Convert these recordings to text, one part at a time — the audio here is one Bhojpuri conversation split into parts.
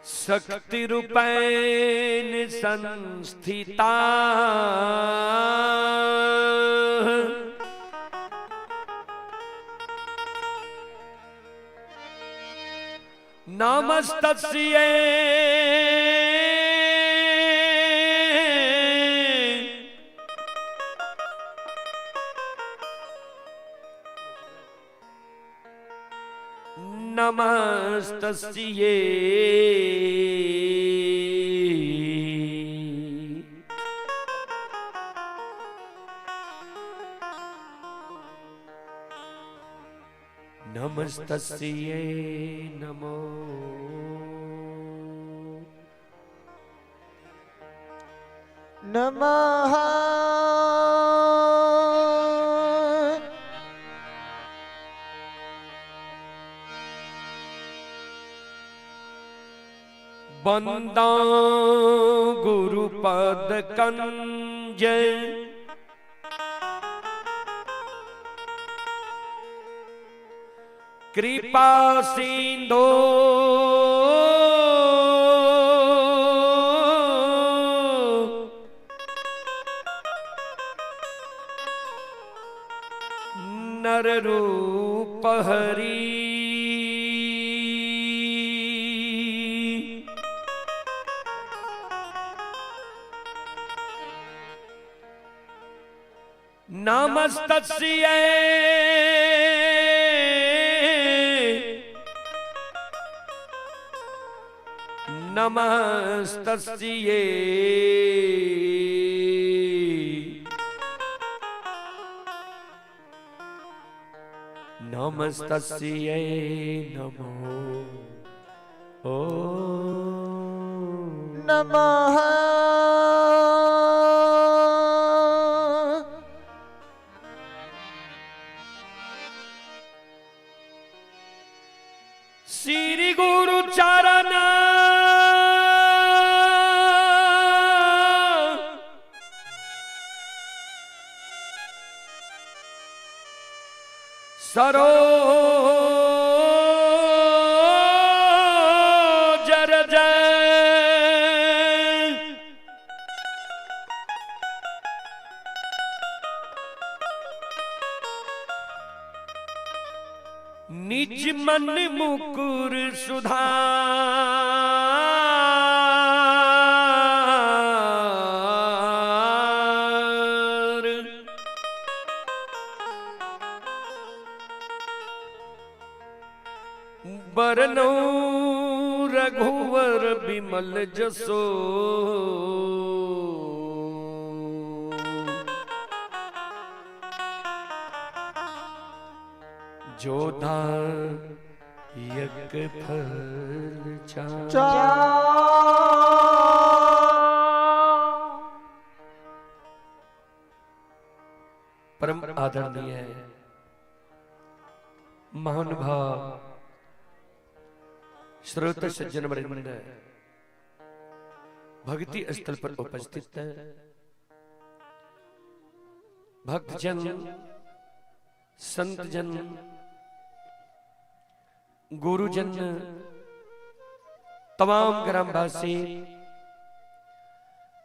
शक्ति रूपेण संस्थिता नमस्तस्यै नमस्तस्यै नमस्तस्यै नमो नमः। वंदा गुरुपद कंज कृपा सिंधो नर रूप हरि नमस्तस्यै नमस्तस्यै नमस्तस्यै नमो ओ नमः। श्री गुरु चरण सरोज रज निज मन मुकुर सुधार बरनो रघुवर बिमल जसो जोधा यज्ञ फल परम आदरणीय महानुभाव श्रोत सज्जन वृंद भक्ति स्थल पर उपस्थित भक्तजन संतजन गुरुजन तमाम ग्रामवासी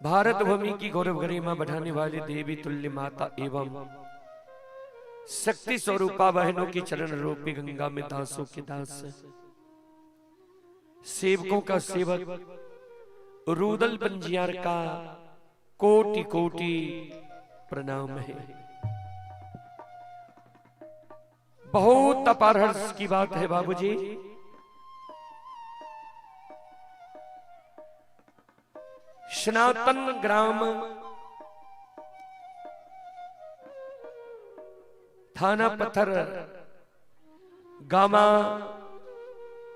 भारत भूमि की गौरव गरिमा बढ़ाने वाली देवी तुल्य माता एवं शक्ति स्वरूपा बहनों की चरण रूपी गंगा में दासों के दास सेवकों का सेवक रूदल पंजियार का कोटि कोटि प्रणाम है। बहुत अपार हर्ष की बात है बाबूजी, सनातन ग्राम थाना पत्थर गामा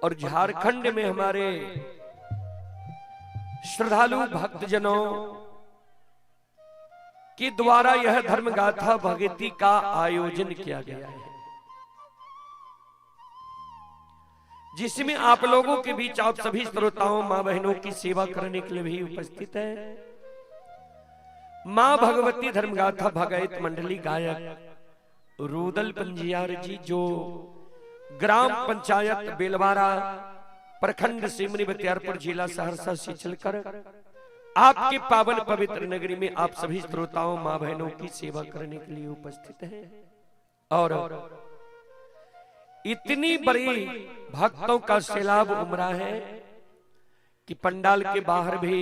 और झारखंड में हमारे श्रद्धालु भक्तजनों के द्वारा यह धर्म गाथा भगवती का आयोजन किया गया है, जिसमें आप लोगों के बीच आप सभी श्रोताओं मां बहनों की सेवा करने के लिए भी उपस्थित है। मां भगवती धर्मगाथा भगवत मंडली गायक रूदल पंजियार जी, जो ग्राम पंचायत बेलवारा प्रखंड सिमरी बख्तियारपुर जिला सहरसा से चलकर आपके पावन पवित्र नगरी में आप सभी श्रोताओं मां बहनों की सेवा करने के लिए उपस्थित हैं। और इतनी बड़ी भक्तों का सैलाब उमड़ा है कि पंडाल के बाहर भी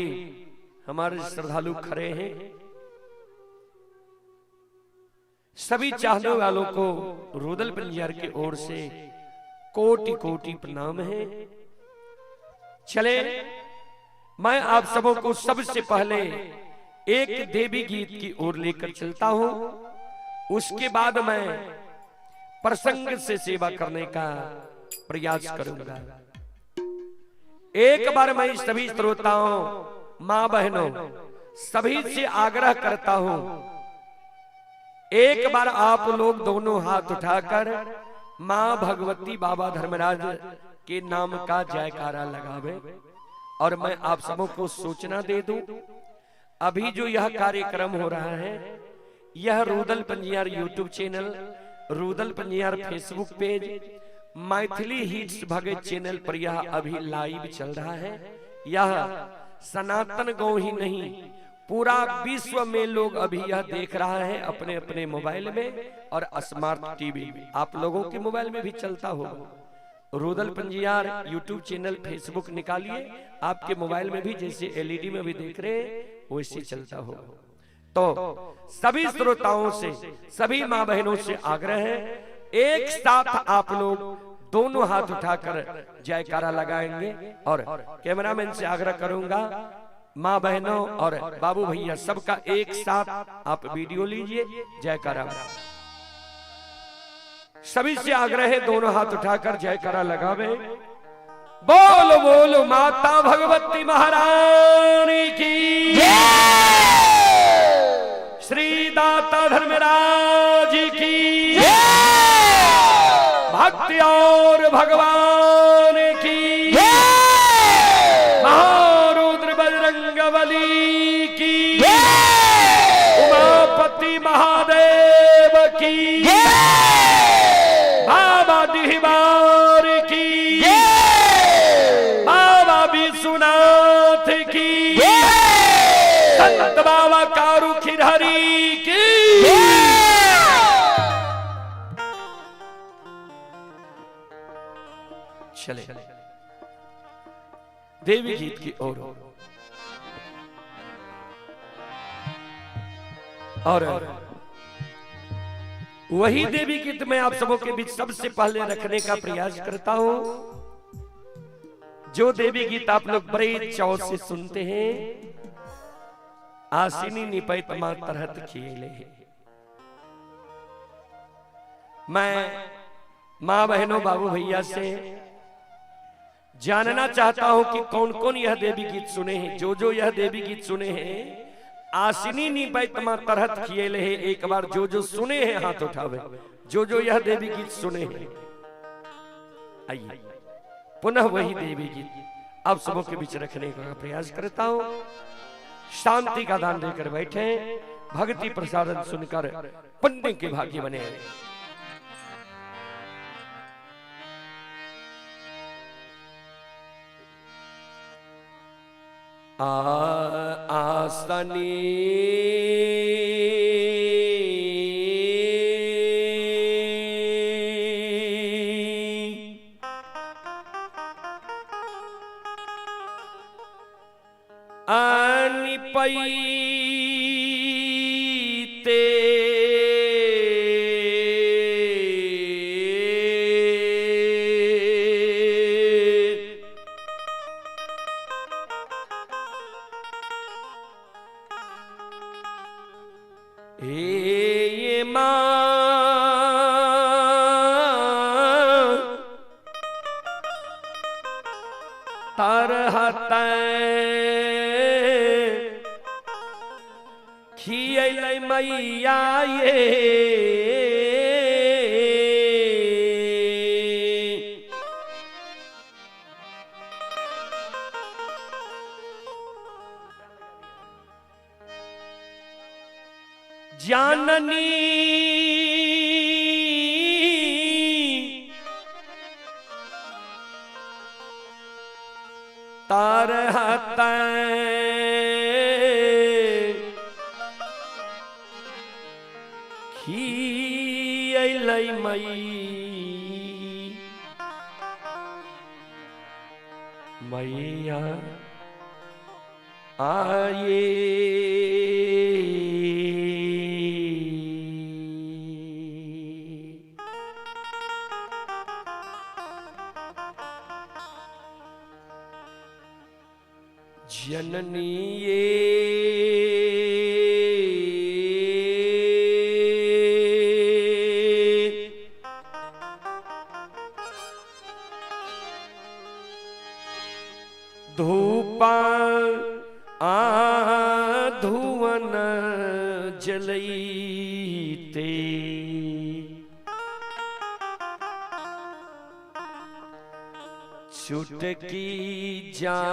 हमारे श्रद्धालु खड़े हैं। सभी चाहने वालों को रुदल बंजार की ओर से कोटि कोटि प्रणाम है। चले मैं आप सबों को सबसे पहले एक देवी गीत की ओर लेकर चलता हूं, उसके बाद मैं प्रसंग से सेवा करने का प्रयास करूंगा। एक बार मैं सभी श्रोताओं मां बहनों सभी से आग्रह करता हूं, एक बार आप लोग दोनों हाथ उठाकर मां भगवती बाबा धर्मराज के नाम का जयकारा लगावे। और मैं आप सबों को सूचना दे दूं, अभी जो यह कार्यक्रम हो रहा है यह Rudal Panjiyar YouTube channel, Rudal Panjiyar Facebook page, Maithili hits Bhagat channel पर यह अभी लाइव चल रहा है। यह सनातन गांव ही नहीं पूरा विश्व में लोग अभी यह देख रहा है अपने अपने मोबाइल में और स्मार्ट टीवी में। आप लोगों के मोबाइल में भी चलता होगा। Rudal Panjiyar YouTube channel Facebook निकालिए, आपके मोबाइल में भी जैसे एलईडी में भी देख रहे हैं वैसे चलता होगा। तो सभी श्रोताओं से सभी मां बहनों से आग्रह है, एक साथ आप लोग दोनों हाथ उठाकर जयकारा लगाएंगे। और कैमरामैन से आग्रह करूंगा मां बहनों और बाबू भैया सबका एक साथ आप वीडियो लीजिए, जयकारा। सभी से आग्रह है दोनों हाथ उठाकर जयकारा लगावे। बोलो बोलो माता भगवती महारानी की, श्री दाता धर्मराज की, भक्ति और भगवान की, महारुद्र बजरंगबली की, उमापति महादेव की, बाबा डिहबार की, बाबा विश्वनाथ की, संत बाबा कारू खिरहरी की। चले देवी गीत की ओर। और वही देवी गीत मैं आप सबों के बीच सबसे पहले रखने का प्रयास करता हूं, जो देवी गीत आप लोग बड़े चाव से सुनते हैं। आसिनी निपैत मां तरहत खेले। मैं मां बहनों बाबू भैया से जानना चाहता हूं कि कौन कौन यह देवी गीत सुने हैं। जो यह देवी गीत सुने हैं, आसिनी निपैत मां तरहत खेले है, एक बार जो सुने हैं हाथ उठावे। जो यह देवी गीत सुने हैं, आइए पुनः वही देवी गीत आप सबों के बीच रखने का प्रयास करता हूं। शांति का दान देकर बैठे, भक्ति प्रसादन सुनकर पुण्य के भागी बने। आसनी अनिपैते मैया ये जाननी तार हता खियलै मई मैया आए जननी ये धूपा धुवन जलैते चुटकी जान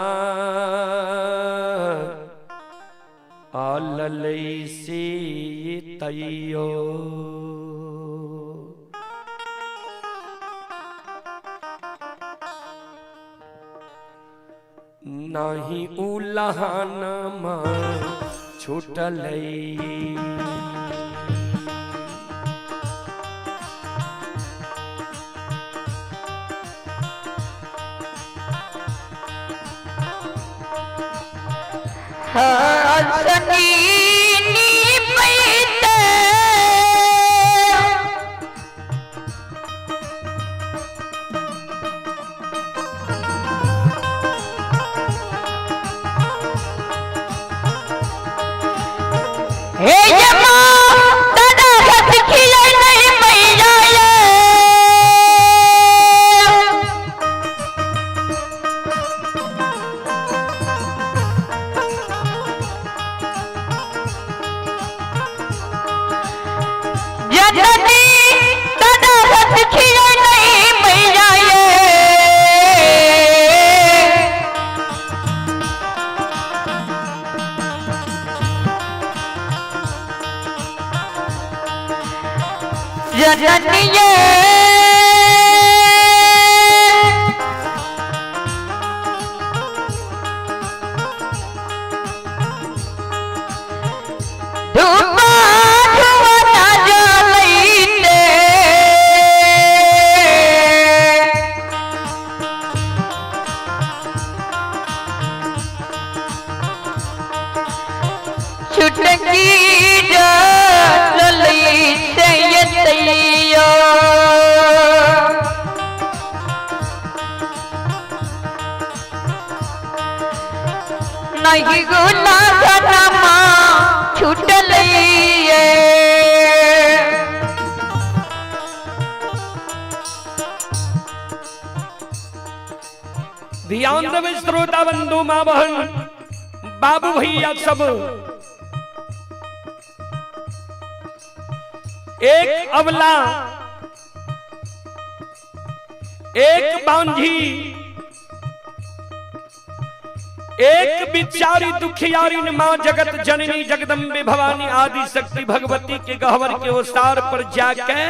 आललै से तैयो नाही उलहानमा छुटलै हे जमा दादा हथ खिले नहीं मैया जननी दादा हथ खिले नहीं मैया जननी धूपा धुवन जलैते चुटकी जलैते तैयो नहीं गुना धनमा छूटलिए ध्यान देवे श्रोता बंधु मां बहन बाबू भैया सब एक अबला एक बांझी एक बिचारी दुखियारी मां जगत जननी जगदम्बे भवानी आदि शक्ति भगवती के गहवर के ओसार पर जाके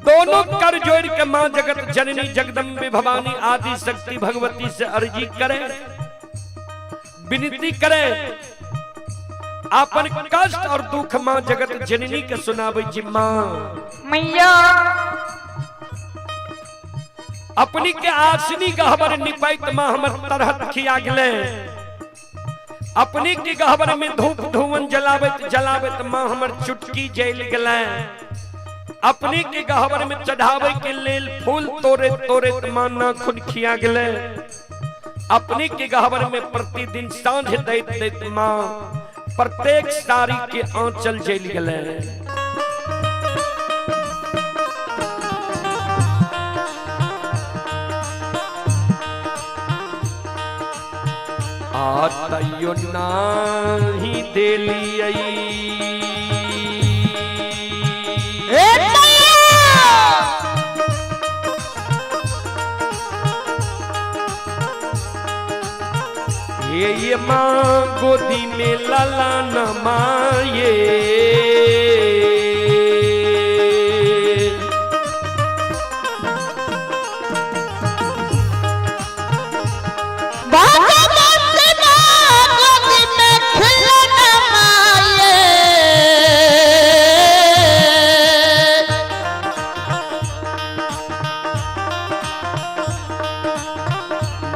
दोनों कर जोड़ के मां जगत जननी जगदम्बे भवानी आदि शक्ति भगवती से अर्जी करे, विनती करे, अपन कष्ट और दुख मां जगत जननी के सुनावे जी मां मैया अपनी के आसनी गहबर निपाइत मां हमर तरहत खिया गले अपनी के गहबर में धूप धुवन जलावत जलावत मां हमर चुटकी जल गले अपनी के गहबर में चढ़ावे के लेल फूल तोरे तोरे मां ना खुद खिया गले अपनी के गहबर में प्रतिदिन सांझ दैत दैत मां प्रत्येक सारी के आंचल जल गले आतयो नाही देलियै ये मां गोदी में लाला न माये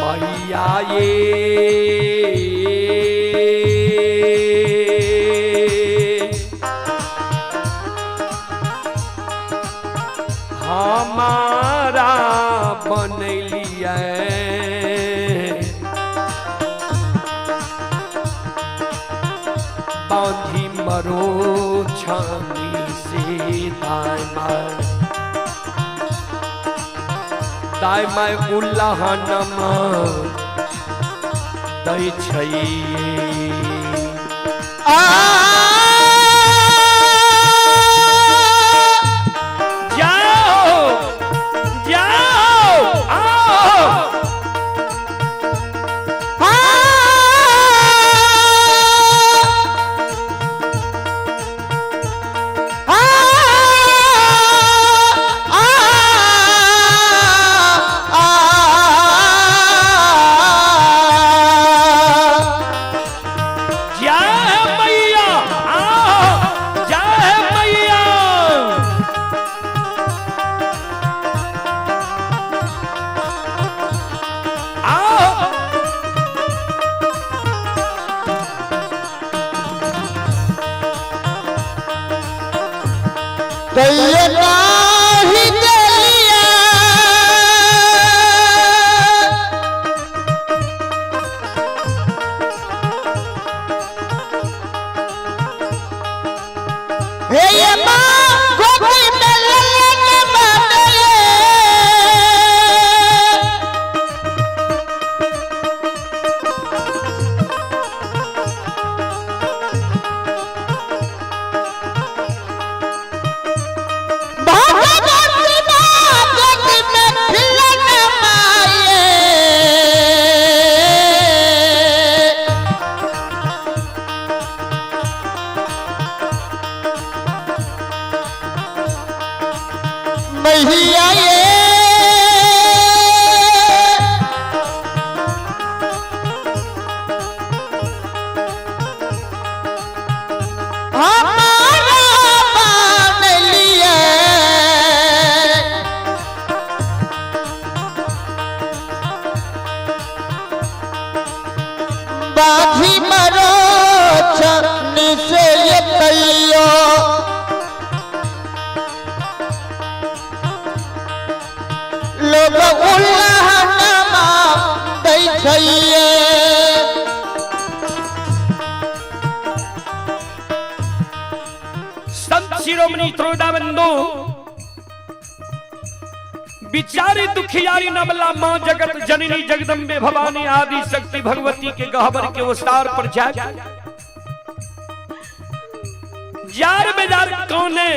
मैया ये हमारा बनलिया बांधी मरो छानी से दाय माय उल्लाहनमा दै छै बिचारी दुखियारी नमला माँ जगत जननी जगदम्बे भवानी आदि शक्ति भगवती के गहबर के विस्तार पर जाके जार बेजार कोने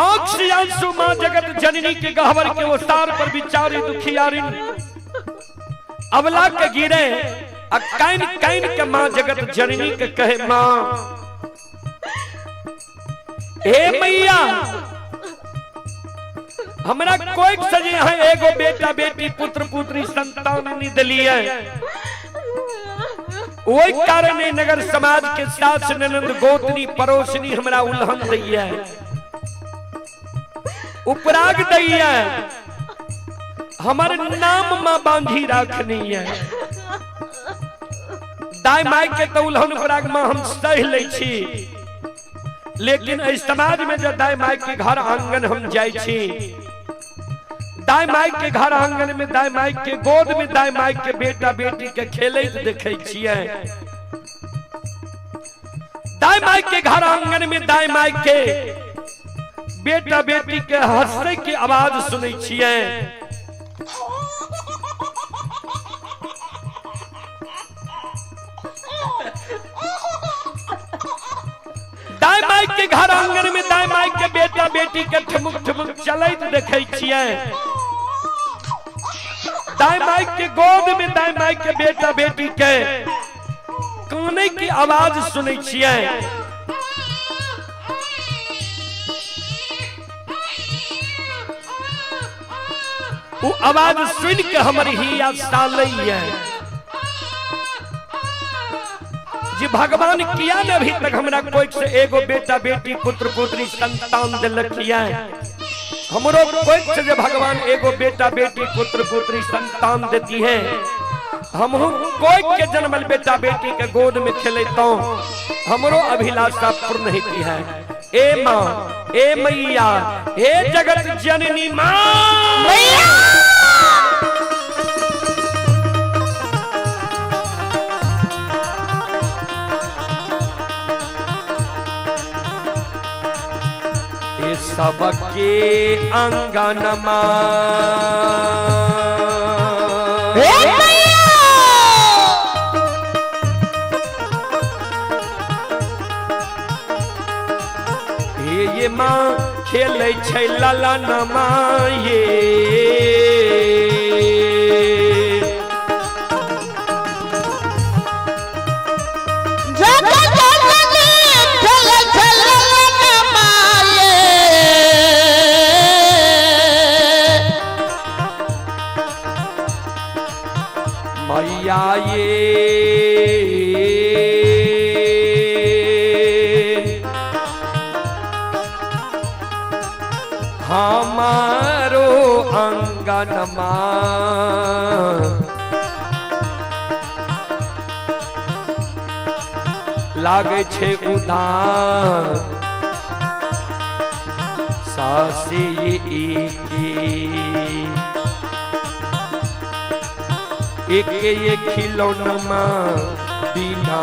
आंख से आंसू माँ जगत जननी के गहबर के विस्तार पर बिचारी दुखियारी अबला के गिरे कैन कैन के माँ जगत जननी के कहे माँ हे मैया हमरा कोई सजे है एगो बेटा बेटी पुत्र पुत्री संतान नहीं दिलिए वही कारण नगर समाज के साथ ननंद गोतनी परोसनी हमरा उल्हन दैया उपराग दैया हमारे नाम मां बांधी राखनी है दाई माई के तो उल्हन उपराग मां हम सह ले छी लेकिन इस समाज में जो दाई माई के घर आंगन हम जाय छी दाई माई के घर आंगन में दाई माई के गोद में दाई माई के बेटा बेटी के खेलैत देखे छियै दाई माई के घर आंगन में दाई माई के बेटा बेटी के हंसने की आवाज सुनै छियै दाई माई के घर आंगन में दाई माई के बेटा बेटी के ठुमुक ठुमुक चलैत देखे छियै दाई माई के गोद में दाई माई के बेटा बेटी के काने की आवाज सुनै छियै वो आवाज सुन के हमारी हिया सालैया जी भगवान किया न अभी तक हमरा कोई से एगो बेटा बेटी पुत्र पुत्री संतान दिलखिया हमरो कोई से भगवान एगो बेटा बेटी पुत्र पुत्री संतान देती है, हम कोई के जन्मल बेटा बेटी के गोद में खेलता हमरो अभिलाषा पूर्ण होती है। ए माँ, ए मैया, ए जगत जननी माँ मैया, सबके अंगनमा ये माँ खेले छै ललनमा ये मैया हमारो अंगनमा लागे छे उदार सासे एक ये खिलौना बिना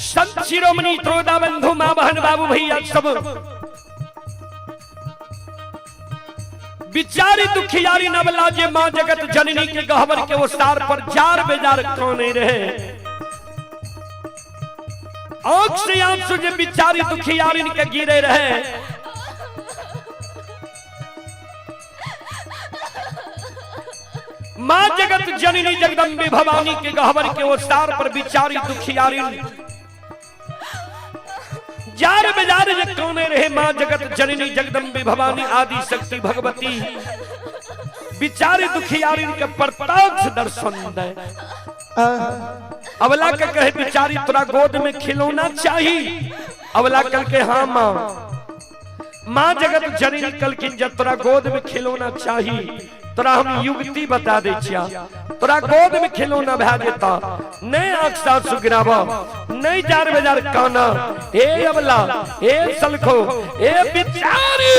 संत शिरोमणि त्रोदा बंधु माँ बहन बाबू भैया सब बिचारी दुखियारी नवलाजे माँ जगत जननी के गहवर के वो सार पर जार बेजार कौने रहे। आंख से आंसू जो बिचारी दुखियारी के गिरे रहे। माँ जगत जननी जगदम्बे भवानी के गहवर के वो सार पर बिचारी दुखियारी जार बेजार जे कौने रहे। माँ जगत जननी जगदम्बे भवानी आदि शक्ति भगवती बिचारी दुखियारी के प्रत्यक्ष दर्शन दे। अबला के कहे बिचारी तोरा गोद में खिलौना चाहिए। अबला कल के हाँ माँ, माँ जगत जननी कलकिन जब तोरा गोद में खिलौना चाहिए तोरा हम युक्ति बता दे छिया, तोरा गोद में खिलौना भा देता नहीं अक्सा सुगरावा नहीं जार बेजार काना। ए अबला ए सलखो ए बिचारी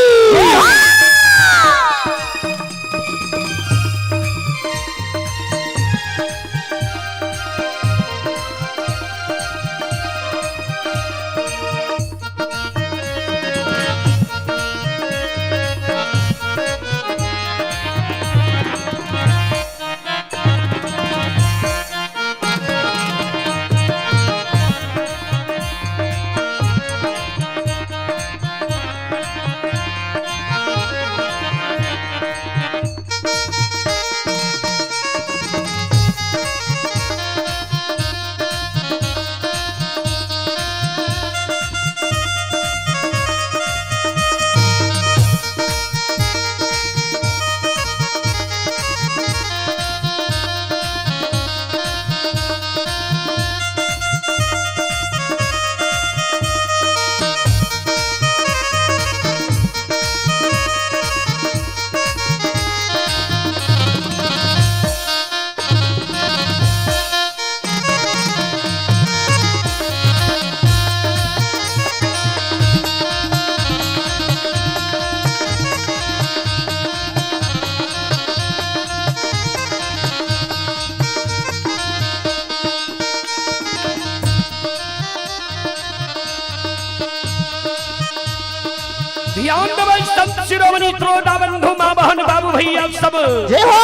ध्यान देवै संत शिरोमणि त्रोदा बंधु मां बहन बाबू भैया सब जय हो।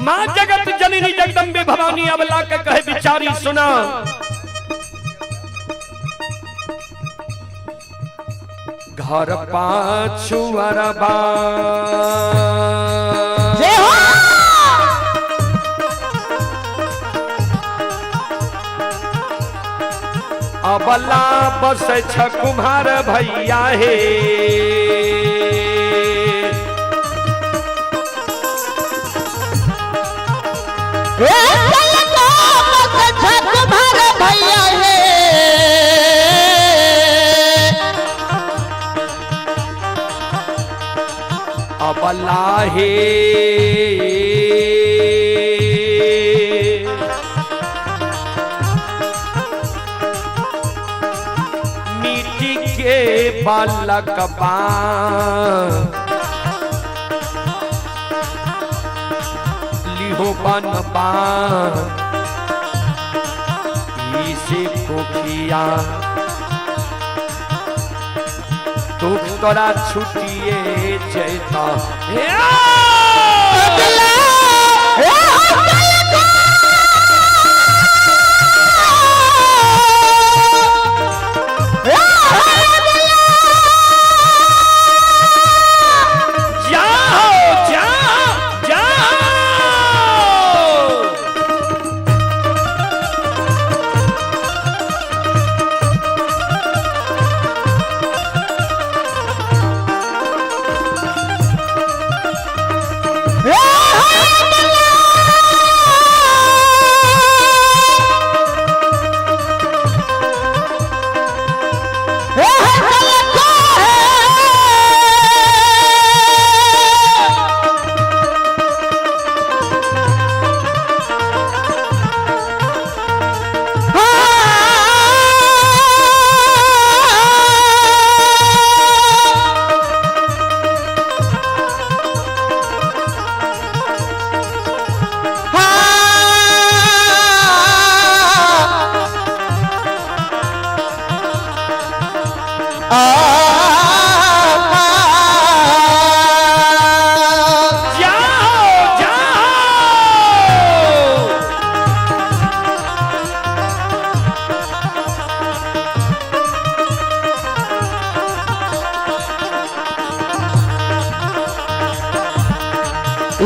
मां जगत जननी जगदम्बे भवानी अबला के कहे बिचारी सुना। घर पाछू अरबा जय हो। अबला बस छ कुम्हार भैया हे कुम्हार भैया हे अबला हे बालक लिहो बन इसे कोखिया दुख तोरा छुटिए जैता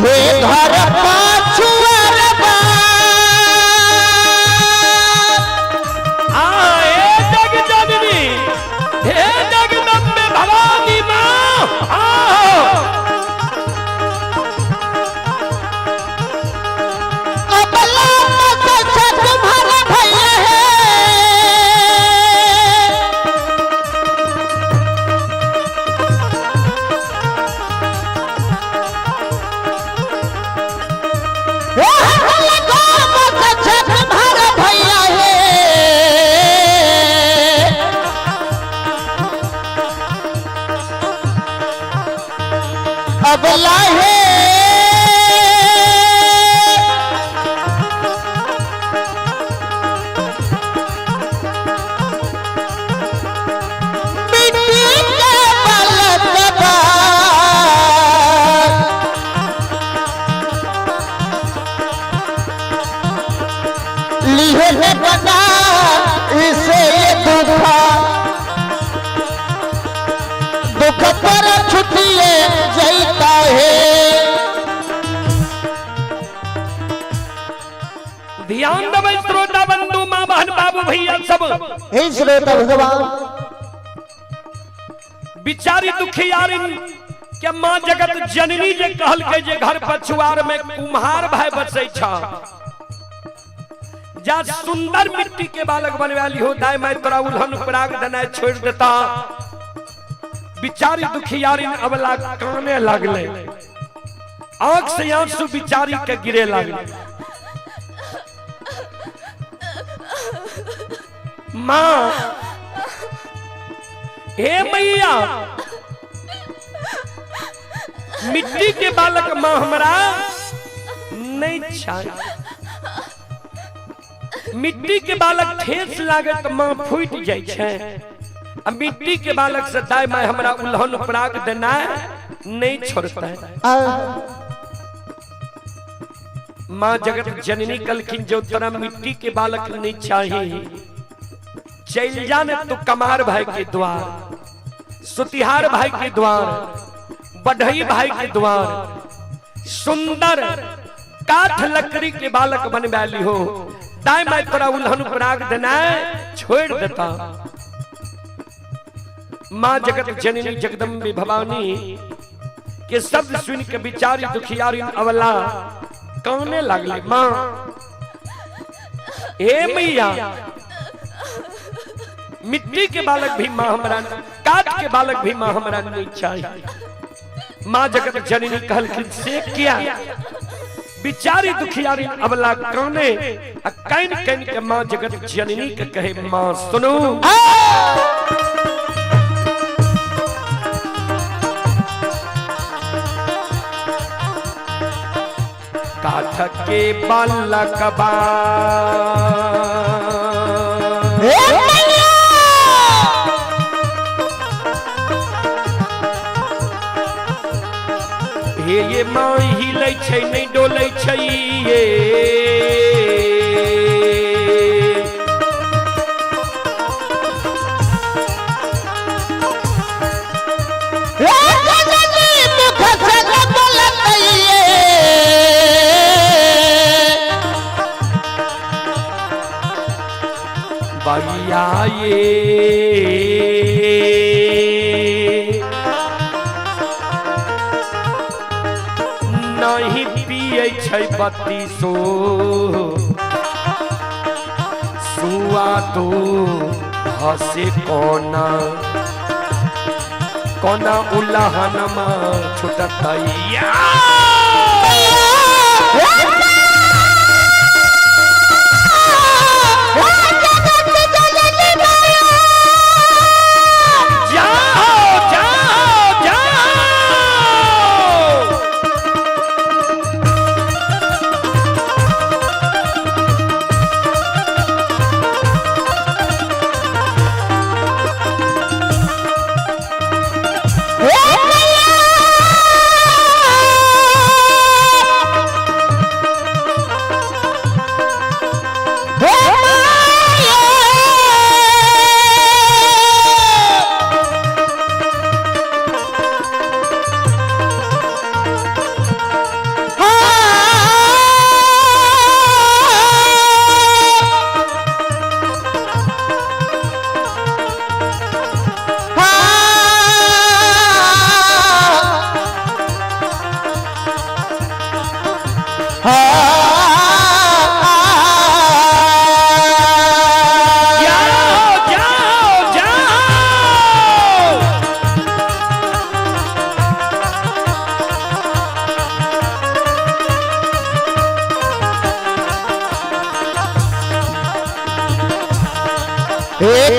वे घर पाछू अरबा आए जग जननी हे जग लिहे न बना इसे दुख पर छुटिए जाता है। ध्यान दबे श्रोता बंधु माँ बहन बाबू भैया सब। हे श्रोता भगवान बिचारी दुखियारिन के माँ जगत जननी जे कहल के जे घर पछुआर में कुम्हार भाई बसे छा जा सुंदर मिट्टी के बालक बनवाली हो दाई मैं तोरा उल्हन पराग देना छोड़ देता। बिचारी दुखियारिन अबला काने लगले आंख से आंसू बिचारी के गिरे लगले। माँ हे मैया मिट्टी के बालक माँ हमरा नहीं चाहिए। मिट्टी के बालक ठेस लागे तो माँ फूट जाए छे। अब मिट्टी के बालक से दाई मैं हमरा उल्हन पराग देना नहीं छोड़ता है। माँ जगत जननी कलखिन जो तरह मिट्टी के बालक नहीं चाहिए चल जाने तो कमार भाई के द्वार, सुतिहार भाई के द्वार, बढ़ई भाई के द्वार सुंदर काठ लकड़ी के बालक बनवाली हो दाई मैं तोरा उल्हन पराग देना छोड़ देता। माँ जगत जननी जगदम्बे भवानी के शब्द सुन के बिचारी दुखियारी अवला काने लगले। माँ हे मैया मिट्टी के बालक भी माँ हमरा, काठ के बालक भी माँ हमरा नहीं चाहिए। माँ जगत जननी कहल से क्या बिचारी दुखियारी अबला काने कैन कैन के माँ जगत जननी के कहे माँ सुनो। काठ के बालक बा ये माँ हिले छै नहीं डोले छै ये भैया ये नहीं पिए छै बत्ती सो सुआ तो हसे कोना कोना उल्लाहनमा छुटतैया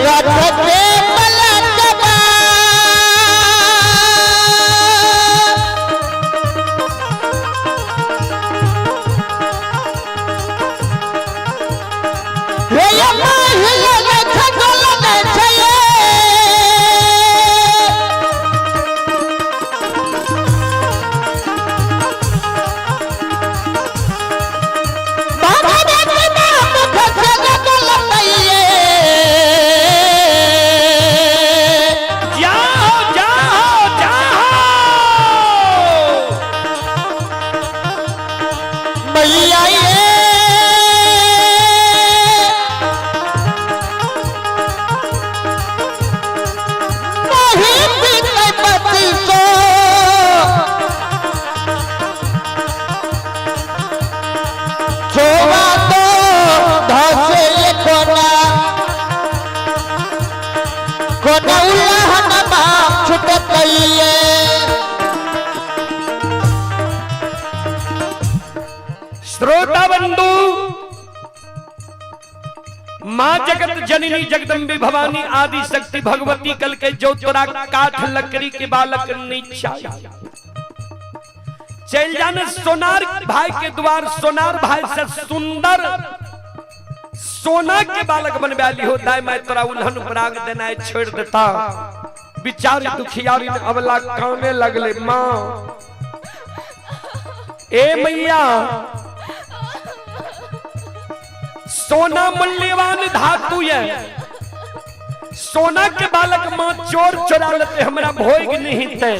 बाबा कहिए। श्रोता बंधु, माँ जगत जननी जगदम्बे भवानी आदि शक्ति भगवती कल के जो तोरा काठ लकड़ी के बालक नीचा चल जाने सोनार भाई के द्वार, सोनार भाई से सुंदर सोना के बालक बनवाली हो दाई मैं तोरा उल्हन पराग देना छोड़ देता। बिचारी दुखियारी ने अबला काने लगले, माँ ए मैया सोना मूल्यवान धातु है, सोना के बालक माँ चोर चुरा लेते हमरा भोग नहीं थे।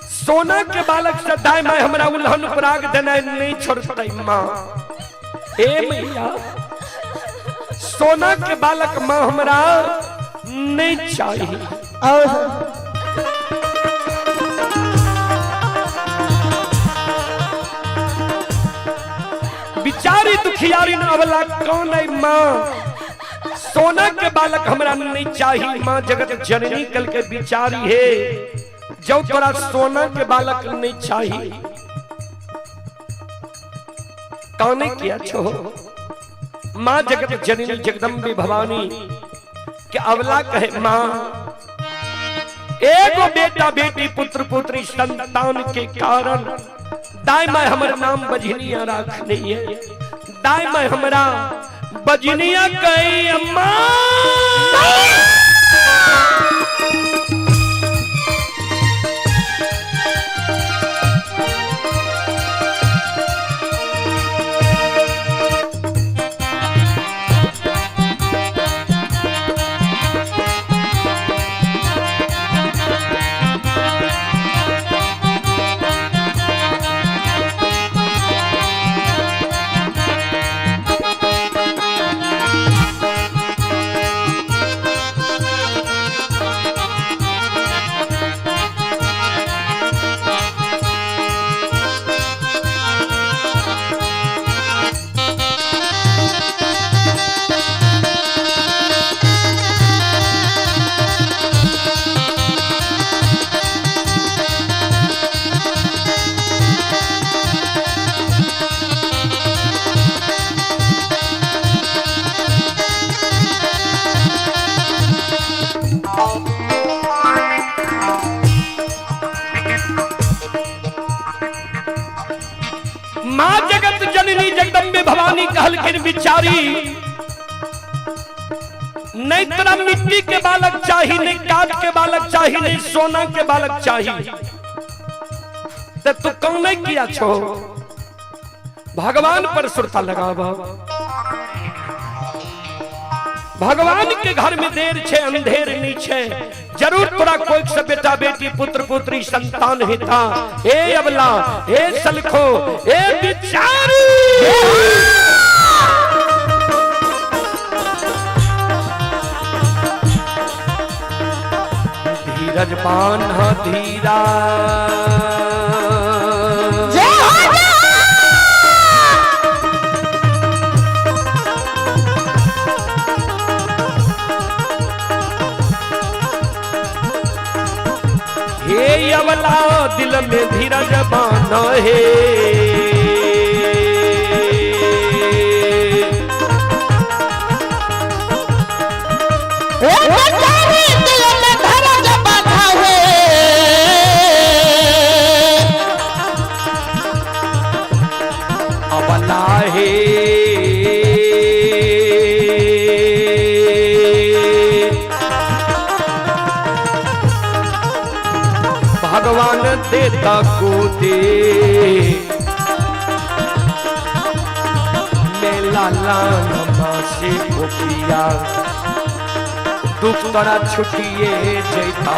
सोना के बालक से दाई मैं हमरा उल्हन पराग देना नहीं छोड़ते। माँ ए मैया सोना के बालक माँ हमरा नहीं चाहिए। बिचारी दुखियारी ने अबला कौन है माँ, सोना के बालक हमरा नहीं चाहिए। माँ जगत जननी कल के बिचारी है जो तोरा सोना के बालक नहीं चाहिए। कौने किया छो माँ जगत जननी जगदम्बे भवानी के अबला कहे, माँ एगो बेटा बेटी पुत्र पुत्री संतान के कारण दाई मैं हमारा नाम बजनिया रखनी है। दाई मैं हमारा बजनिया कही अम्मा। माँ जगत जननी जगदम्बे भवानी कहलखिन, बिचारी नहीं तेरा मिट्टी के बालक चाहिए, नहीं काठ के बालक चाहिए, नहीं सोना के बालक चाहिए। तो तू कौन नहीं किया छो भगवान पर सुरता लगावा। भगवान के घर में देर छे अंधेर नहीं छे, जरूर तोरा कोई से बेटा बेटी पुत्र पुत्री संतान हिता। ए अबला ए सलखो ए बिचारी धीरज बांधा धीरा हे अबला दिल में धीरज बांधा है। अबला है भगवान देता को दे, मैं लाला नमा से गोपिया दुख तोरा छुटिए जैता।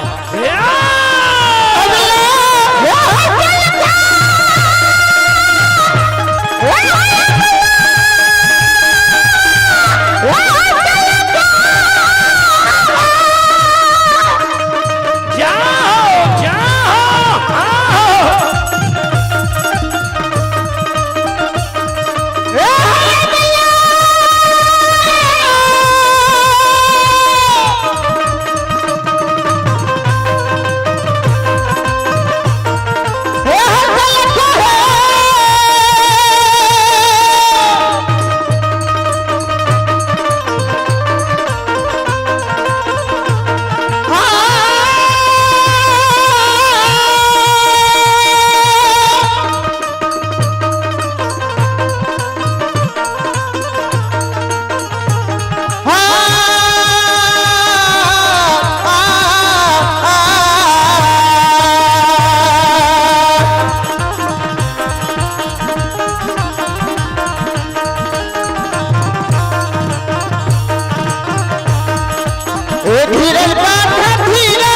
धीरज बांधा धीरज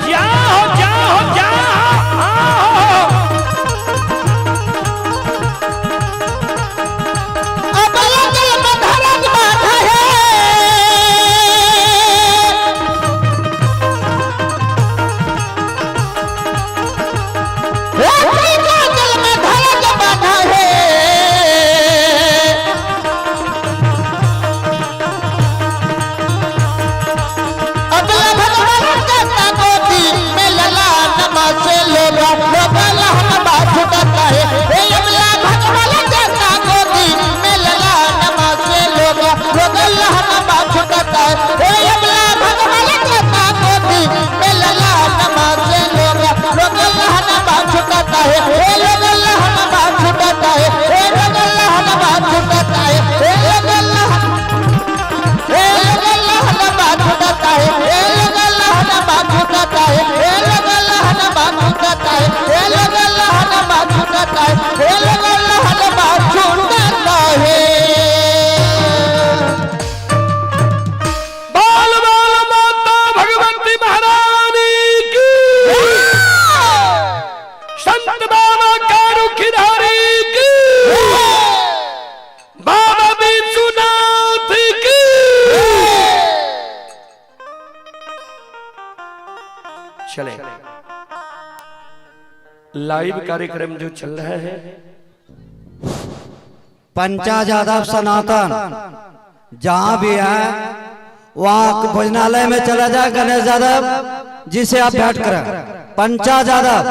जाओ जाओ जाओ अब लगल में धीरज बांधा है चले लाइव कार्यक्रम जो चल रहा है पंचायत यादव सनातन जहाँ भी है वहाँ भोजनालय में चला जाए गणेश यादव जिसे आप भेंट करें पंचायत यादव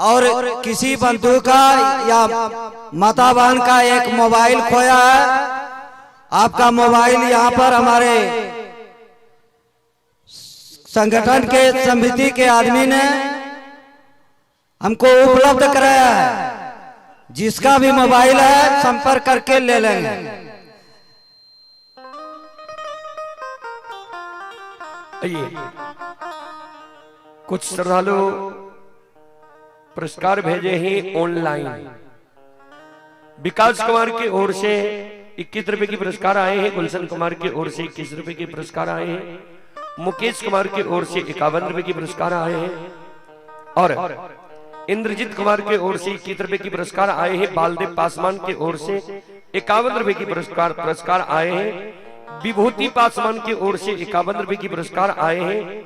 और किसी बंधु का या माता बहन का एक मोबाइल खोया है आपका मोबाइल यहाँ पर हमारे संगठन के समिति के आदमी ने हमको उपलब्ध कराया है जिसका भी मोबाइल है संपर्क करके ले लेंगे। आइए कुछ श्रद्धालु पुरस्कार भेजे हैं ऑनलाइन। विकास कुमार की ओर से 21 रुपए की पुरस्कार आए हैं। गुलशन कुमार की ओर से 21 रुपए के पुरस्कार आए हैं। मुकेश कुमार की ओर से 51 रुपए की पुरस्कार आए हैं और इंद्रजीत कुमार की ओर से 21 रुपए की पुरस्कार आए हैं। बालदेव पासवान की ओर से 51 रुपए की पुरस्कार आए हैं। विभूति पासवान की ओर से 51 रुपए की पुरस्कार आए हैं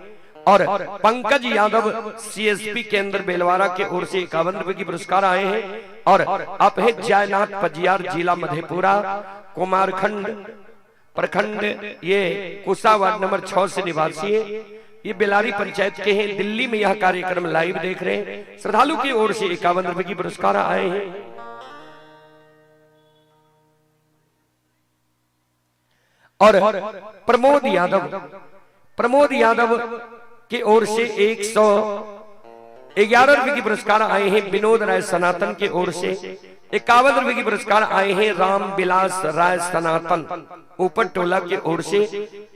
और पंकज यादव सीएसपी केंद्र बेलवारा के ओर से 51 रुपए की पुरस्कार आए हैं। और आप है जयनाथ पजियार जिला मधेपुरा कुमारखंड प्रखंड ये कुसा वार्ड नंबर 6 से निवासी है। ये बेलारी पंचायत के हैं। दिल्ली में यह कार्यक्रम लाइव देख रहे हैं। श्रद्धालु की ओर से 51 रुपए की पुरस्कार आए हैं। और प्रमोद यादव की ओर से 111 रुपए की पुरस्कार आए हैं। विनोद राय सनातन की ओर से 51 रुपए की पुरस्कार आए हैं। राम विलास राय सनातन ऊपर टोला की ओर से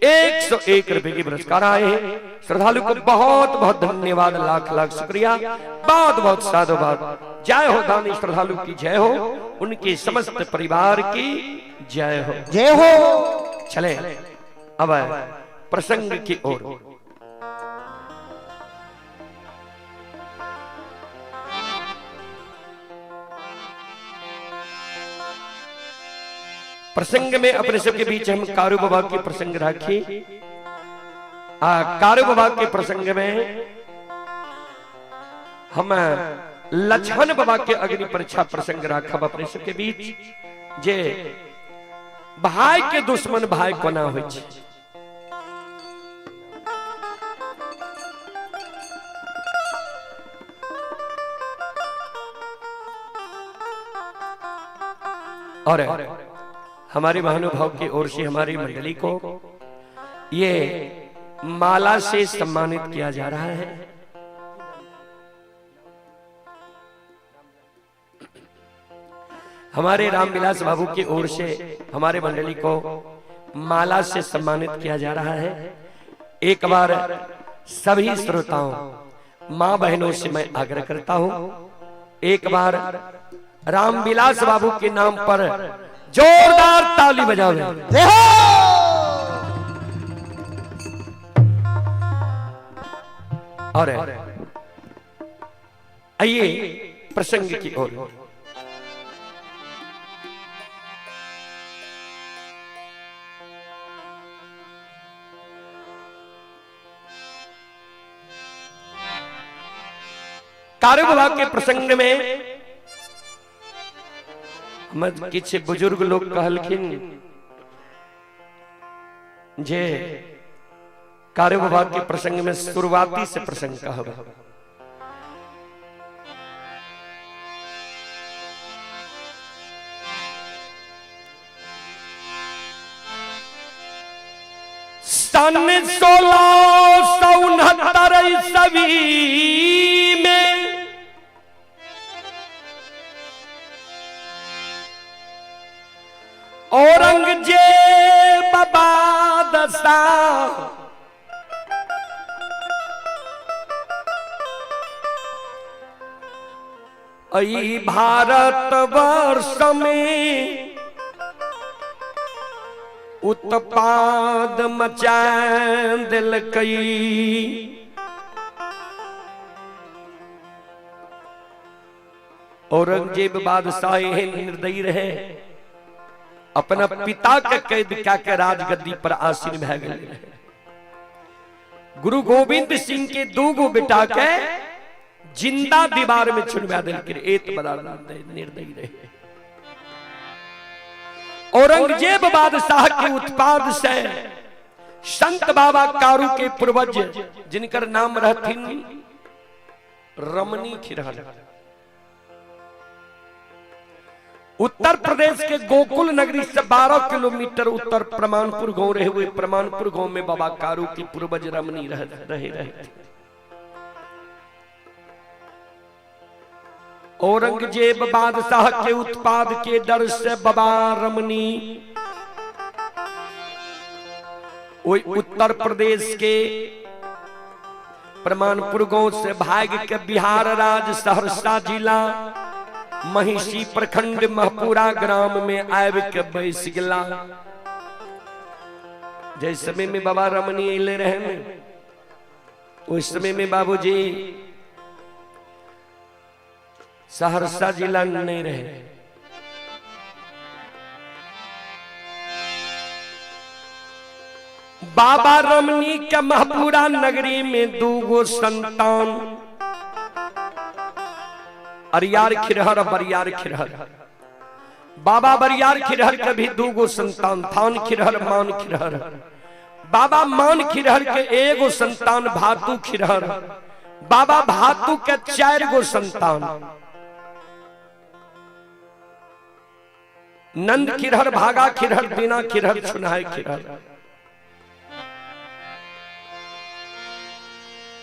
101 रुपए की पुरस्कार आए हैं। श्रद्धालु को बहुत बहुत धन्यवाद, लाख लाख शुक्रिया, बहुत बहुत साधुवाद। जय हो दानी श्रद्धालु की जय हो, उनके समस्त परिवार की जय हो, जय हो। चले अब प्रसंग की ओर। प्रसंग में अपने सबके बीच हम कारू बाबा के प्रसंग रखी। कारू बाबा के प्रसंग में हम लक्ष्मण बाबा के अग्नि परीक्षा प्रसंग रखब अपने सबके बीच। जे भाई के दुश्मन भाई कोना होइ छै। और हमारे महानुभाव की ओर से हमारी मंडली को ये माला से सम्मानित किया जा रहा है। हमारे रामविलास बाबू की ओर से हमारे मंडली को माला से सम्मानित किया जा रहा है। एक बार सभी श्रोताओं मां बहनों से मैं आग्रह करता हूं, एक बार रामविलास बाबू के नाम पर जोरदार ताली बजाओ। और आइए प्रसंग की ओर। कार्य विभाग के प्रसंग में किछ बुजुर्ग लोग कहलखिन जे कार्य विभाग के प्रसंग में शुरुआती से प्रसंग कहब। सन 1669 ईस्वी में औरंगजेब बादशाह ई भारत वर्ष में उत्पाद मचा दिलकई। औरंगजेब बादशाह निर्दयी रहे, अपना पिता के कैद क्या के राजगद्दी पर आसीन भै गए। गुरु गोविंद सिंह के दूगो बेटा के जिंदा दीवार में छुड़वा दिल के एत बड़ा निर्दयी रहे। औरंगजेब बादशाह के उत्पाद से संत बाबा कारू के पूर्वज जिनकर नाम रहथिन रमनी खिरहर, उत्तर प्रदेश के गोकुल नगरी से 12 किलोमीटर उत्तर प्रमाणपुर गांव रहे हुए प्रमाणपुर गांव में बाबा कारू की पूर्वज रमनी रहे। औरंगजेब बादशाह के उत्पाद के डर से बाबा रमनी उत्तर प्रदेश के प्रमाणपुर गांव से भाग के बिहार राज्य सहरसा जिला महिषी प्रखंड महपुरा ग्राम में आब के बैस गला। जिस समय में बाबा रमनी अले रहे उस समय में बाबूजी सहरसा जिला नहीं रहे। बाबा रमनी के महपुरा नगरी में दूगो संतान अरियार खिरहर बरियार खिरहर। बाबा बरियार खिरहर के भी दूगो संतान थान खिरहर मान खिरहर। बाबा मान खिरहर के एगो संतान भातु खिरहर। बाबा भातु के 4 गो संतान नंद खिरहर भागा खिरहर बिना खिरहर छुनाए खिरहर।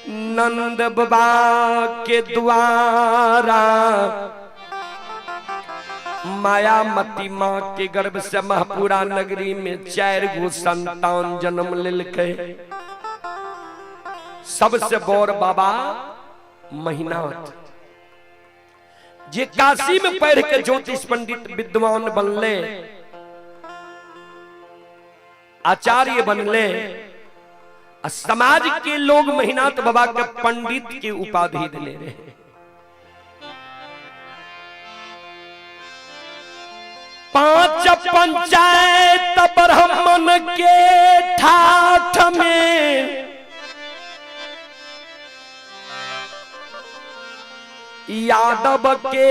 नंद बाबा के द्वारा मायामती माँ के गर्भ से महपुरा नगरी में 4 गो संतान जन्म लेलकै। सबसे बड़ बाबा महीनाथ जे काशी में पढ़ के ज्योतिष पंडित विद्वान बनले, आचार्य बनले। समाज के लोग महीनाथ बाबा के पंडित के उपाधि दिले रहे। पांच पंचायत ब्राह्मण के ठाठ में यादव के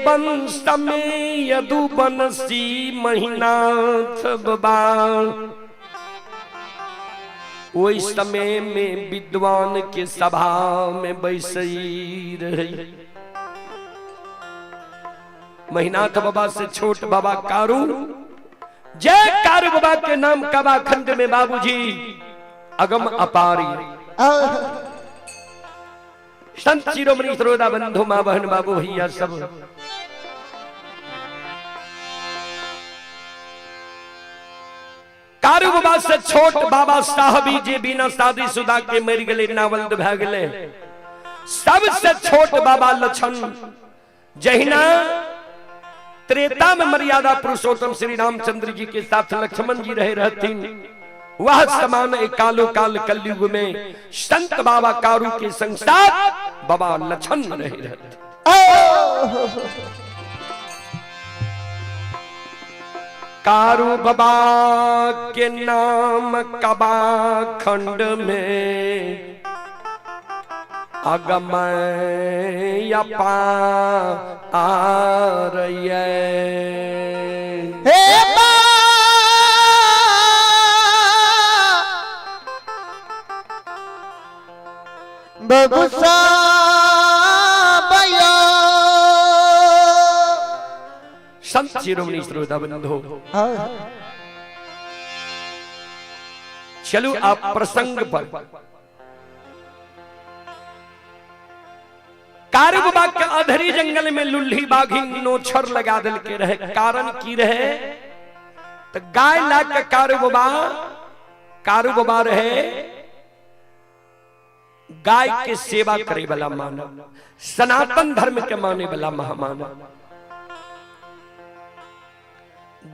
वंश में यदुवंशी महीनाथ बाबा। ओई समय में विद्वान के सभा में बैसई रही। महीनाथ बाबा से छोट बाबा कारू, जय कारू बाबा के नाम काबा खंड में बाबूजी अगम अपारी। संत शिरोमणि सरोदा बंधु मां बहन बाबू भैया सब कारू बाबा से छोट बाबा साहबी जे बिना शादी शुदा के मर गए नावल्द भै गए। सबसे छोट बाबा लक्षण जहिना त्रेता में मर्यादा पुरुषोत्तम श्री रामचंद्र जी के साथ लक्ष्मण जी रहे रहतीन, वह समान कालो काल कलयुग में संत बाबा कारू के संग साथ बाबा लछन नहीं रहते। कारू बाबा के नाम कबा खंड में अगमय अपार हे बाबू साबया संत शिरोमणि श्रोता बंधु, चलो आप प्रसंग पर। कारू बाबा के अधरी जंगल में लुल्ही बाघी नोछर लगा दिल के रहे। कारण की रहे तो गाय ला के कारू बाबा रहे गाय के सेवा करे वाला मानव, सनातन धर्म के माने वाला महामानव।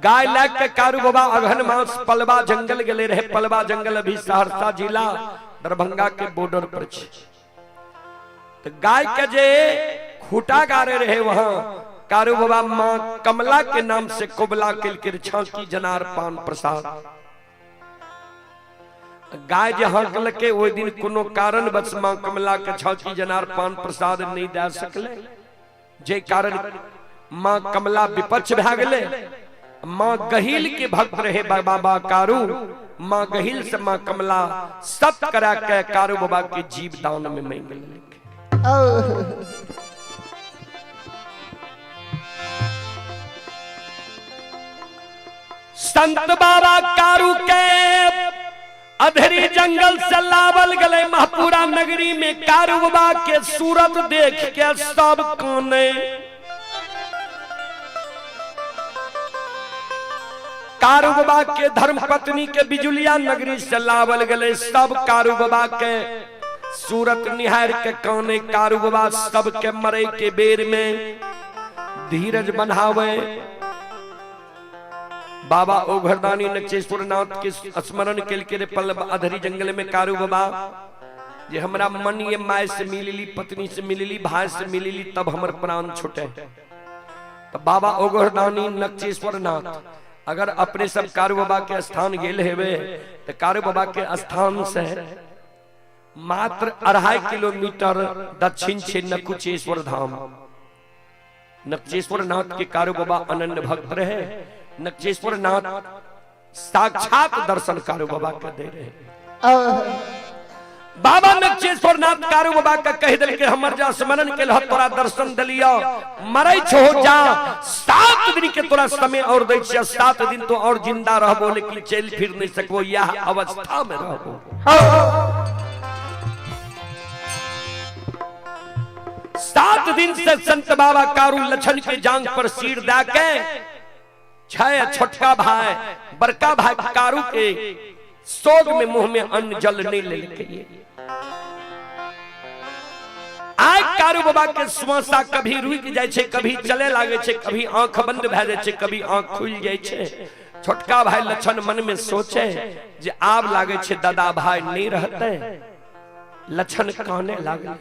गाय ला के कारू बाबा अगहन मास पलवा जंगल गले रहे। पलवा जंगल अभी सहरसा जिला दरभंगा के बॉर्डर पर छे। तो गाय के जे खूटा गारे रहे वहां कारू बाबा मां कमला के नाम से कोबला किलकिर छाकी जनार पान प्रसाद। गाय जहां कल के वो दिन कोनो कारण बस मां कमला के छाकी जनार पान प्रसाद नहीं दे सकले, जे कारण मां कमला विपक्ष भ गेले। मां गहिल के भक्त रहे बाबा कारू। मां गहिल से मां कमला सत करा के कारू बाबा के जीव दान में मांग ले। संत बाबा कारू के अधरी जंगल से लावल गले महपुरा नगरी में। कारू बाबा के सूरत देख के सब कोने। कारू बाबा के धर्म पत्नी के बिजुलिया नगरी से लावल गले। सब कारू बाबा के सूरत निहार के काने। कारू बाबा सबके मरे के बेर में धीरज बनावे। बाबा ओघरदानी नक्षेश्वर नाथ के स्मरण के पल अधरी जंगल में कारू बाबा जे हमरा मन ये माय से मिलली, पत्नी से मिलली, भाई से मिलली, तब हमर प्राण छूटे। तो बाबा ओघरदानी नक्षेश्वर नाथ अगर अपने सब कारू बाबा के स्थान गेल हेवे तो कारू बाबा के स्थान से मात्र 2.5 किलोमीटर दक्षिण छे नकुचेश्वर धाम। नक्षेश्वर नाथ के कारू बाबा अनन्य भक्त रहे। नक्षेश्वर नाथ साक्षात दर्शन कारू बाबा के दे रहे। बाबा नक्षेश्वर नाथ कारू बाबा का कह दिल के हमर जा स्मरण के लह तोरा दर्शन दलिया मरै छो जा 7 दिन के तोरा समय और दै छिया। 7 दिन तो और जिंदा रहबो लेकिन चल फिर नहीं सकबो, यह अवस्था में रहबो। 7 दिन से संत बाबा कारू लछन के जांग पर सिर दे के छोटका भाई बड़का भाई कारू के सोग में मुंह में अन्न जल नहीं लेके आय कारू बाबा के श्वासा कभी रुक जाय छे, कभी चले लागे छे, कभी आंख बंद भ जाय छे, कभी आंख खुल जाय छे। छोटका भाई लछन मन में सोचे जे आब लागे छे दादा भाई नहीं रहते। लछन काने लागे।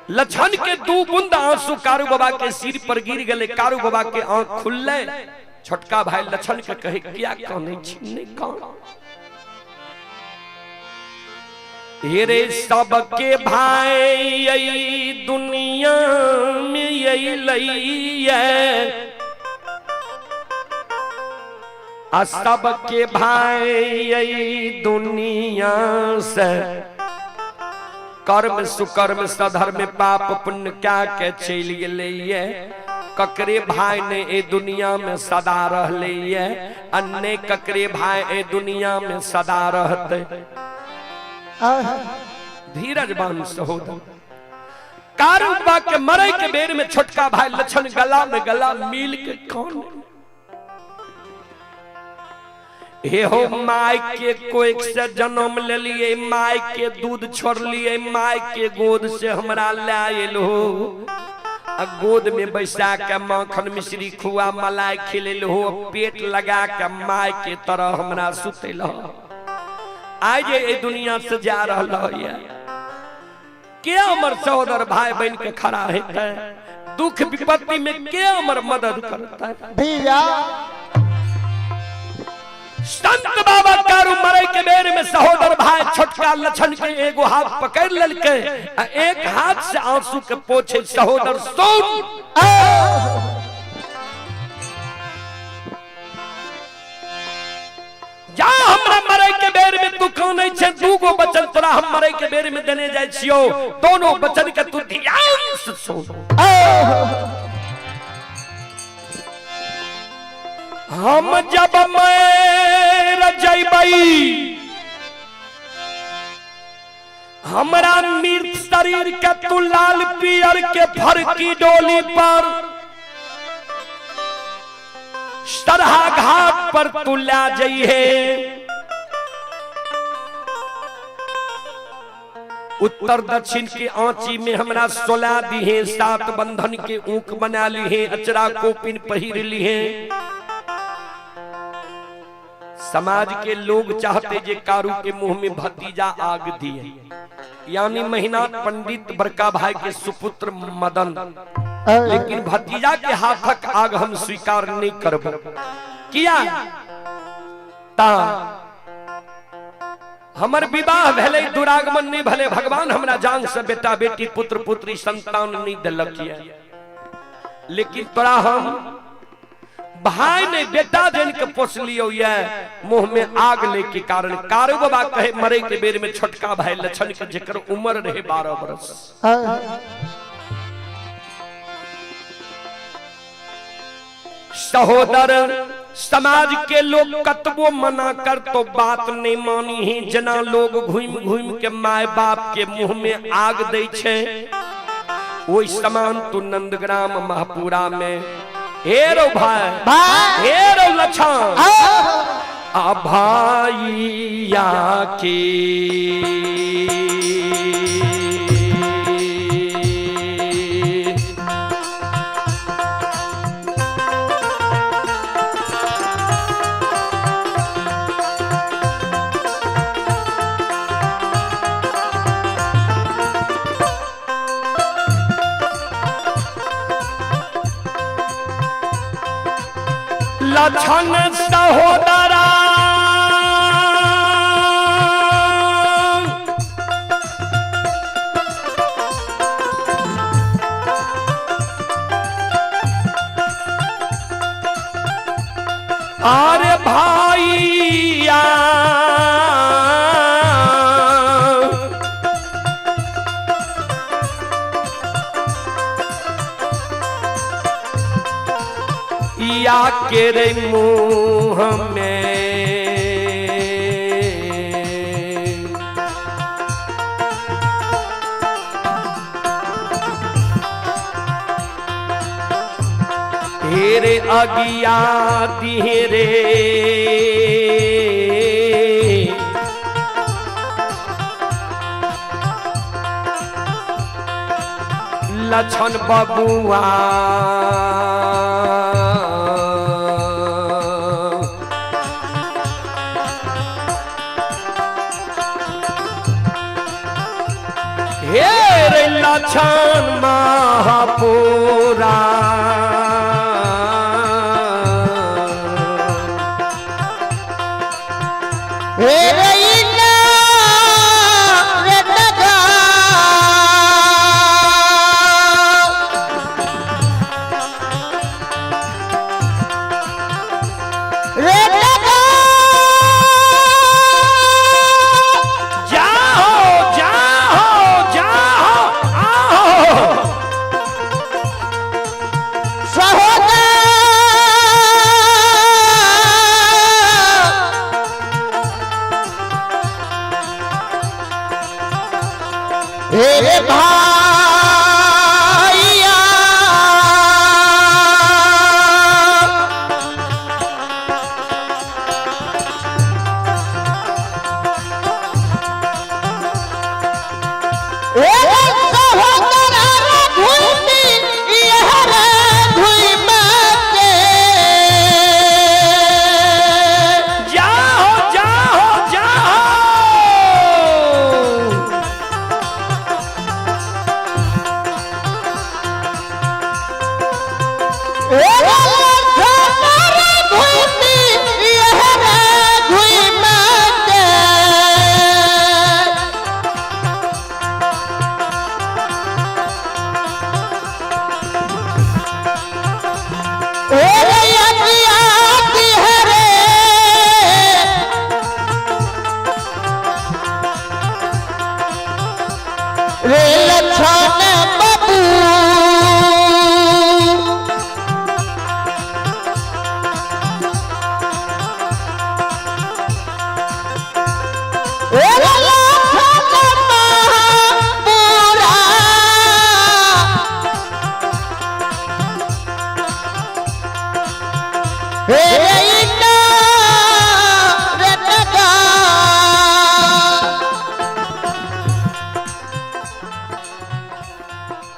लछन के 2 बूंद आंसू कारू बाबा के सिर पर गिर गले। कारू बाबा के आंख खुलले। छोटका भाई लछन के कहे क्या काने छी कान। हेरे सबके भाई यही दुनिया में यही लइए। सबके भाई यही दुनिया से कर्म सुकर्म सधर्म पाप पुण्य क्या के चल गए। ककरे भाई ने ए दुनिया में सदा रह लिए। अन्य ककरे भाई ए दुनिया में सदा रहते। धीरजवान सहोदर कारू बाबा के मरे के बेर में छोटका भाई लछन गला में गला मिल के कौन हे हो माय के कोई से जन्म ले लिए, माय के दूध छोड़ लिए, माय के गोद से हमरा लायल हो। गोद में बैसा के माखन मिश्री खुआ मलाई खिलेल हो, पेट लगा के माय के तरह हमरा सुतेल आज ये दुनिया से जा रहा है। के हमर सहोदर भाई बहन के खड़ा है, दुख विपत्ति में के हमर मदद करता है भैया। संत बाबा कारू मरे के बेर में सहोदर भाई छोटका लछन के एगो हाथ पकड़ ललके, एक हाथ से आंसू के पोछे सहोदर सुन। जा हमरा मरे के बेर में तू कानै छे, दूगो बचन तोरा हम मरे के बेर में देने जाय छियो, दोनों बचन के तू ध्यान से सुन। हम जब मर जइबई हमरा मृत शरीर के तू लाल पियर के फरकी डोली पर सरहा घाट पर तू ला जइहे। उत्तर दक्षिण के आंची में हमरा सोला दिहे, 7 बंधन के ऊक बना लिहे, अचरा कोपिन पहिर लिहे। समाज के लोग चाहते जे कारू के मुंह में भतीजा आग दिए, यानी मेहनाथ पंडित बड़का भाई के सुपुत्र मदन, लेकिन भतीजा के हाथक आग हम स्वीकार नहीं करब। किया ता हमर विवाह भले दुरागमन नहीं भले, भगवान हमरा जान से बेटा बेटी पुत्र पुत्री संतान नहीं दिलक, लेकिन तोरा हम भाई ने बेटा जन के पोस लियो ये मुंह में आग ले के कारण। कारू बाबा कहे मरे के बेर में छोटका भाई लछन के जेकर उम्र रहे 12 बरस, सहोदर समाज के लोग कतबो मना कर तो बात नहीं मानी ही। जना लोग घूम घूम के माय बाप के मुंह में आग दे छे, वही समान तू नंदग्राम महापुरा में हेरो भाई हेरो लछन आ भाईया के लछन सहोदरा अरे भाईया या के रे मुंह में हेरे अगिया दिहरे लछन बबुआ हेरे लछन महापुरा हेरे इन्ना रे दगा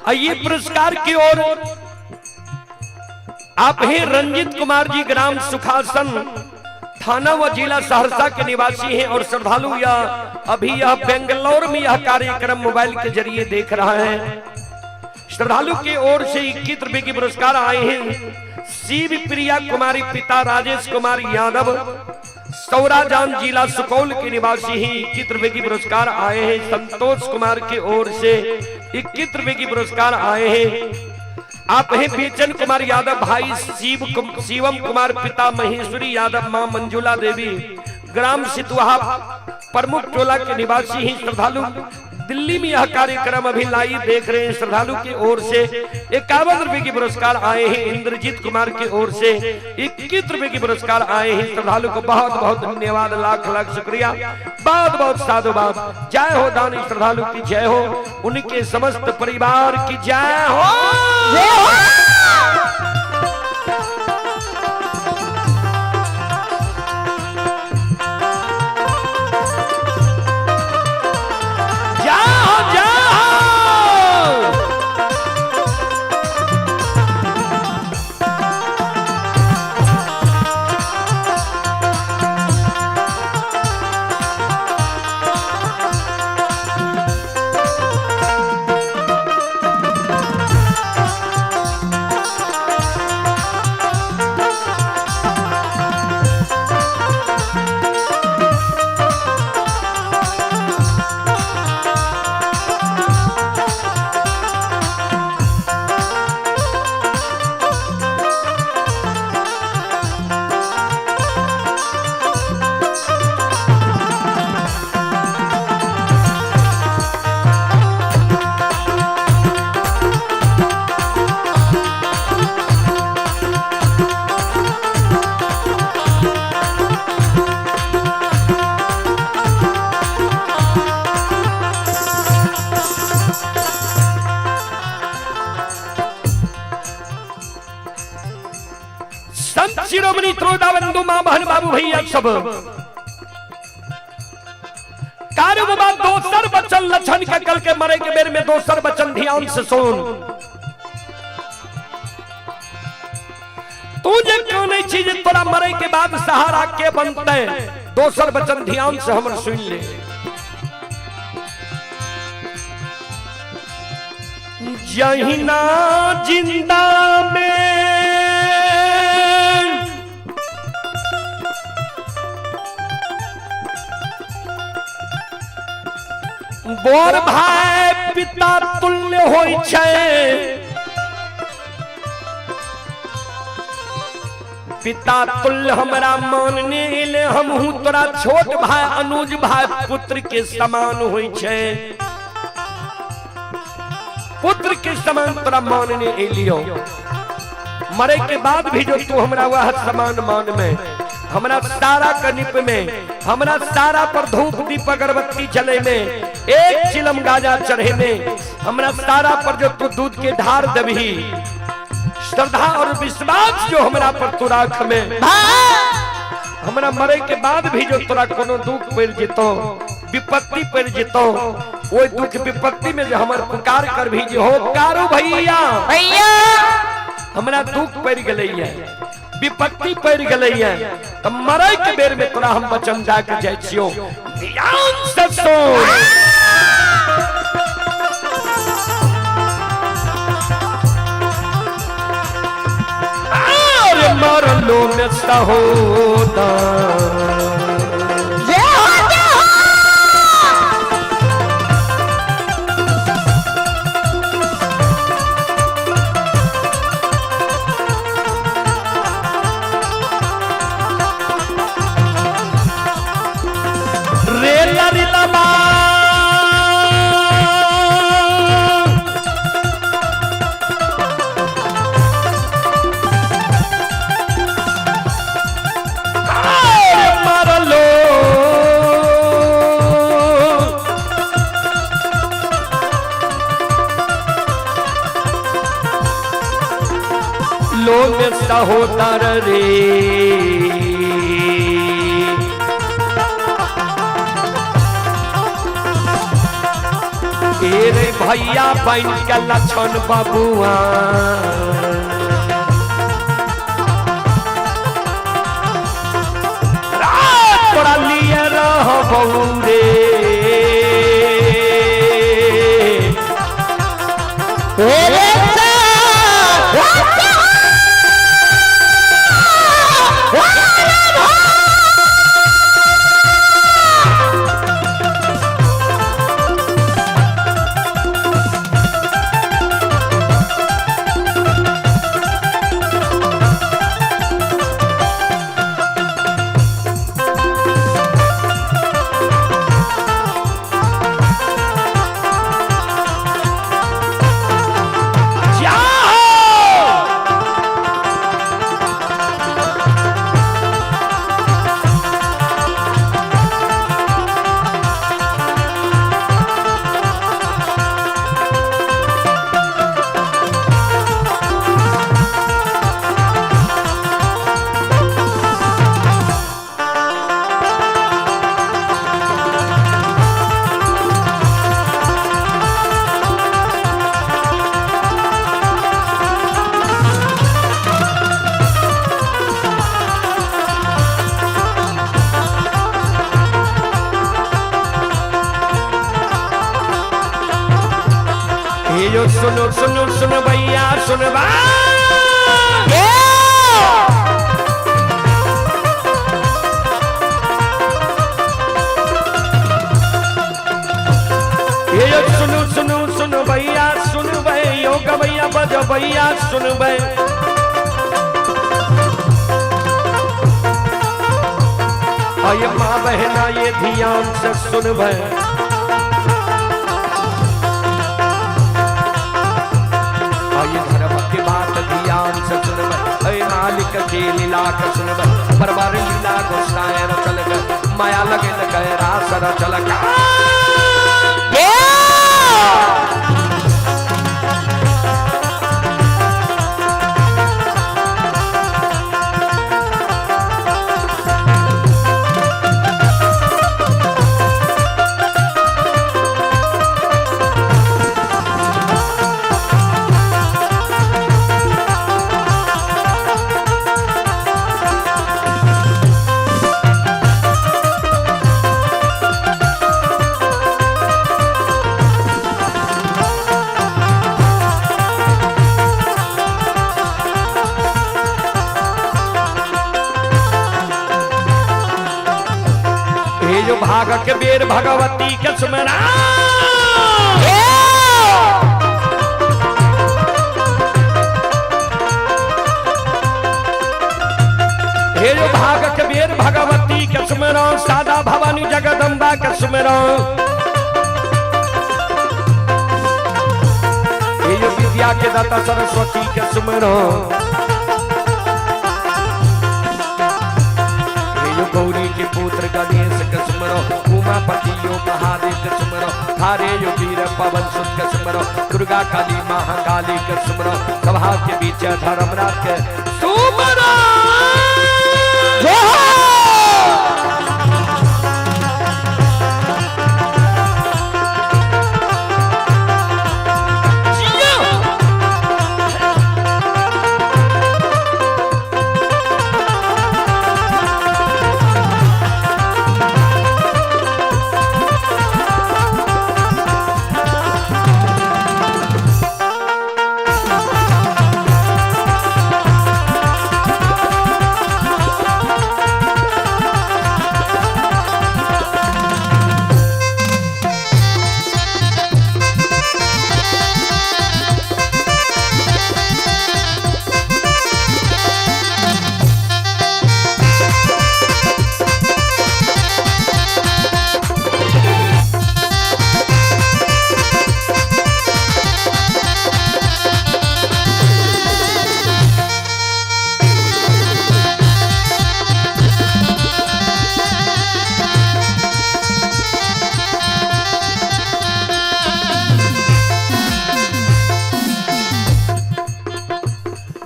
आइए पुरस्कार की ओर आप हैं रंजित कुमार जी, ग्राम सुखासन, थाना व जिला सहरसा के निवासी हैं और श्रद्धालु अभी यह बेंगलोर में यह कार्यक्रम मोबाइल के जरिए देख रहा है। श्रद्धालु की ओर से 21 रुपए की पुरस्कार आए हैं। शिव प्रिया कुमारी, पिता राजेश कुमार यादव, सौराजान जिला सुपौल के निवासी ही 21 रुपए की पुरस्कार आए हैं। संतोष कुमार की ओर से 21 रुपए की पुरस्कार आए हैं। आप हैं बेचन कुमार यादव, भाई शिवम कुमार, पिता महेश्वरी यादव, मां मंजुला देवी, ग्राम सितुहा प्रमुख टोला के निवासी ही। श्रद्धालु दिल्ली में यह कार्यक्रम अभी लाइव देख रहे हैं। श्रद्धालु की ओर से 51 रुपए की पुरस्कार आए हैं। इंद्रजीत कुमार की ओर से 21 रुपए की पुरस्कार आए हैं। श्रद्धालु को बहुत बहुत धन्यवाद, लाख लाख शुक्रिया, बहुत बहुत साधुवाद। जय हो दानी श्रद्धालु की जय हो, उनके समस्त परिवार की जय हो। शिरोमणि त्रोदाबंधु मां बहन बाबू भैया सब कार्य बात दोसर बचन लक्षण के कल के मरे के बेर में दोसर बचन ध्यान से सुन। तू जे कौन चीज तोरा मरे के बाद सहारा के बनते, दोसर बचन ध्यान से हमर सुन ले। जहिना जिंदा में बोर भाई पिता तुल्य होय छै, पिता तुल्य हमरा मानने ले हमहू तोरा छोट भाई अनुज भाई पुत्र के समान होय छै, पुत्र के समान तोरा मानने एलियो। मरे के बाद भी जो तू हमरा वह समान मान में, हमरा सारा कनिप में, हमरा सारा पर धूप दीप अगरबत्ती जले में, एक चिलम गाजा चढ़े में, हमरा सारा पर जो तू दूध के धार दबही, श्रद्धा और विश्वास जो हमरा पर तू राख में, हमरा मरे के बाद भी जो तोरा कोनो दुख पड़ जितो, विपत्ति पड़ जितो, वो दुख विपत्ति में जो हमर पुकार कर भी जो हो कारो भैया भैया हमरा दुख पड़ गई है, विपत्ति पड़ गई है, तो मरे के बेर में तोरा हम वचन जाके जाय छियो, ध्यान से सुन। लो में सहोदा जय हो जय हो रे लरिलबा मारलो लो में सहोदर रे रे भैया बन के लक्षण बबुआ तोरा लिए रह रे रे यो सुनो सुनो सुनो भैया सुन बा यो सुनो सुनो सुनो भैया सुन बे यो गवैया बज भैया सुन बे आये माँ बहना ये ध्यान से सुन बे मालिक की लीला का सुन बरबार लीला गोसाए रचल माया लगे लगे रास रचल जो भाग के बेर भगवती के सुमरा हे जो भाग के बेर भगवती के सुमरा सादा भवानी जगदम्बा के सुमरा हे जो विद्या के दाता सरस्वती के सुमरा गौरी के पुत्र गणेश के सुमरो उमापति यो महादेव के सुमरो हारे यो वीर पवन सुत के सुमरो दुर्गा काली महाकाली के सुमरो सभा के बीच धर्मराज के सुमरो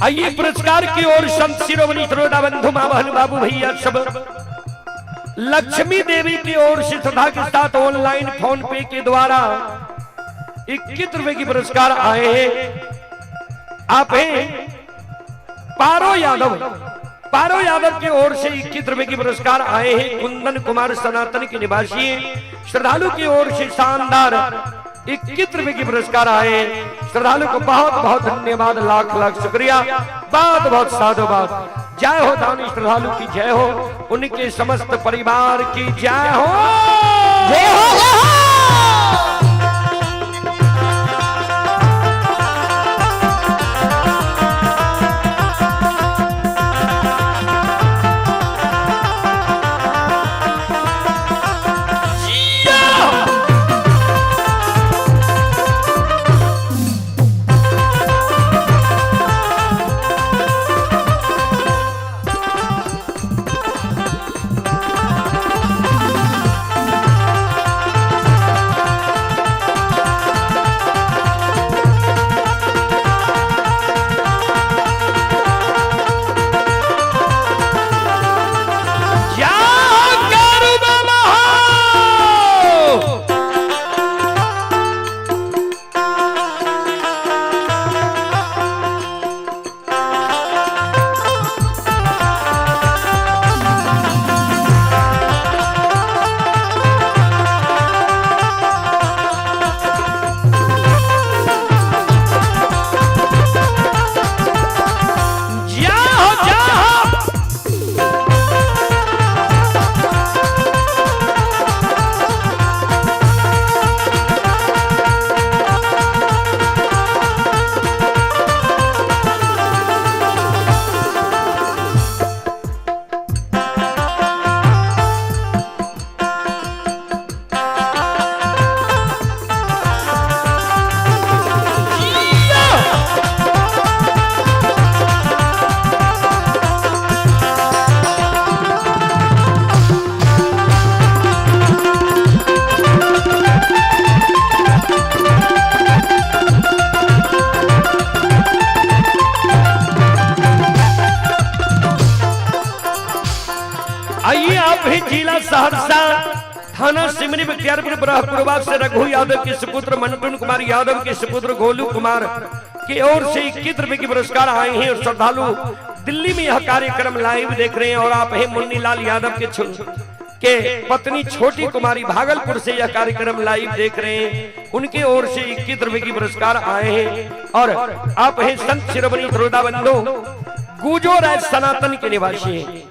आइए पुरस्कार की ओर संत शिरोमणि श्रोता बंधु मां बहन बाबू भैया सब लक्ष्मी देवी की ओर से श्रद्धा के साथ ऑनलाइन फोन पे के द्वारा 21 रुपए की पुरस्कार आए हैं। आप हैं पारो यादव की ओर से 21 रुपए की पुरस्कार आए हैं। कुंदन कुमार सनातन के निवासी श्रद्धालु की ओर से शानदार 21 रुपए की पुरस्कार आए। श्रद्धालु को बहुत बहुत धन्यवाद, लाख लाख शुक्रिया, बहुत बहुत साधुवाद। जय हो दानी श्रद्धालु की जय हो, उनके समस्त परिवार की जय हो, जय हो, जय हो। थाना सिमरी बख्तियारपुर ब्रह्मपुरवा से रघु यादव के सुपुत्र मंटून कुमार यादव के सुपुत्र गोलू कुमार की ओर से 21 रुपए की पुरस्कार आए हैं। और श्रद्धालु दिल्ली में यह कार्यक्रम लाइव देख रहे हैं। और आप हैं मुन्नी लाल यादव के पत्नी छोटी कुमारी भागलपुर से यह कार्यक्रम लाइव देख रहे हैं, उनके ओर से 21 रुपए की पुरस्कार आए हैं। और आप हैं संत शिरोमणि श्रोता बंधु गुजो राय सनातन के निवासी हैं।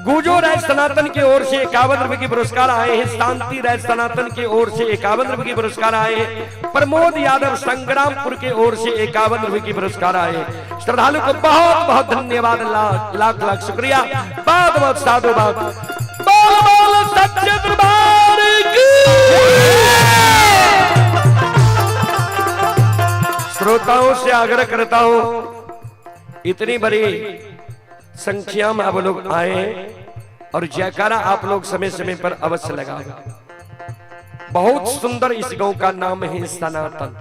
गुजो राय सनातन की ओर से 51 रुपए की पुरस्कार आए हैं। शांति राय सनातन की ओर से 51 रुपए की पुरस्कार आए हैं। प्रमोद यादव संग्रामपुर के ओर से 51 रुपए की पुरस्कार आए हैं। श्रद्धालु को बहुत बहुत धन्यवाद, लाख लाख शुक्रिया, बहुत बहुत साधुवाद। बोल बोल सच्चे दरबार की। श्रोताओं से आग्रह करता हूं, इतनी बड़ी संख्या में आप लोग आए और जयकारा आप लोग समय समय पर अवश्य लगाएं। बहुत सुंदर इस गांव का नाम है सनातन,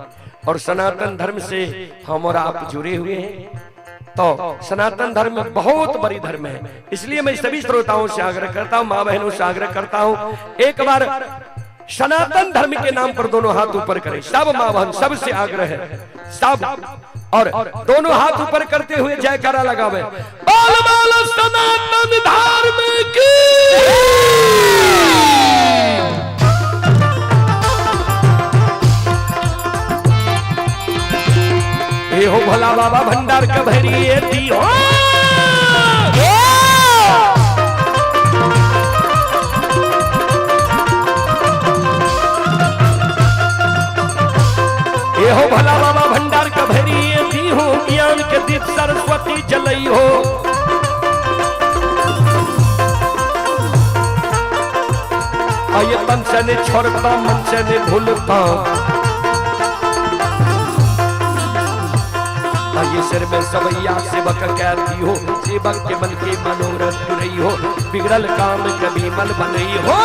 और सनातन धर्म से हम और आप जुड़े हुए हैं। तो सनातन धर्म बहुत बड़ी धर्म है, इसलिए मैं सभी श्रोताओं से आग्रह करता हूं, माँ बहनों से आग्रह करता हूं, एक बार सनातन धर्म के नाम पर दोनों हाथ ऊपर करें। सब माँ बहन सबसे आग्रह है, सब, और दोनों हाथ ऊपर करते हुए जयकारा लगावे। बोल बोल सनातन धर्म की। ए हो भला बाबा भंडार का भैरी दी हो। ए हो भला बाबा भंडार का भैरी दी हो, ज्ञान के दीप सरस्वती जलई हो। आये तन से ने छोड़ता, मन से ने भूलता, आये सिर में सवैया सेवक कहती हो, सेवक के मन के मनोरथ रही हो, बिगड़ल काम कभी मन बनई हो।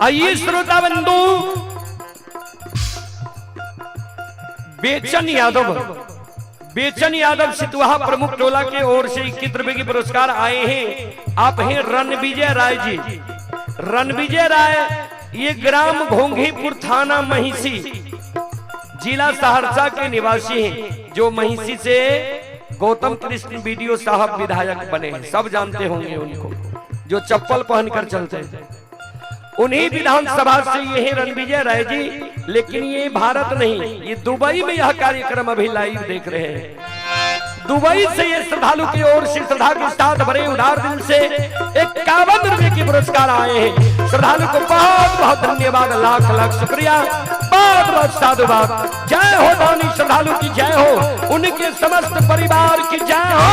आइए श्रोता बंधु, बेचन यादव सितुहा प्रमुख टोला के ओर से 21 रुपए की पुरस्कार आए हैं। आप हैं रणविजय राय जी। रणविजय राय ये ग्राम घोंघीपुर थाना महिषी जिला सहरसा के निवासी हैं, जो महिषी से गौतम कृष्ण वीडियो साहब विधायक बने हैं। सब जानते होंगे उनको, जो चप्पल पहनकर चलते हैं। उन्हीं विधानसभा से ये है रणविजय राय जी। लेकिन ये भारत नहीं, ये दुबई में यह कार्यक्रम अभी लाइव देख रहे हैं। दुबई से ये श्रद्धालु की ओर से श्रद्धा के साथ बड़े उदार दिल से 51 रुपए की पुरस्कार आए हैं। श्रद्धालु को बहुत बहुत धन्यवाद, लाख लाख शुक्रिया, बहुत बहुत साधुवाद। जय हो दानी श्रद्धालु की जय हो, उनके समस्त परिवार की जय हो।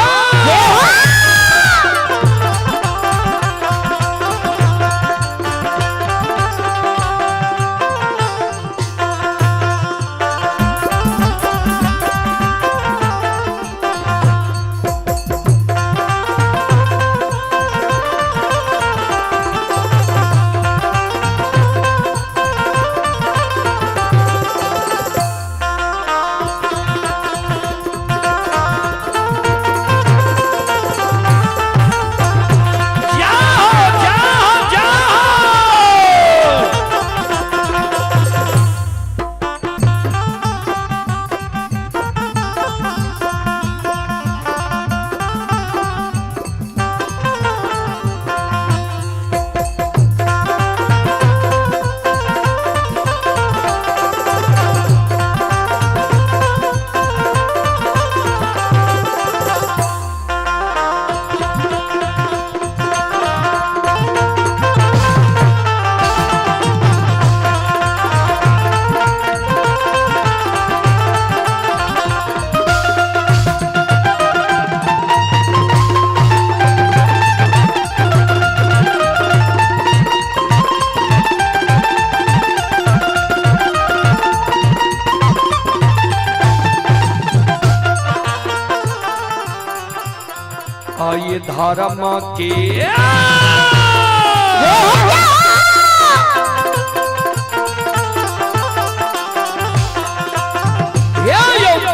आइए धर्म के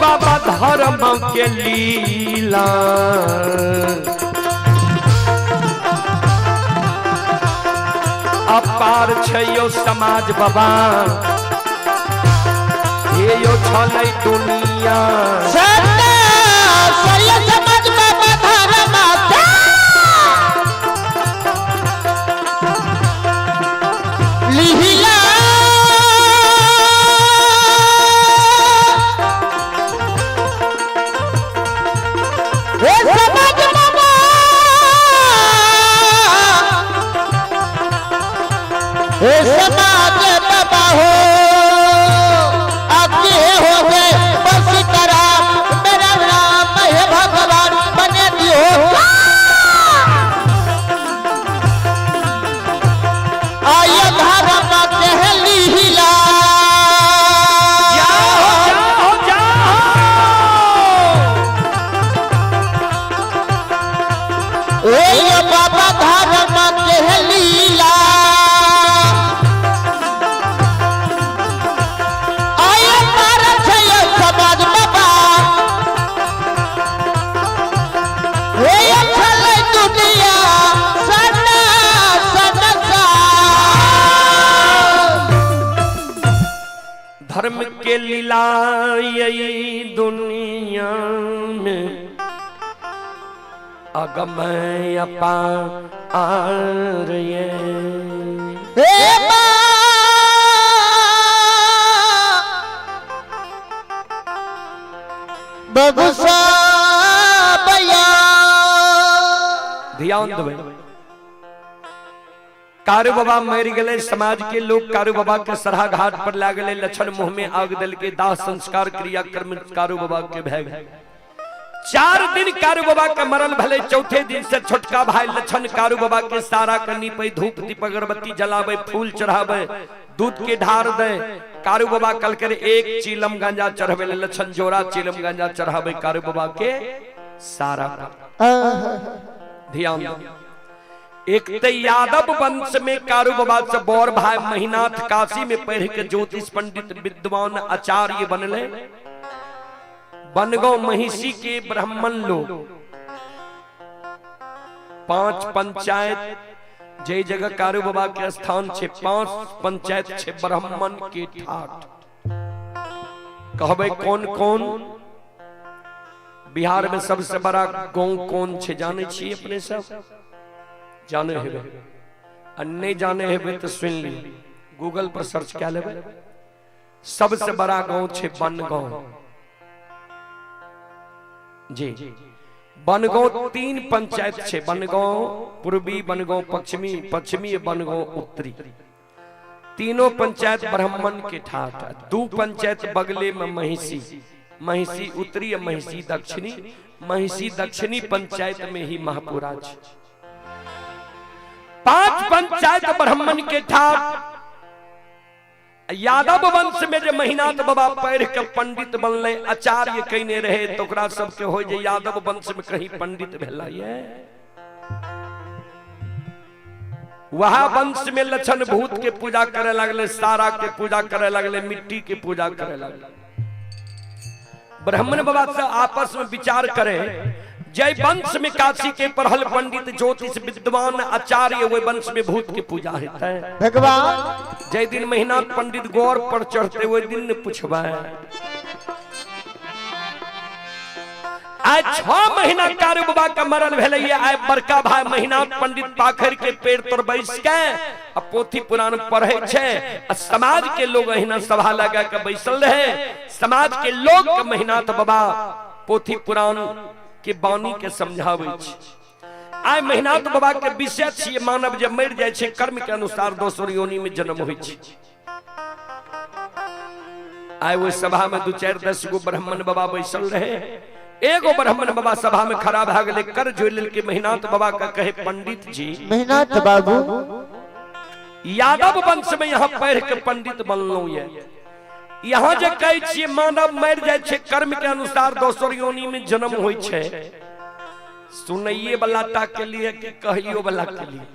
बाबा धर्म के लीला अपार छो समाज बाबा, ये यो छलै दुनिया समाज बाबा हो आगे हो गए बस तरह मेरा नाम है भगवान बने दियो। आया धर्म के लीला बाबा धर्म के लीला धर्म के लीला यही दुनिया में अगमय अपार ये ध्यान देवे। कारू बाबा मर गए, समाज के लोग कारू बाबा के सरहा घाट पर ला गए। लक्षण मुंह में आग दल के दाह संस्कार क्रियाक्रम कारू बाबा के भय 4 दिन कारू बाबा का मरल भले, चौथे दिन से छोटका भाई लक्षण कारू बाबा के सारा करनी पे धूप दीप अगरबत्ती जलावे, फूल चढ़ावे, दूध के ढार दे। कारू बाबा कल कर 1 चीलम गांजा चढ़ावे, लक्षण जोरा चीलम गांजा चढ़ावे कारू बाबा के सारा। ध्यान एक तो यादव वंश में कारू बाबा से बौर भाई महीनाथ काशी में पढ़ के ज्योतिष पंडित विद्वान आचार्य बनले। बनगांव महिषी के ब्राह्मण लोग 5 पंचायत जय जगह कारू बाबा के स्थान छे 5 पंचायत छे ब्राह्मण के ठाट। कहबे कौन कौन? बिहार में सबसे बड़ा गांव कौन छे जाने छी? अपने सब जाने हेबे, नहीं जाने हेबे तो सुन ली, गूगल पर सर्च क्या लेबे। सबसे बड़ा गांव छे बनगांव जी। बनगांव 3 पंचायत छे, बनगांव पूर्वी, बनगांव पश्चिमी, पश्चिमी बनगांव उत्तरी। तीनों पंचायत ब्राह्मण के ठाठ। 2 पंचायत बगले में महिषी, महिषी उत्तरी या महिषी दक्षिणी। महिषी दक्षिणी पंचायत में ही महापुरा छे। 5 पंचायत ब्राह्मण के ठाठ। यादव वंश में जो महीनाथ बाबा पढ़ के पंडित बनले, आचार्य कहने रहे, तो ओकरा सबके हो जे यादव वंश में कहीं पंडित भेला ये। वह वंश में लक्षण भूत के पूजा करे लगले, सारा के पूजा करे लगले, मिट्टी के पूजा करे लगले। ब्राह्मण बाबा से आपस में विचार करे, जय वंश में काशी के पढ़ल पंडित ज्योतिष विद्वान आचार्य, वे वंश में भूत की पूजा होता है भगवान। जय दिन महीनाथ पंडित गौर पर चढ़ते हुए दिन ने पूछवा आज 6 महीना कारू बाबा का मरल भेल। आय बड़का भाई महीनाथ पंडित पाखर के पेड़ तर बैस के पोथी पुराण पढ़े छे। समाज के लोग अहिना सभा लगा के बैसल रहे। समाज के लोग के महीनाथ बाबा पोथी पुराण के बानी के समझावे छे। आय महीनाथ बाबा के विषय छे मानव जब मर जाय छे कर्म के अनुसार दोसर योनि में जन्म होय छे। आय वो सभा में 2-4-10 गो ब्राह्मण बाबा बैसल रहे। एगो ब्राह्मण बाबा सभा में खड़ा भ गेले, कर जोइल के महीनाथ बाबा का कहे, पंडित जी, महीनाथ बाबू, यादव वंश में यहाँ पढ़ के पंडित बनलो ये। यहाँ जे कहे छिए मानव मर जाय छे कर्म के अनुसार दोसर योनि में जन्म होय छे, सुनइए वाला ता के लिए कि कहियो वाला के लिए,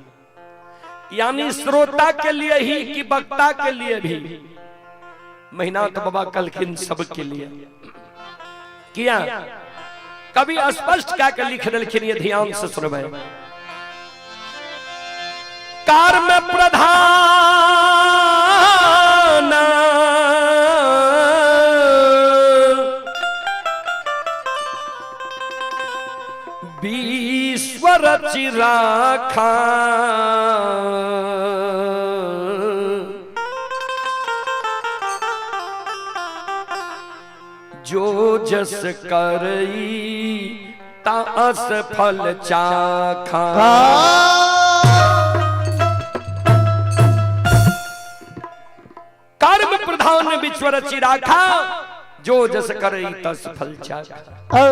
यानी श्रोता के लिए ही कि वक्ता के लिए भी? महीनाथ बाबा कलखिन सबके लिए किया। कभी स्पष्ट क्या के लिख दिलखिन, ये ध्यान से सुनबे। कर्म प्रधान विश्व रचि राखा, जो जस करई तास फल चाखा। कर्म प्रधान विश्व रचि राखा, जो जस करई तस फल चाखा।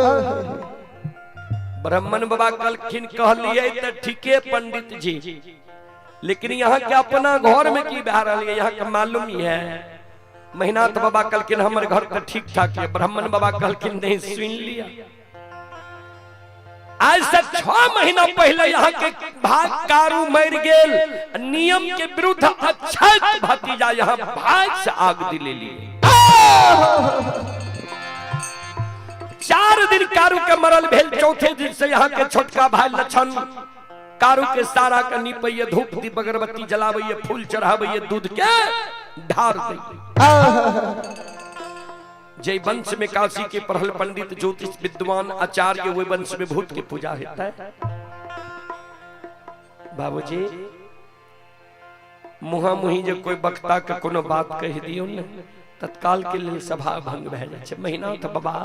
ब्राह्मण बाबा कलखिन कहलिए तो ठीके पंडित जी, लेकिन यहाँ के अपना घर में की बह रही है, यहाँ का मालूम ही है। महीनाथ बाबा कलखिन हमारे घर का ठीक ठाक है। ब्राह्मण बाबा कलखिन नहीं सुन लिया। आज से 6 महीना पहले यहाँ के भाग कारू मर गेल, नियम के विरुद्ध अक्षय भतीजा यहाँ भाग से आग दिले लिए। 4 दिन कारू के मरल भेल। चौथे दिन से यहाँ के छोटका भाई लक्षण कारू के सारा का निपैये, धूप दीप अगरबत्ती जलावे, फूल चढ़ावे, दूध के ढार दे। जय वंश में काशी के पढ़ल पंडित ज्योतिष विद्वान आचार्य, वे वंश में भूत की पूजा होता है। बाबूजी मुहा मुही जब कोई वक्ता का कोनो बात कह दियो न, तत्काल के लिए सभा भंग भए जाय छे। महीनाथ बाबा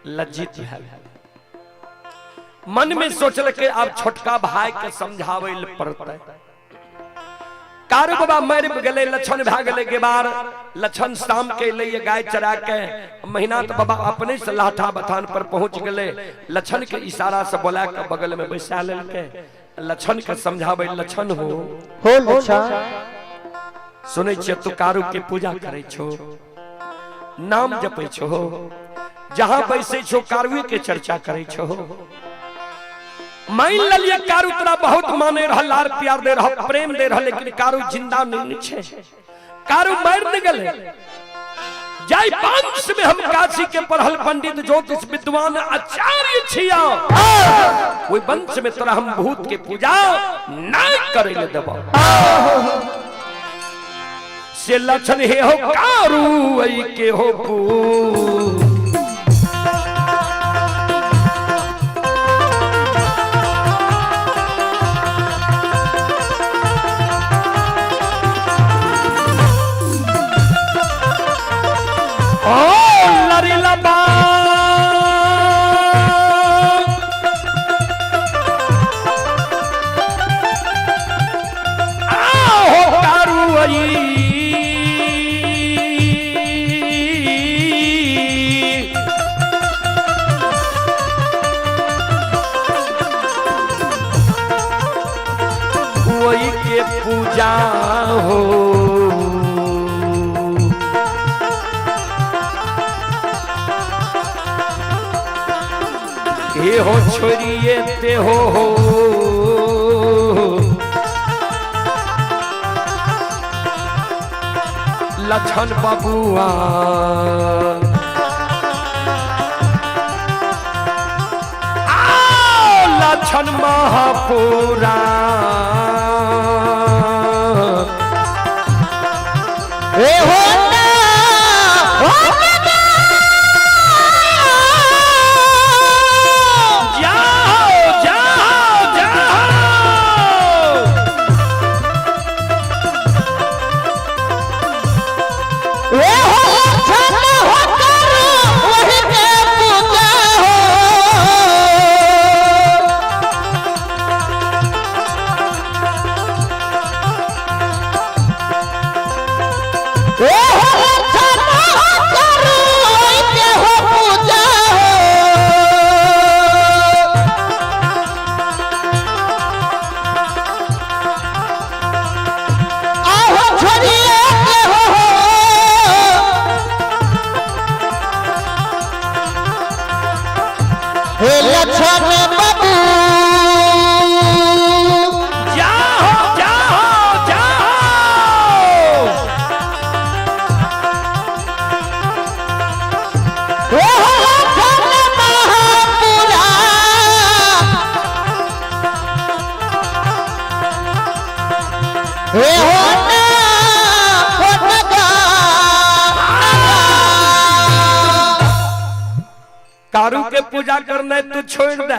लज्जित है, मन में सोचल के अब छोटका भाई के समझावे ल पड़ते। कारू बाबा मर गए, लक्षण भा गए के बार। लक्षण शाम के लिए गाय चरा के महीनाथ बाबा अपने से लाठा बथान पर पहुंच गए। लक्षण के इशारा से बोला के बगल में बैसा लेके लक्षण के समझावे, लक्षण हो लक्षण सुनै छियै तू कारू के पूजा करे छो, नाम जपै छो, जहां बैसे छो कारुए के चर्चा करे छो। मान लिया कारू तोरा बहुत माने रहा, लार प्यार दे रहा, प्रेम दे रहा, लेकिन कारू जिंदा नहीं छे, कारू मर न गले। जाय वंश में हम काशी के पढ़ल पंडित ज्योतिष विद्वान आचार्य छिया, वो वंश में तोरा हम भूत के पूजा नहीं करे ले देबो। से लक्षण हे हो कारू आई के हो पू पूजा हो। हे हो छोड़िए ते हो लक्षण बबुआ लक्षण महापुरा कारू के पूजा करना तू छोड़ दे,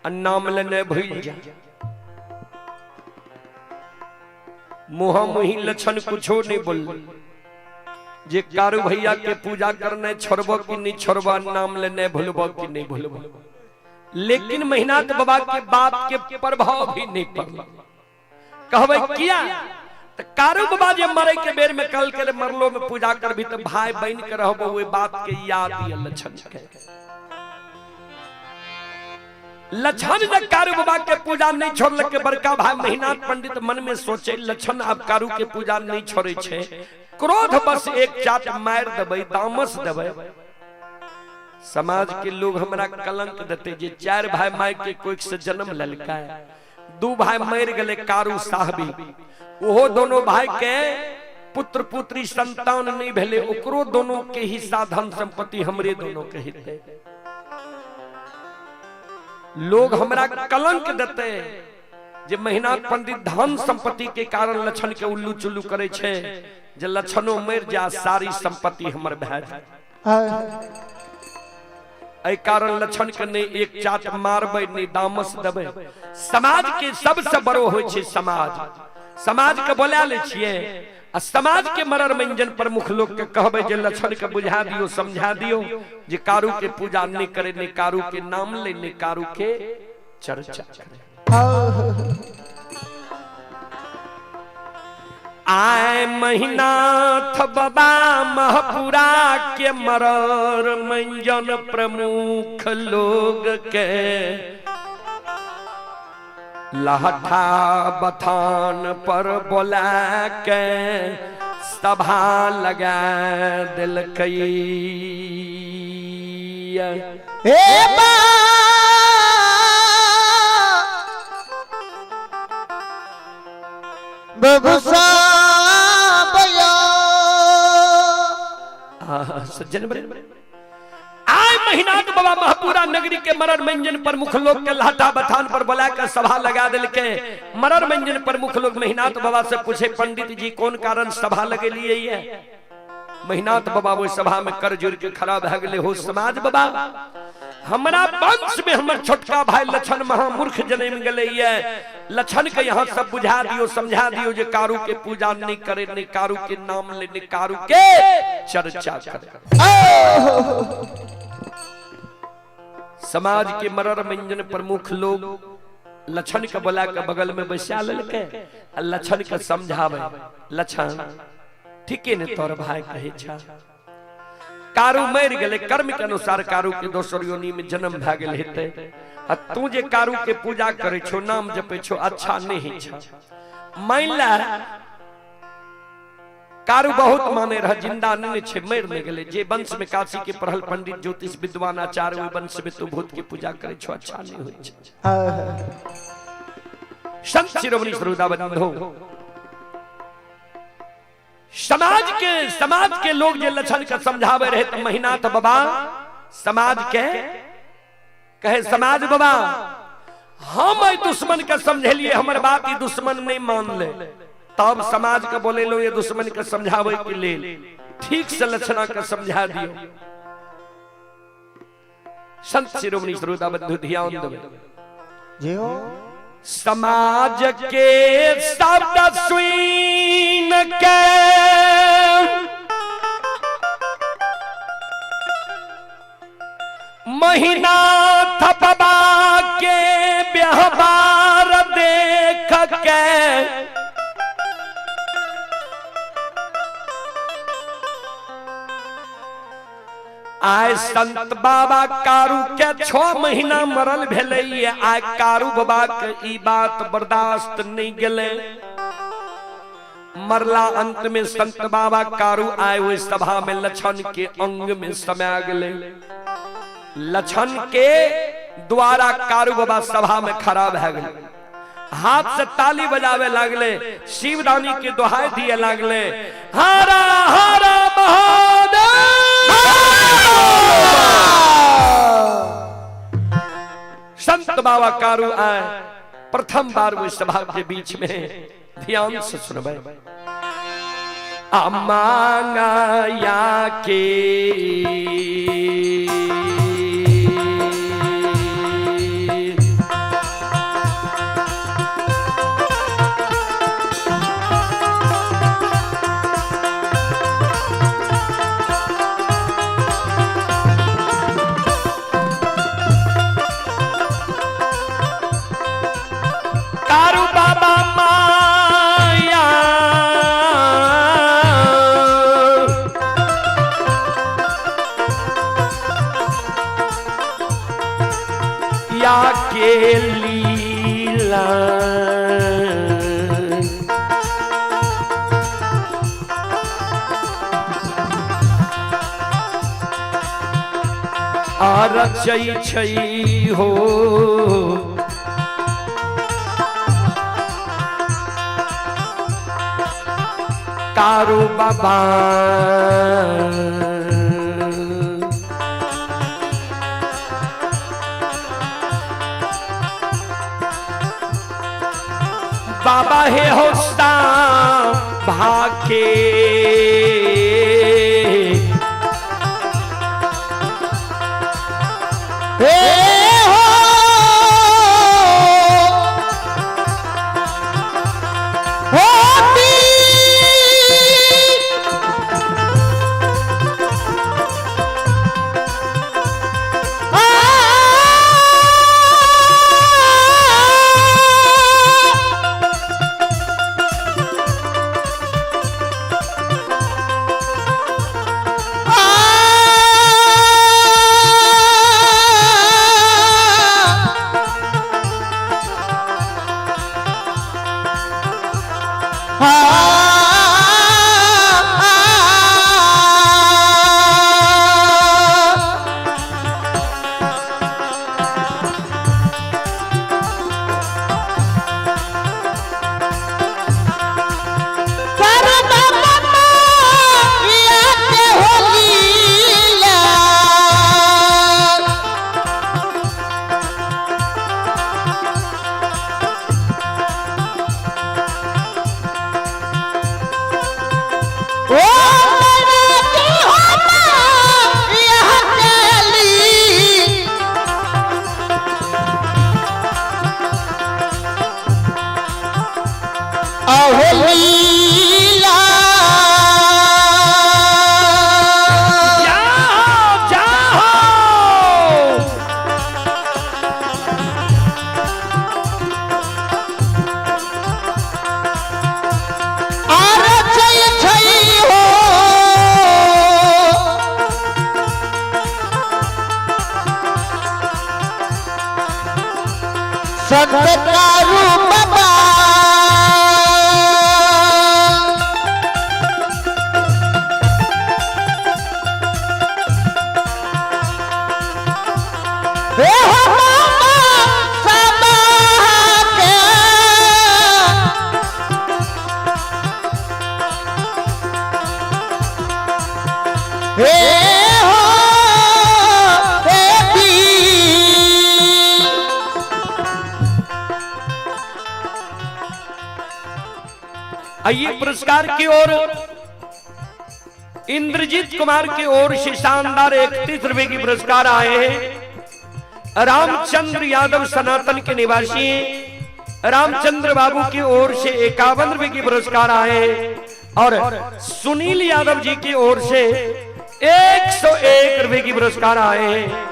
नाम लेने भूल जा। मुहा मुही लक्षण कुछो नहीं बोल। जे कारू भैया के पूजा करने छोड़बो कि नहीं छोड़बो, नाम लेने भूलबो कि नहीं भूलबो, लेकिन मेहनाथ बाबा के बात के प्रभाव भी नहीं पड़ला। कहबे किया तो कारू बाबा जे मरे के बेर में कल के मरलो में पूजा कर भी तो भाई बहन के रहबो, वो बात के याद ये लक्षण के। लक्षण ने कारू बाबा के पूजा नहीं छोड़ल के बड़का भाई मेहनाथ पंडित मन में सोचे लक्षण अब कारू के पूजा नहीं छोड़े छे, क्रोध बस एक चाट मार देबै, तामस देबै, समाज के लोग हमरा कलंक देते। जे चार भाई माई के कोई से जन्म ललका, दू भाई मर गए कारू साहबी, ओहो दोनों भाई के पुत्र पुत्री संतान नहीं भेले, ओकरो दोनों के हिस्सा धन संपत्ति हमरे दोनों के हिस्से। लोग हमरा कलंक देते जे मेहनाथ पंडित धन संपत्ति के कारण लक्षण के उल्लू चुल्लू करे छे, जे लक्षणों मर जा सारी संपत्ति हमर भै जाए। ऐ कारण लक्षण के नहीं एक चाट मारबै नहीं दामस देबै। समाज के सबसे बड़ो होय छे समाज, समाज के बोला ले छिए आ समाज के मरर मंजन प्रमुख लोग के कहबे जे लक्षण के बुझा दियो समझा दियो जे कारू के पूजा नहीं करे, नहीं कारू के नाम ले, नहीं कारू के चर्चा करे। आए मेहनाथ बाबा महपुरा के मरर मंजन प्रमुख लोग के लहठा बथान पर बोला के सभा लगा दिलकई। बबुसा बया सज्जन बड़े आय महीनात बाबा महपूरा नगरी के मरण मंजन प्रमुख लोग के लाटा बथान पर बुलाकर सभा लगा दिल के मरण मंजन प्रमुख लोग महीनात बाबा से पूछे पंडित जी कौन कारण सभा लगे लिए है। महीनात बाबा वो सभा में कर जुड़ के खड़ा भे गए हो समाज बाबा हमारा वंश में हमर छोटका भाई लछन महामूर्ख जन्म गले है। लछन के यहाँ सब बुझा दियो समझा दियो जे कारू के पूजा नहीं करे ने कारू के नाम ले ने कारू के चर्चा करे। समाज के मरण मंजन प्रमुख लोग लछन के बुला के बगल में बैसा लेके लछन के समझावे लछन ठीके ने तोर भाई कहे छा कारू मर गए कर्म के अनुसार कारू के दोसर योनि में जन्म भ गेल हेते आ तू जे कारू के पूजा करे छो नाम जपे छो अच्छा नहीं छा। मान ला कारू बहुत माने रह जिंदा नहीं छे मर न गेले जे वंश में काशी के पढ़ल पंडित ज्योतिष विद्वान आचार्य ओइ वंश में तू भूत की पूजा करे छो अच्छा नहीं होय छे। संत शिरोमणि सरुदाबंधो समाज के लोग जे लछन के समझावे रहे तो महीनाथ बाबा समाज के कहे समाज बाबा हम दुश्मन के समझलिए हमर बात ई दुश्मन नहीं मान ले तब समाज के बोले लो ये दुश्मन के समझावे के लेल ठीक से लक्षणा के समझा दियो। संत शिरोमणि सरुदाबंधु ध्यान देवे समाज के शब्द सुन के महीनाथ बाबा के व्यवहार देख के आय संत बाबा कारू के 6 महीना मरल भेले आय कारू बाबा के ई बात बर्दाश्त नहीं गेले। मरला अंत में संत बाबा कारू आए हुए सभा में लछन के अंग में समा गेले। लछन के द्वारा कारू बाबा सभा में खड़ा भ गए हाथ से ताली बजावे लागले शिवदानी के दोहाई दिए लागले हरा हरा महादेव। संत बाबा कारू आए प्रथम बार वो सभा के बीच में ध्यान से सुनबे मांगा के के लीला आर छई हो कारू बाबा बाबा हे होस्ता भाके अहोलीला सत्कारू बाबा हे मामा सबा के हे हो हे भी आइए पुरस्कार की ओर इंद्रजीत कुमार की ओर से शानदार 31 रुपए की पुरस्कार आए हैं। रामचंद्र यादव सनातन के निवासी रामचंद्र बाबू की ओर से 51 रुपए की पुरस्कार आए हैं और सुनील यादव जी की ओर से 101 रुपए की पुरस्कार आए हैं।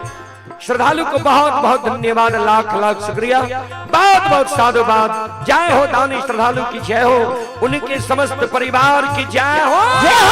श्रद्धालु को बहुत बहुत धन्यवाद, लाख लाख शुक्रिया, बहुत बहुत साधुवाद। जय हो दानी श्रद्धालु की जय हो, उनके समस्त परिवार की जय हो, जय हो।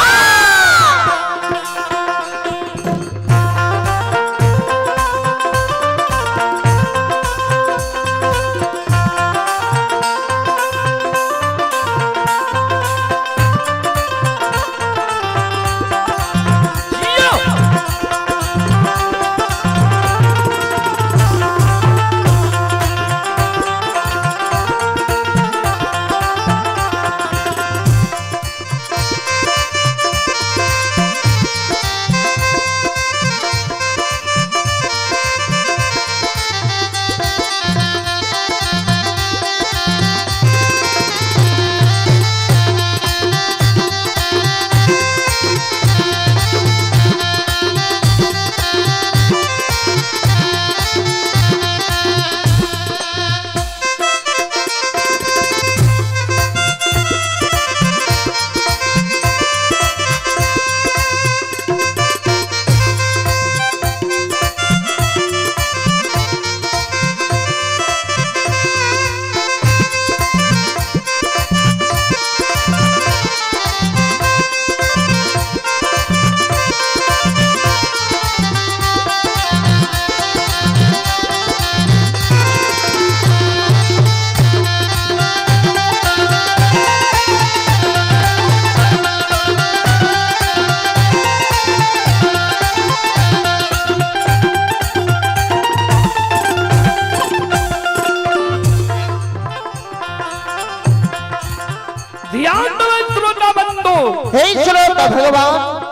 भगवान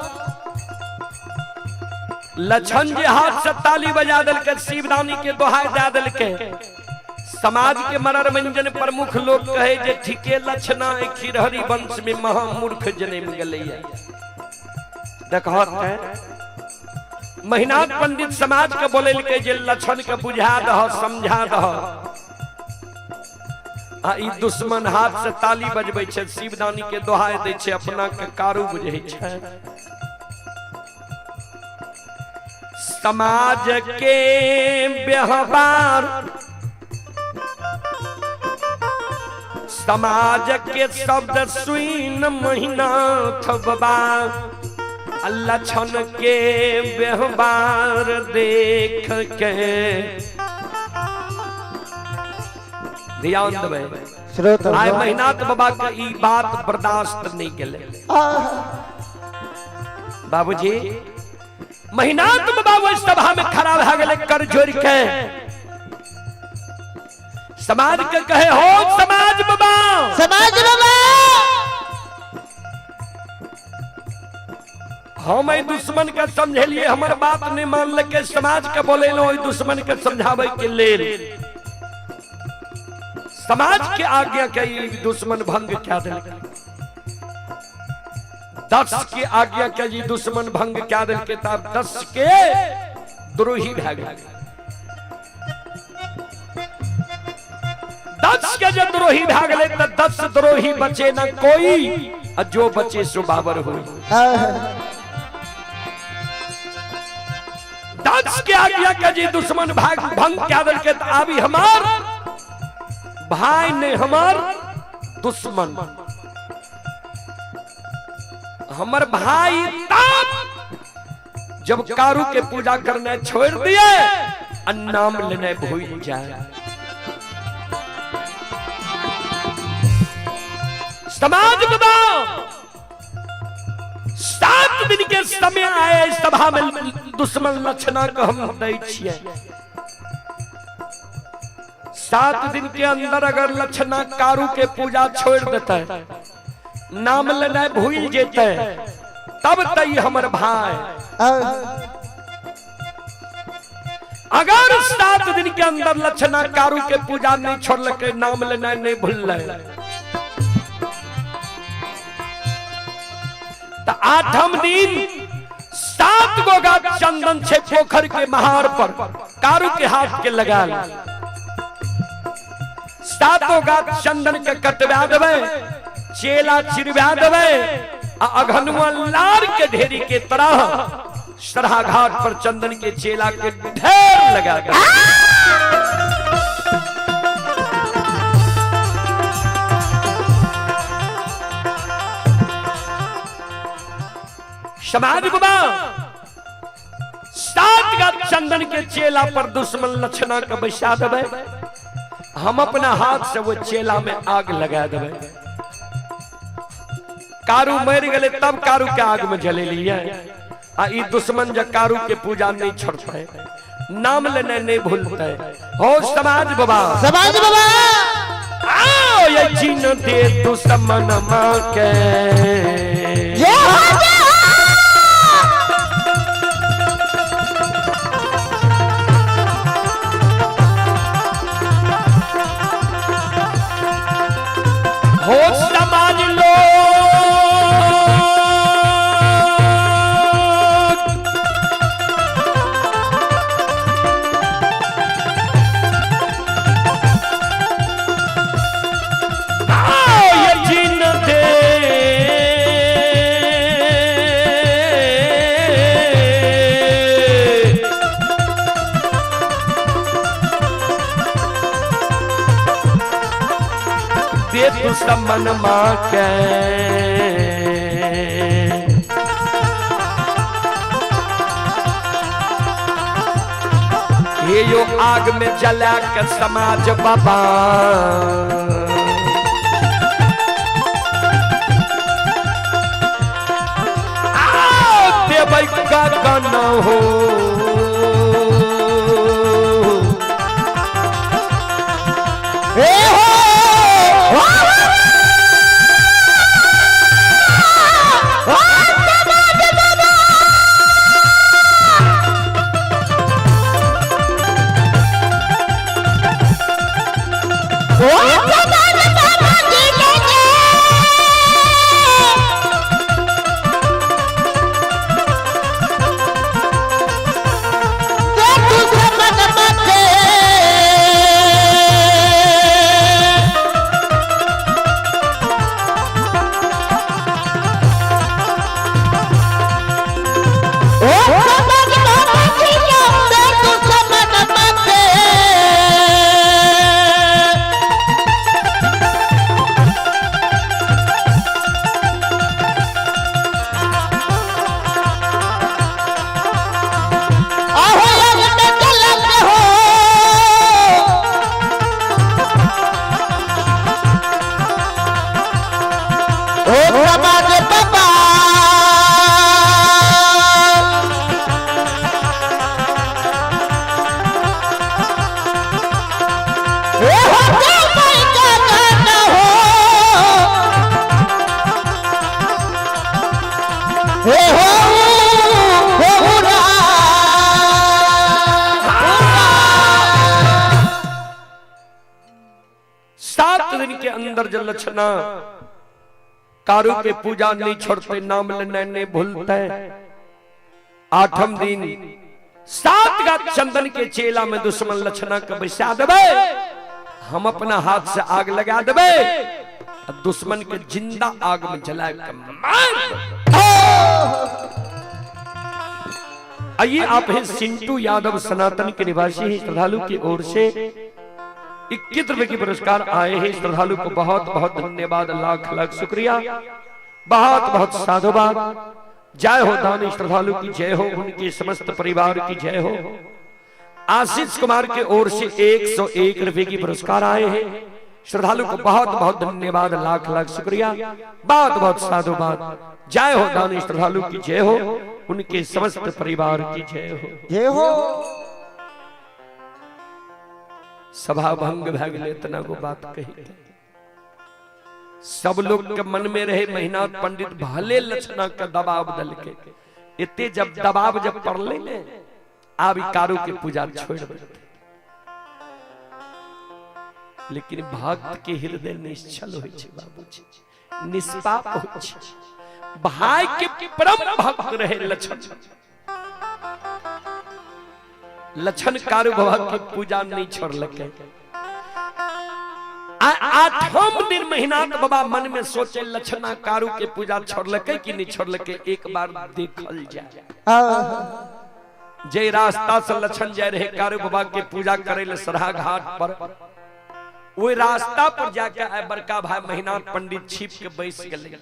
लछन जी हाथ से ताली बजा दल के शिवदानी के दोहाई दे दल के समाज के मनोरंजन प्रमुख लोग कहे जे ठीके लक्षणा खिरहरी वंश में महामूर्ख जन्म गलैया। देखत है महिनाथ पंडित समाज के बोले के जे लक्षण के बुझा दह समझा दह ई दुश्मन हाथ से ताली बजबै छै, शिवदानी के दोहाई दै छै, अपना के कारू बुझै छै। समाज के व्यवहार समाज के शब्द सुन महिनाथ बाबा लक्षण के व्यवहार देख के ध्यान देवे। आय महिनाथ बाबा के ई बात बर्दाश्त नहीं केले। बाबूजी महिनाथ बाबा वो सभा में खड़ा भ गेले कर जोड़ के समाज के कहे हो समाज बाबा हम दुश्मन के समझलिए हमर बात नहीं मान के समाज के बोले लो दुश्मन के समझावे के लेल समाज के आज्ञा के दुश्मन भंग क्या दिल 10 के आज्ञा के जी दुश्मन भंग क्या दिल के तब 10 के द्रोही भाग 10 10 के जो द्रोही भागले तो 10 द्रोही बचे न कोई, और जो बचे सो बाबर हुई। 10 के आज्ञा का जी दुश्मन भाग भंग क्या दल के अभी हमार भाई ने हमार दुश्मन हमार भाई तब जब कारू के पूजा करने छोड़ दिए और नाम लेने भूल जाए। समाज बताओ 7 दिन के समय आए सभा में दुश्मन लक्षणा को हम दै छिए। 7 दिन के अंदर अगर लक्षणा कारू के पूजा छोड़ देते, नाम लेना भूल जेते, तब तई हमर भाई। अगर 7 दिन के अंदर लक्षणा कारू के पूजा नहीं छोड़ के नाम लेना नहीं भूल तो 8वें दिन 7 गो गाछ चंदन छे पोखर के महार पर कारू के हाथ के लगा 7 गाछ चंदन के कटवा देवे, चेला चिरवा देवे, अघनुआ लार के ढेरी के तरह सरहा घाट पर चंदन के चेला के ढेर लगा देवे। समाज बाबा 7 गाछ चंदन के चेला पर दुश्मन लक्षणा का बैसा देवे, हम अपना हाथ से वो चेला में आग लगा देवे। कारू मर गए तब कारू के आग में जले लिए। ई दुश्मन जब कारू के पूजा नहीं छोड़ते, नाम लेने नहीं भूलते। हो समाज बाबा, समाज बाबा आओ ये जीन दे दुश्मन मां के हो समाज लो ये जीन दे दुश्मन मां के ये यो आग में जला के समाज बाबा देवई का गन हो लक्षणा कारू के पूजा नहीं छोड़ते, नाम लेने नहीं भूलते। 8वें दिन 7 गाछ चंदन के चेला में दुश्मन लक्षणा के बैसा देवे, हम अपना हाथ से आग लगा देबे, दुश्मन के जिंदा आग में जला के मार। आइए आप हैं सिंटू यादव, सनातन के निवासी हैं। श्रद्धालु की ओर से 21 रुपए की पुरस्कार आए हैं। श्रद्धालु को बहुत बहुत धन्यवाद, लाख लाख शुक्रिया, बहुत बहुत साधुवाद। जय हो दानी श्रद्धालु की जय हो, उनके समस्त परिवार की जय हो। आशीष कुमार के ओर से 101 रुपए की पुरस्कार आए हैं। श्रद्धालु को बहुत बहुत धन्यवाद, लाख लाख शुक्रिया, बहुत बहुत साधुवाद। जय हो दानी श्रद्धालु की जय हो, उनके समस्त परिवार की जय हो। जय हो। सभा भंग भै गेलै, इतना को बात कही। सब लोग के मन में रहे महिनाथ पंडित भले लक्षणा का दबाव दल के, इतने जब दबाव जब पड़ले ने आब कारू के पूजा छोड़ दे। लेकिन भक्त के हृदय निश्चल होइ छै बाबूजी, निष्पाप होइ छै। भाई के परम भक्त रहे लक्षण, लक्षण कारू बाबा के पूजा नहीं छोड़लके। आठम दिन महिनाथ बाबा मन में सोचे लक्षणा कारू के पूजा छोड़लके कि नहीं छोड़लके, एक बार देखल जाए। जे रास्ता से लक्षण जाए रहे कारू बाबा के पूजा करे ले सरहा घाट पर, वो रास्ता पर जाके आए बड़का भाई महिनाथ पंडित छिप के बैस गए।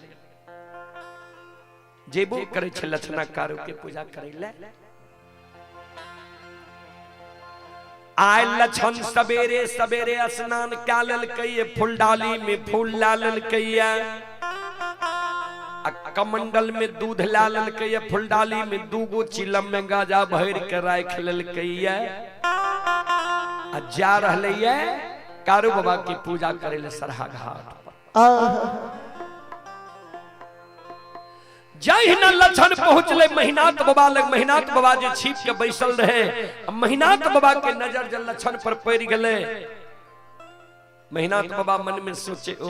जेबो करे छे लक्षणा कारू के पूजा करे ले। आय लक्षण सवेरे सवेरे स्नान क्या ललकैये, फूलडाली में फूल ला ललकैये, कमंडल में दूध ला ललकैये, फूलडाली में 2 गो चिलम में गाजा भर के राख ललकैये। जा रहलैये कारू बाबा की पूजा करे ले सरहा घाट पर। जय न लक्षण पहुंचले महिनाथ बाबा लग। महिनाथ बाबा जे छिप के बैसल रहे, महिनाथ बाबा के नजर जब लक्षण पर पड़ गए। महिनाथ बाबा मन में सोचे, ओ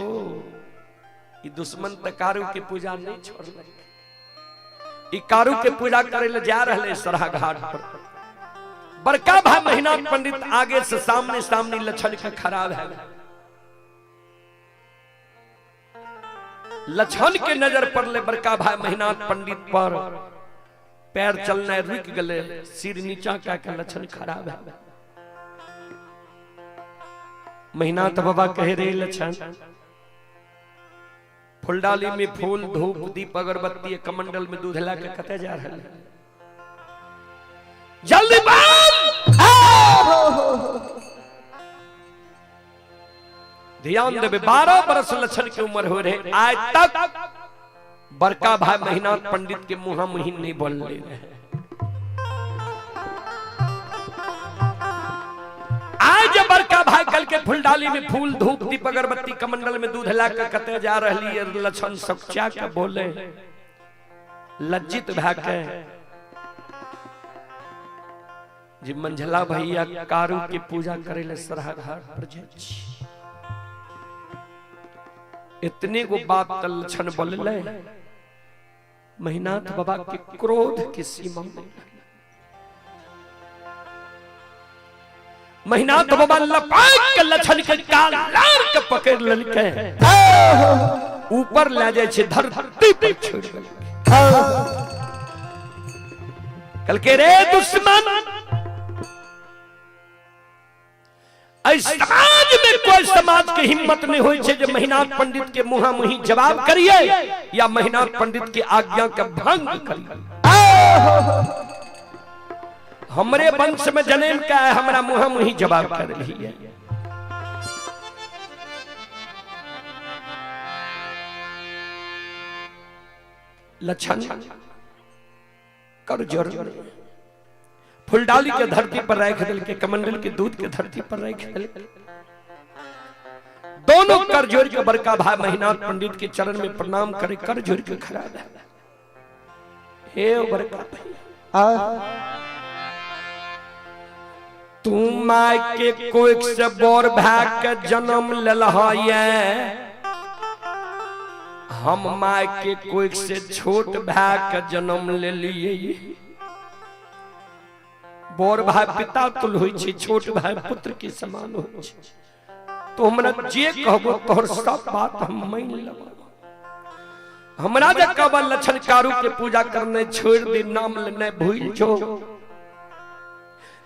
ई दुश्मन त कारू के पूजा नहीं छोड़ले, ई कारू के पूजा करे ले जा रहले सरहा घाट पर। बड़का भाई महिनाथ पंडित आगे से सामने सामने लक्षण के खड़ा है। लक्षण के नजर पड़ले बड़का भाई महिनाथ पंडित पर, पैर चलना रुक गले, सिर नीचा का के लक्षण खराब है। महिनाथ बाबा कहे रे लक्षण, फुलडाली में फूल धूप दीप अगरबत्ती कमंडल में दूध ला के कते जा रहे, जल्दी ध्यान देवे। 12 बरस लक्षण की उम्र हो रहे, आज तक बड़का भाई महिनाथ पंडित के मुहा मुहिन नहीं बोल ले रहे। आज बड़का भाई कल के फुलडाली में फूल धूप दीप अगरबत्ती कमंडल में दूध ला के कते जा रही है। लक्षण सब क्या के बोले, लज्जित भाके जी मंझला भैया कारू की पूजा करे ले सरहा घाट पर जाई। इतने को बात लक्षण बोले, महिनाथ बाबा के क्रोध की सीमा में महिनाथ बाबा लपाट के लक्षण के कालार के पकड़ ललके, ऊपर ले जाए छे धरती पर छोड़ देलके। कल के रे दुश्मन, समाज में कोई समाज की हिम्मत नहीं हुई है जो महिनाथ पंडित के मुहा मुही जवाब करिए या महिनाथ पंडित की आज्ञा का भंग करिए। हमरे वंश में जनेम का है, हमारा मुहा मुही जवाब कर रही है। लक्षण कर जोर फुलडाली के धरती पर रख दिल के, कमंडल के दूध के धरती पर रख दिल, दोनों कर जोड़ के बड़का भाई महिनाथ पंडित के चरण में प्रणाम करे, कर जोड़ के खड़ा है। हे बड़का भैया, तू माय के कोई से बोर भाग के जन्म ललहाये, हम माय के कोई से छोट भाग के जन्म ले लिए। बोर भाई पिता तुल होई छे, छोट भाई पुत्र के समान होई छे। तो हमरा जे कहबो तोहर सब बात हम मान लेबो। हमरा जे कहबा लक्षण कारू के पूजा करने छोड़ दे, नाम लेने भूल जो।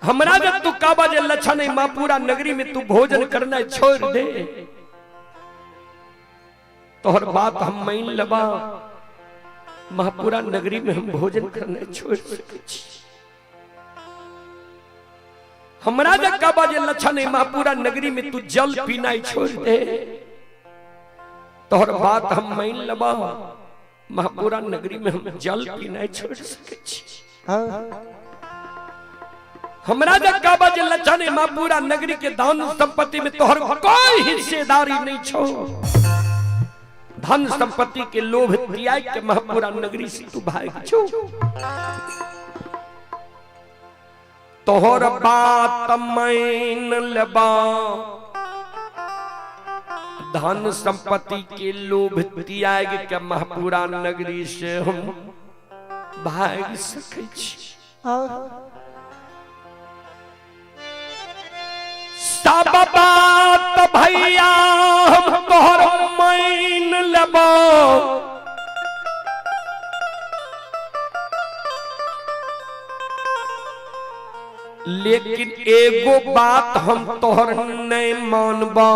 हमरा जे तू कहबा जे लक्षण मापुरा नगरी में तू भोजन करने छोड़ दे, तोहर बात हम मान लेबा। महापुरा नगरी में हम भोजन करने छोड़ सके छी। हमरा जे कहबा जे लक्षण महापुरा नगरी में तू जल पीना छोड़ दे, तोहर बात हम मान लेबा। महापुरा नगरी में हम जल पीना छोड़ सके छी। हमरा जे कहबा जे लक्षण महापुरा नगरी के दान संपत्ति में तोहर कोई हिस्सेदारी नहीं छो। धन संपत्ति के लोभ त्याग के महापुरा नगरी से तू भाग छो। तोहर बात मान लेबा। धन संपत्ति के लोभ त्याग के महापुरा नगरी से हम भाग सके छी। सब बात भैया हम तोहर मान लेबो। लेकिन एगो बात हम तोहर नहीं मानबो।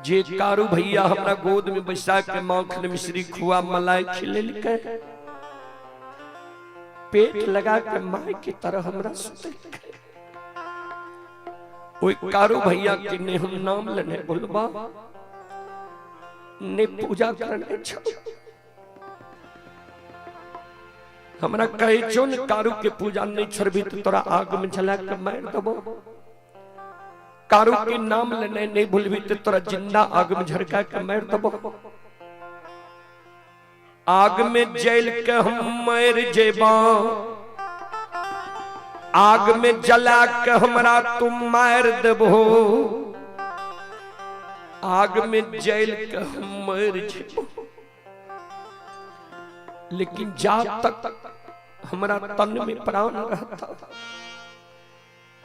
जे कारू भैया हमरा गोद में बैसा के माखन मिश्री खुआ मलाई खिले के, पेट लगा के माय की तरह हमरा सुते के, ओई कारू भैया के ने हम नाम लेने बोलबा, ने पूजा करने छो। हमरा कहे जोन कारू के पूजा नहीं छोड़बी तो तोरा आग में जला के मार देबो। कारू के नाम लेने नहीं भूलबी तो तोरा जिंदा आग में झरका के मार देबो। आग में जल के हम मर जेबा। आग में जला के हमरा तुम मार देबो। आग में जल के हम मर जेबो। लेकिन जब तक हमरा तन में प्राण रहता,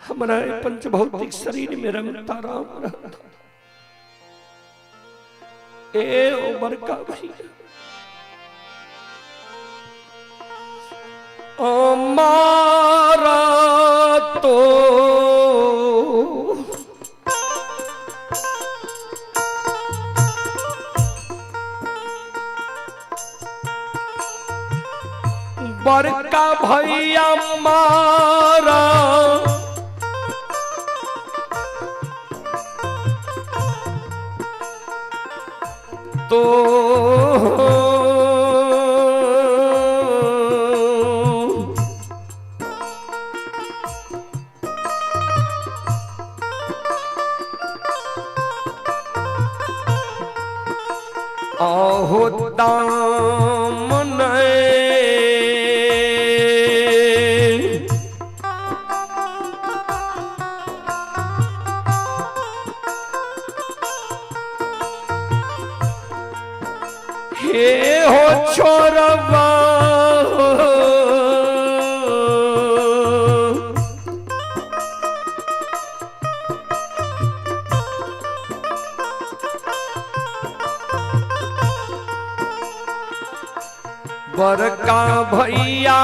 हमरा पंचभौतिक शरीर में रमता राम रहता। ए ओ बड़का भैया मारा तो बड़का भैया मारा तो आहो दामन हे हो छोरवा बड़का भैया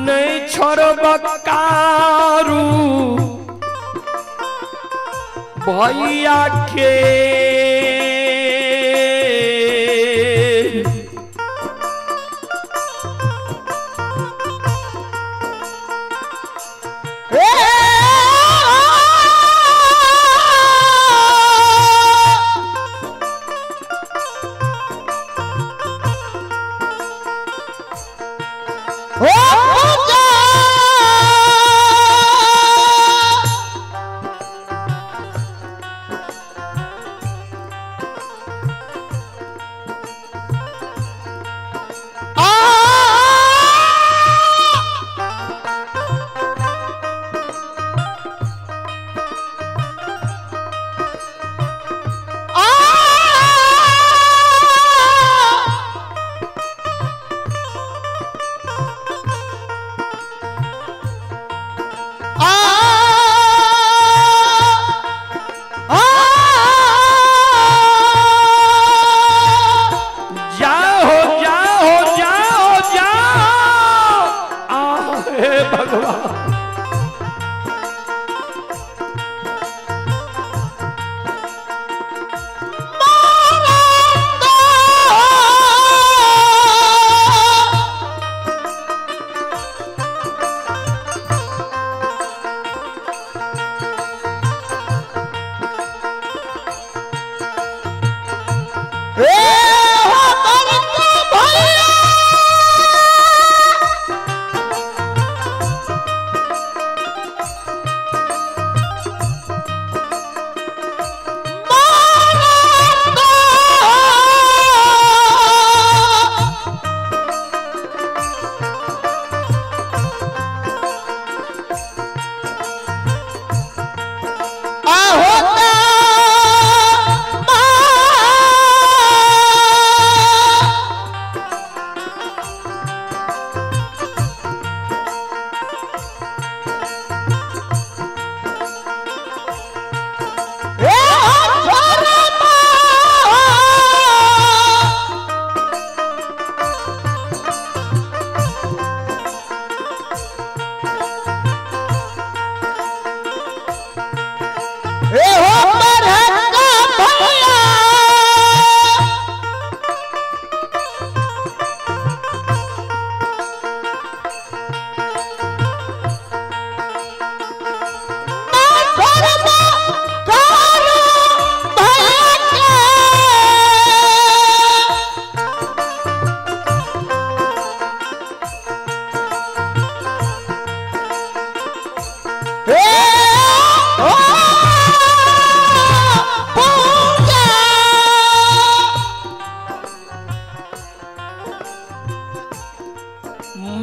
नहीं छोड़ब कारू भैया के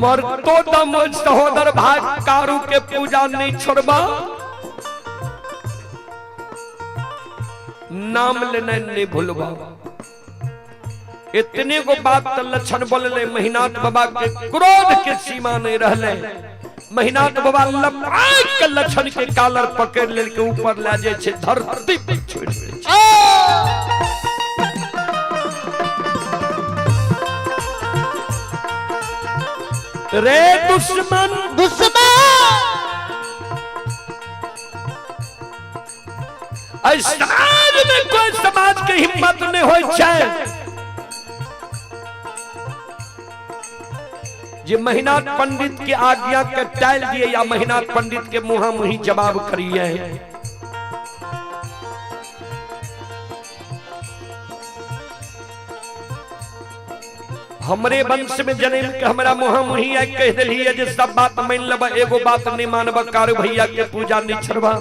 मरतो दम सहोदर भाई कारू के पूजा नहीं छोड़बा, नाम लेना नहीं भूलबा। इतने को बात लक्षण बोलले महिनाथ बाबा के क्रोध के सीमा नहीं रहले। महिनाथ बाबा लपाट के लक्षण के कालर पकड़ ले के ऊपर ले जाए छे, धरती पे छोड़ दे छे। रे दुश्मन दुश्मन समाज में कोई समाज के हिम्मत नहीं हो छे जे महिनाथ पंडित के आज्ञा के टाल दिए या महिनाथ पंडित के मुहा मुही जवाब करिए। हमरे वंश में जन्म के हमरा मुहा मुही कह दिली है जे सब बात मान लब, एगो बात नहीं मानब, कारू भैया के पूजा नहीं छोड़बा।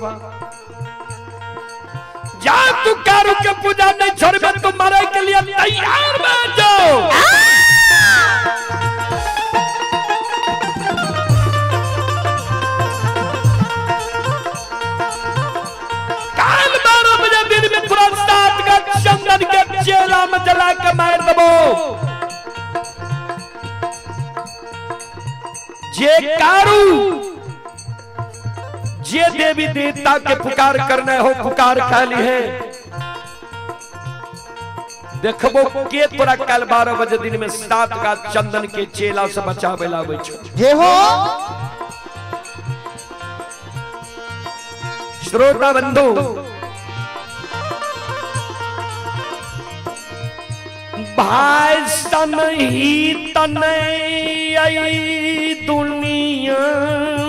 जा तू कारू के पूजा नहीं छोड़बे तो मरे के लिए तैयार बन जाओ। काल 12 बजे दिन में पूरा 7 का चंदन के चेला में जला के मार दबो। जे कारू जे देवी देवता के पुकार करना हो पुकार खाली है। देखबो के तोरा कल 12 बजे दिन में 7 का चंदन के चेला से बचावे लावे छो। जे हो श्रोता बंधु, भाई सन ही तन आई दुनिया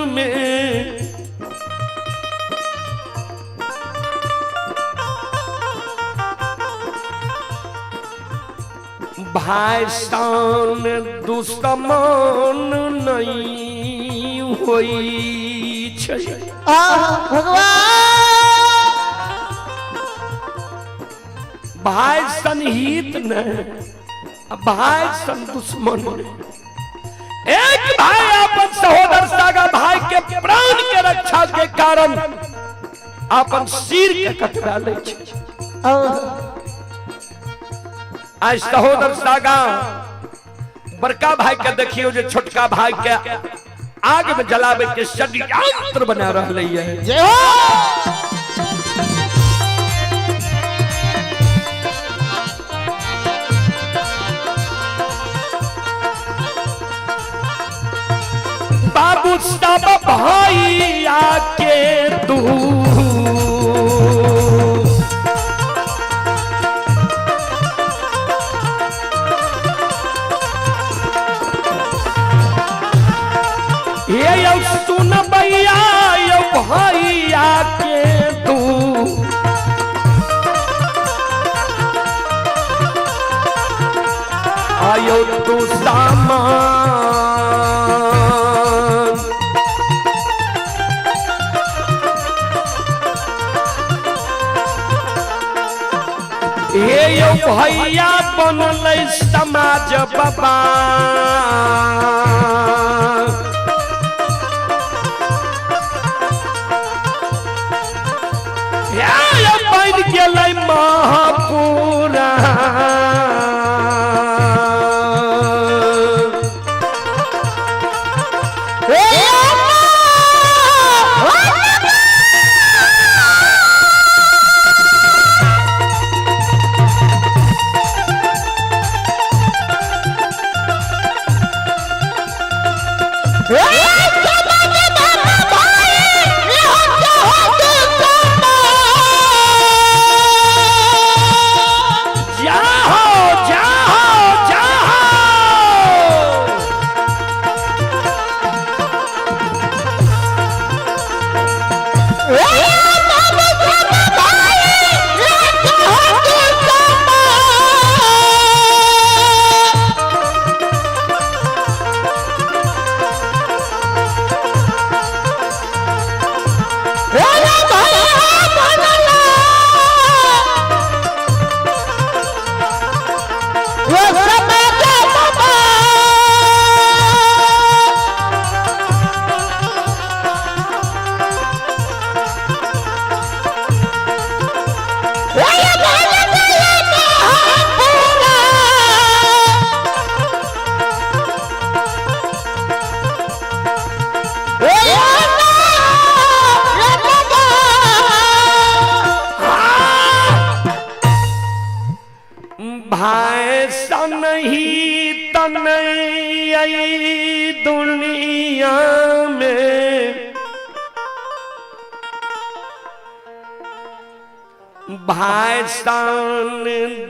में, भाई सन दुश्मन नहीं होई छै। भगवान भाई सन हित न, भाई सन दुश्मन न। एक भाई अपन सहोदर सागा भाई के प्राण के रक्षा के कारण अपन सिर के कटवा ले छै। आज सहोदर सागा बड़का भाई के देखियो जे छोटका भाई के आग में जलावे के षड्यंत्र बना रहले है। जे हो बाबू सब भाई आके तू ये सुन भैया यो भाई आके तू आयो तू सामान ये यो भैया बनल समाज बाबा बन गेलै महापुरा भाई नहीं तनई दुनिया में भाई सान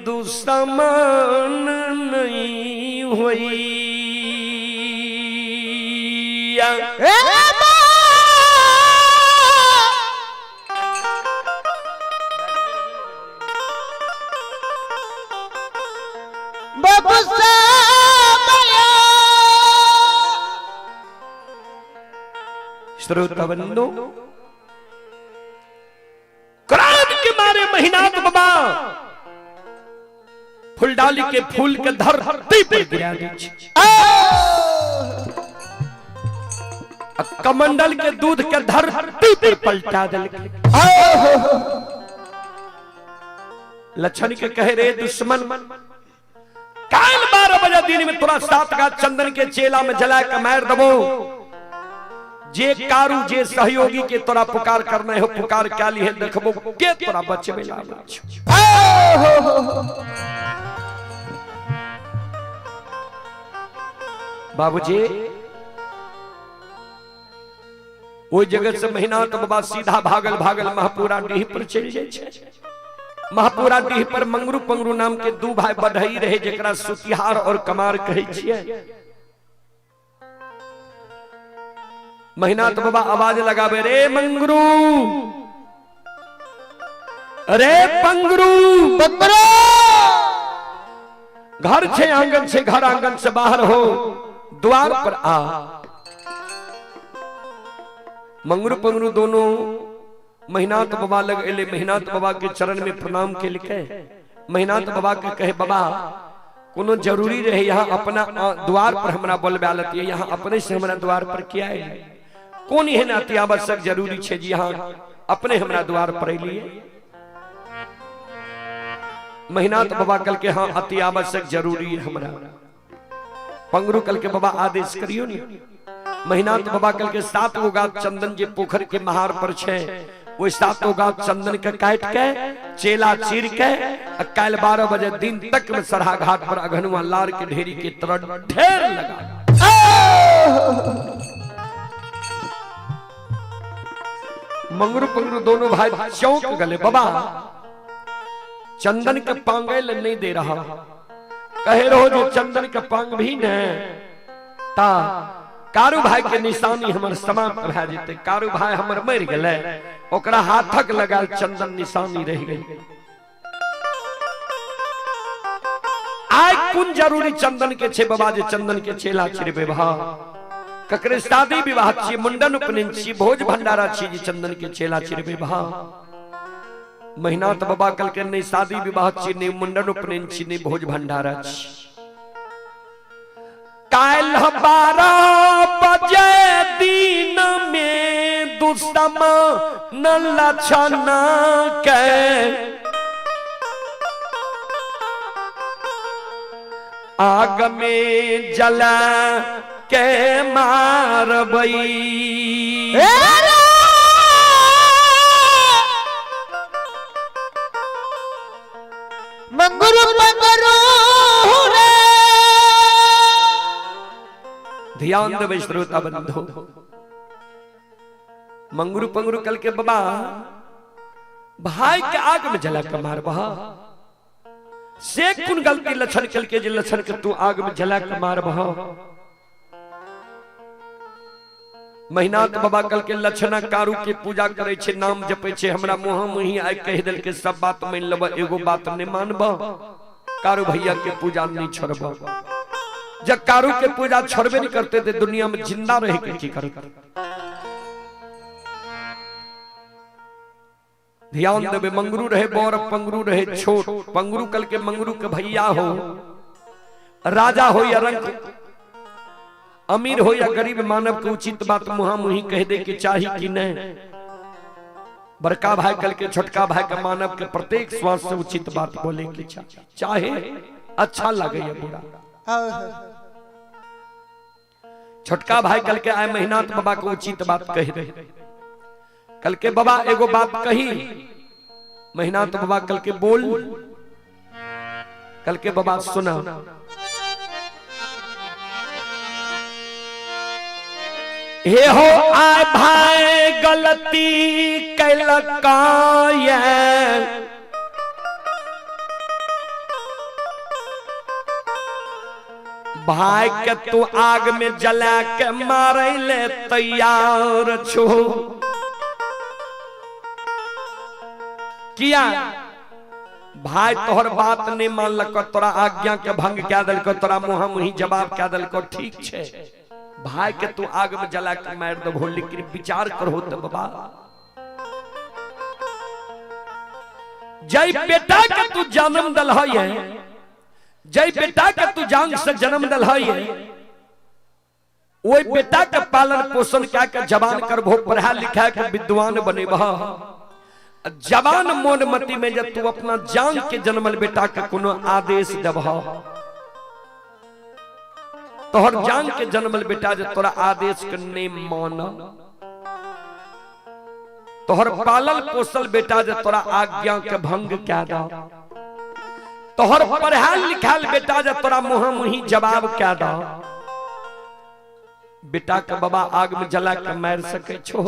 दुश्मन नहीं हुई श्रोताबंधु क्रोध के मारे महीनाथ बाबा फुलडाली के फूल के धरती पर गिरा दी कमंडल के दूध के धरती पर पलटा दिल लक्षण के कहे रे दुश्मन काल 12 बजे दिन में तोरा 7 का चंदन के चेला में जला के मार दबो जे कारू जे सहयोगी के तोरा पुकार करना है पुकार क्या ली है देखबो के तोरा बच्चे में लाभ बाबूजी वो जगत से महीनाथ बाबा सीधा भागल भागल महापुरा डीह पर चल जाए छे महापुरा डीह पर मंगरू पंगरू नाम के दू भाई बढ़ई रहे जकरा सुतिहार और कमार कहे छिए महीनाथ बाबा आवाज लगावे रे मंगरू रे पंगरू घर छे आंगन से घर आंगन से बाहर हो द्वार पर आ मंगरू पंगरू दोनों महीनाथ बाबा लग एले महीनाथ बाबा के चरण में प्रणाम के लिखे महीनाथ बाबा के कहे बाबा कोनो जरूरी रहे यहाँ अपना द्वार पर हमरा बोलबालत है यहाँ अपने से हमरा द्वार पर किया है कौन है अति आवश्यक जरूरी छे जी यहाँ अपने हमरा द्वार पर लिए महीनाथ बाबा कल के हाँ अति आवश्यक जरूरी है हमरा पंगरू कल के बाबा आदेश करियो नहीं महीनाथ बाबा कल के 7 गो गाछ चंदन जे पोखर के महार पर छे वो 7 गो गाछ चंदन के काट के चेला चीर के काल 12 बजे दिन तक में सरहा घाट पर अघनुआ लार के ढेरी के तरह ढेर लगा मंगरू पंगरू दोनों भाई चौंक गले। बाबा चंदन के पांगल नहीं दे रहा, कहे रहो जो चंदन के पांग भी न ता कारू भाई के निशानी हमर समाप्त भए जेते। कारू भाई हमर मर गए, ओकरा हाथक लगाल चंदन निशानी रह गई। आय कुन जरूरी चंदन के छे बाबा जे चंदन के छेला छिड़बे भा ककरे शादी विवाह छी, मुंडन उपनयन छी, भोज भंडारा छी जी चंदन के छेला छिड़बे भा। महीना तो बाबा कल के नहीं शादी विवाह छी, नहीं मुंडन उपनयन छी, नहीं भोज भंडारा छी। काल 12 बजे दिन में दुश्मन लक्षण के आग में जला के मारबई। मंगरू पंगरू रे, ध्यान देवे श्रोता बंधु। मंगरू पंगरू कल के बाबा भाई के आग में जला के मारबा से कुन गलती लक्षण कल के जे लक्षण के तू आग में जला के मारबा। महीना तो बाबा कल के लक्षणा कारू के पूजा करे छे, नाम जपे छे, हमरा मुहा मुही आय कह दिल के सब बात मान लब, एगो बात नहीं मानबा। कारू भैया के पूजा नहीं छोड़बा। जब कारू के पूजा छोड़बे नहीं करते थे दुनिया में जिंदा रह के की करते। ध्यान देवे मंगरू रहे बौर, पंगरू रहे छोट। पंगरू कल के मंगरू के भैया हो, राजा हो या रंग, अमीर हो या गरीब, मानव के उचित बात मुहा मुही कह दे के चाहिए कि नहीं। बड़का भाई कल के छोटका भाई का मानव के प्रत्येक श्वास से उचित बात बोले के चाहे अच्छा लगे या बुरा। छोटका भाई कल के आए महीना तो बाबा को उचित बात कह दे। कल के बाबा एगो बात कही, महीना तो बाबा कल के बोल, कल के बाबा सुना। हे हो आए भाई गलती कैलका ये, भाई के तू आग में जला के मारे ले तैयार छो। किया भाई तोहर बात नहीं मान लक, तोरा आज्ञा के भंग क्या दल को, तोरा मुहा मुही जवाब क्या दल को। ठीक छे भाई के तू आग में जला के मार दो, लेकिन विचार करो तो बाबा जय बेटा के तू जन्म दल है, जय बेटा के तू जान से जन्म दल है, वो बेटा के पालन पोषण क्या के जवान कर भो, पढ़ा लिखा के विद्वान बने बहा। जवान मोन मती में जब तू अपना जान के जन्मल बेटा का कोनो आदेश दबहा, तोहर जान के जन्मल बेटा जब तोरा आदेश के नहीं माना, तोहर पालल पोसल बेटा जब तोरा आज्ञा के भंग क्या दा, तोहर पढ़ाल लिखाल बेटा जब तोरा मुहा मुही जवाब क्या दा, बेटा के बाबा आग में जला के मार सके छो।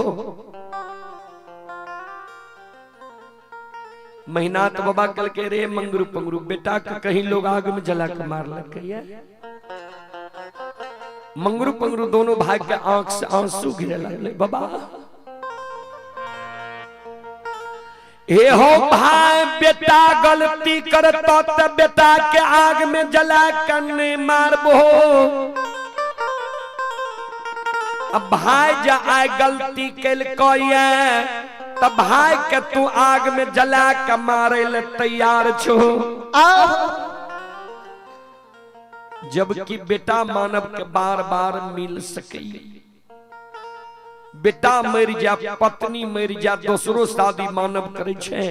महीना तो बाबा कल के रे मंगरू पंगरू बेटा के कहीं लोग आग में जला के मार लगे। मंगरू पंगरू दोनों भाई के आंख से आंसू गिरे लगे। बाबा हे हो भाई बेटा गलती करता तो बेटा के आग में जला कर मारबो। अब भाई जा आए गलती कैल तब भाई के तू आग में जला के मारे ले तैयार छो। जबकि बेटा मानव के बार बार मिल सके, बेटा मर जा, पत्नी मर जा, दूसरो शादी मानव करे छे,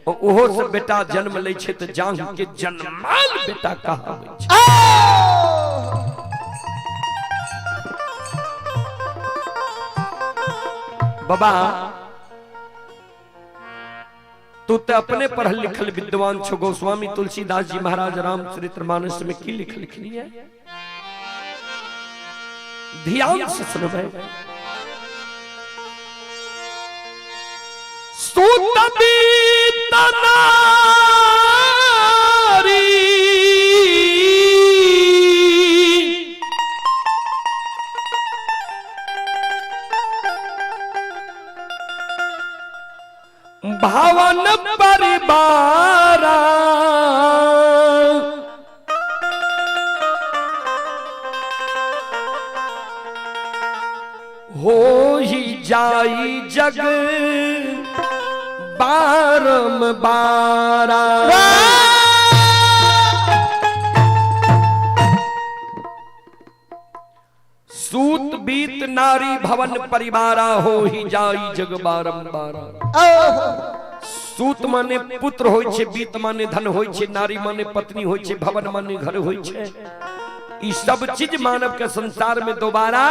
ओहो से बेटा जन्म ले छे तो जान के जन्माल बेटा कहावे छे। बाबा तू तो अपने पढ़ल लिखल विद्वान छो। गोस्वामी तुलसीदास जी महाराज रामचरितमानस में की लिखनी है, ध्यान से सुनबे। सूत नारी भावन परिवारा हो ही जाई जग बारंबारा। सूत बीत नारी भवन परिवारा हो ही जाई जग बारंबारा। सूत माने पुत्र होय छे, बीत माने धन होय छे, नारी माने पत्नी होय छे, भवन माने घर होय छे। ई सब चीज मानव के संसार में दोबारा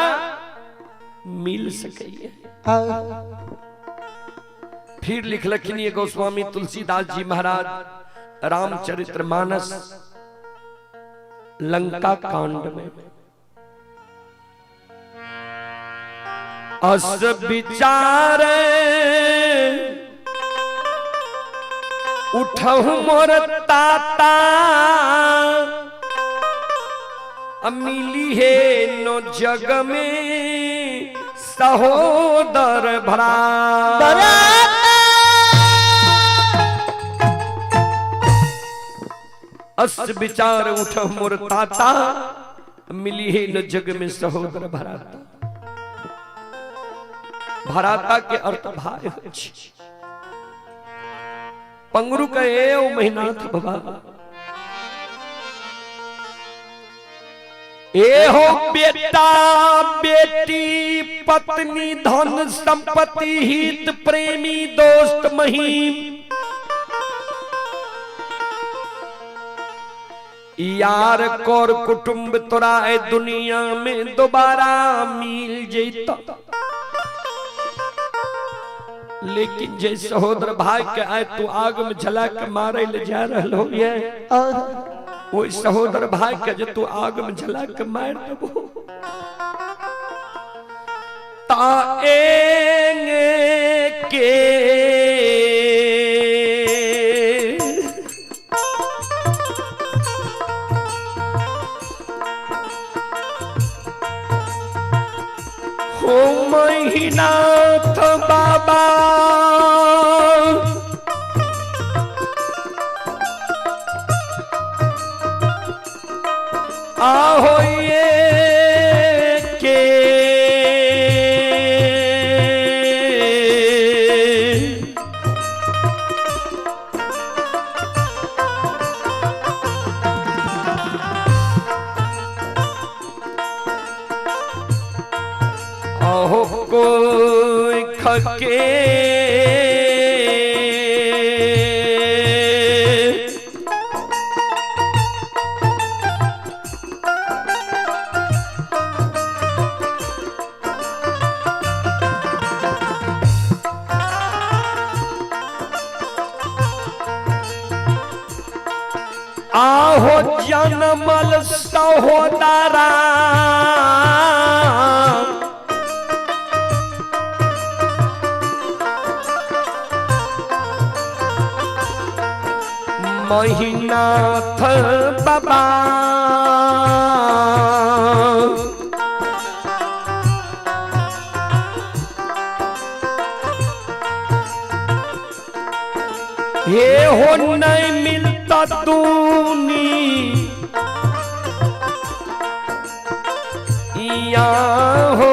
मिल सकैए। फिर लिखलखिन ये गोस्वामी तुलसीदास जी महाराज रामचरितमानस लंका कांड में, अस विचारे उठहु मोर ताता मिली है नो जग में सहोदर भरा। अस विचार उठहु मोर ताता मिली है नो जग में सहोदर भराता। भराता के अर्थ भाई होय छै। पंगरु कहे ओ महिनाथ बाबा ए हो बेटा बेटी पत्नी धन संपत्ति हित प्रेमी दोस्त महीम यार कोर कुटुंब तोरा ए दुनिया में दोबारा मिल जैता। लेकिन जे सहोदर भाई के आए तू आग में जला के मारे ले जा रहो ये वो सहोदर भाई के जे तू आग में जला के मार देबो ताएंगे के हो महिनाथ बाबा आहो ये के आहो कोई खके आहो जनमल सहोदरा महिनाथ बाबा हे हो नहीं मिलता तूनी या हो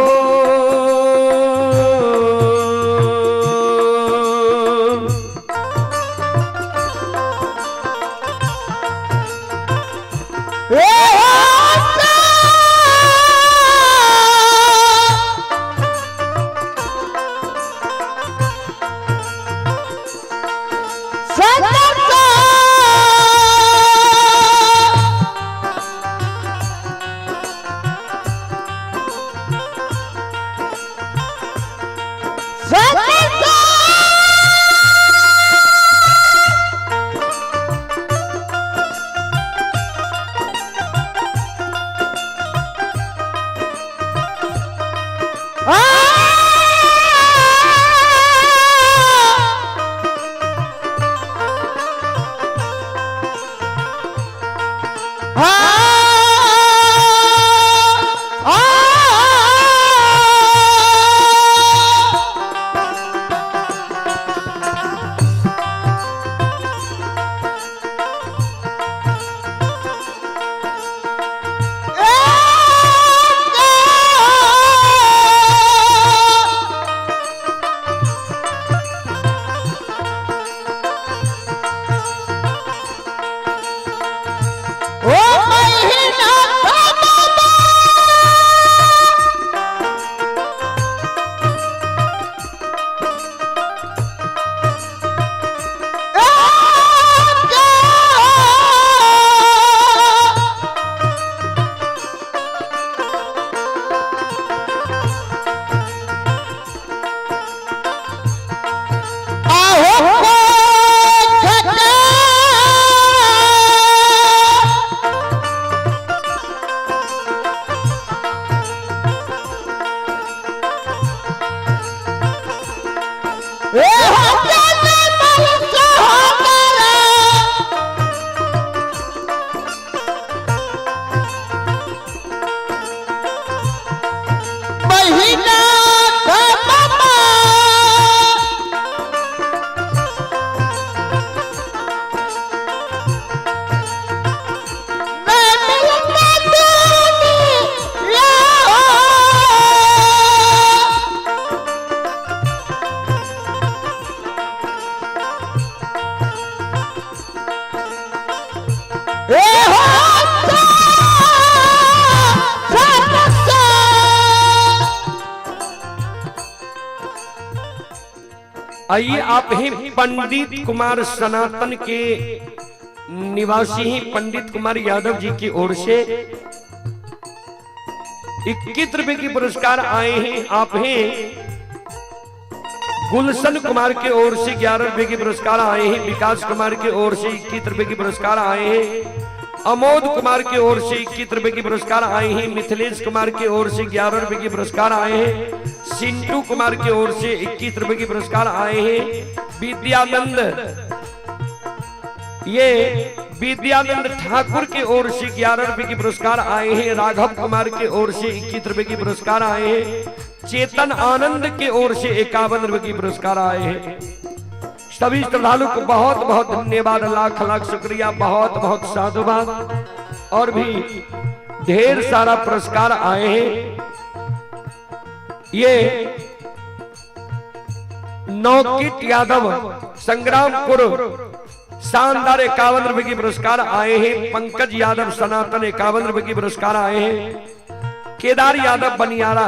आइए आप हैं पंडित कुमार सनातन के निवासी ही पंडित कुमार यादव जी की ओर से 21 रुपए की पुरस्कार आए हैं। आप हैं गुलशन कुमार के ओर से 11 रुपए की पुरस्कार आए हैं। विकास कुमार के ओर से 21 रुपए की पुरस्कार आए हैं। अमोद कुमार की ओर से 21 रुपए की पुरस्कार आए हैं। मिथिलेश कुमार की ओर से 11 रुपए की पुरस्कार आए हैं। सिंटू कुमार की ओर से 21 रुपए की पुरस्कार आए हैं। विद्यानंद विद्यानंद ठाकुर की ओर से 11 रुपए की पुरस्कार आए हैं। राघव कुमार की ओर से 21 रुपए की पुरस्कार आए हैं। चेतन आनंद की ओर से 51 रुपए की पुरस्कार आए हैं। सभी श्रद्धालु को बहुत बहुत धन्यवाद, लाख लाख शुक्रिया, बहुत बहुत साधुवाद। और भी ढेर सारा पुरस्कार आए हैं। ये नौकिट यादव संग्रामपुर शानदार 51 रुपए की पुरस्कार आए हैं। पंकज यादव सनातन 51 रुपए की पुरस्कार आए हैं। केदार यादव बनियारा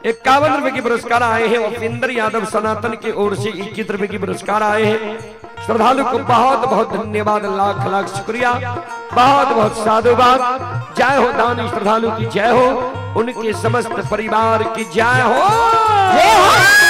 51 रुपए की पुरस्कार आए हैं। उपेंद्र यादव सनातन की ओर से 21 रुपए की पुरस्कार आए हैं। श्रद्धालु को बहुत बहुत धन्यवाद, लाख लाख शुक्रिया, बहुत बहुत साधुवाद। जय हो दानी श्रद्धालु की जय हो, उनके समस्त परिवार की जय हो। जय हो।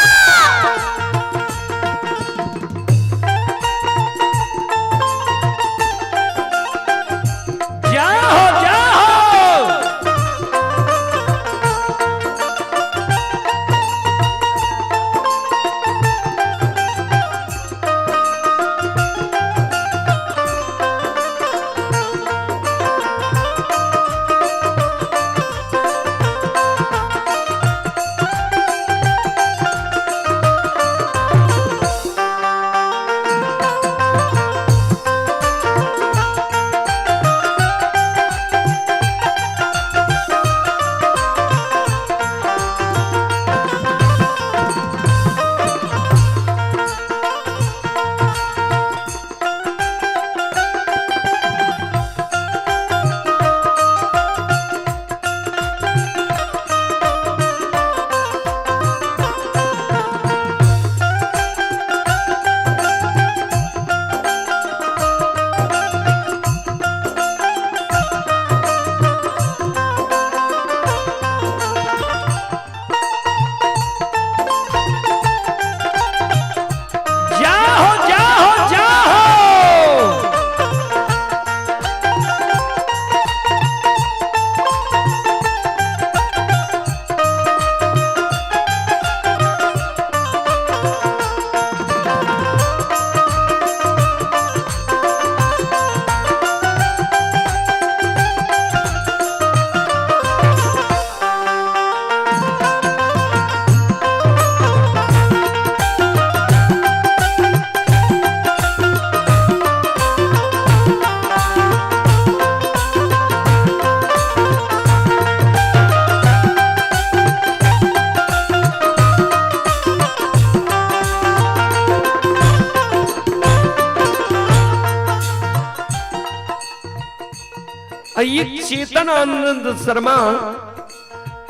ये चेतन आनंद शर्मा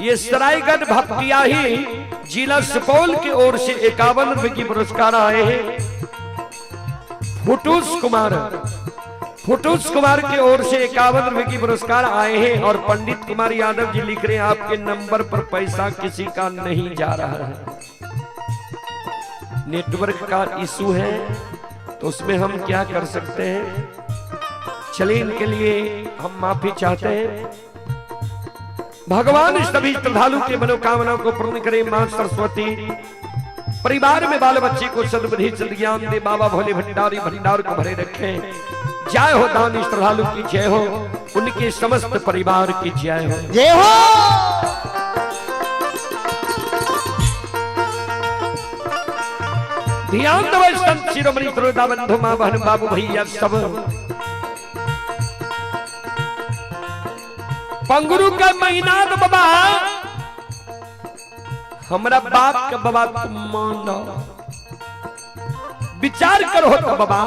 ये सरायगढ़ भपटियाही जिला सुपौल की ओर से 51 रुपए की पुरस्कार आए हैं। फुटूस कुमार की ओर से 51 रुपए की पुरस्कार आए हैं। और पंडित कुमार यादव जी लिख रहे हैं आपके नंबर पर पैसा किसी का नहीं जा रहा है, नेटवर्क का इशू है, तो उसमें हम क्या कर सकते हैं। चलिए इनके लिए हम माफी चाहते हैं। भगवान सभी श्रद्धालु के मनोकामनाओं को पूर्ण करे। मां सरस्वती परिवार में बाल बच्चे को सद्बुद्धि सद्ज्ञान दे। बाबा भोले भंडारी भंडार को भरे रखे। जय हो दानी श्रद्धालु की जय हो, उनके समस्त परिवार की जय हो। जय हो। ध्यान दो संत शिरोमणि श्रोता बंधु मां बहन बाबू भैया सब। पंगुरु का महीना तो बाबा हमारा बाप का बाबा तुम मानो विचार करो तो बाबा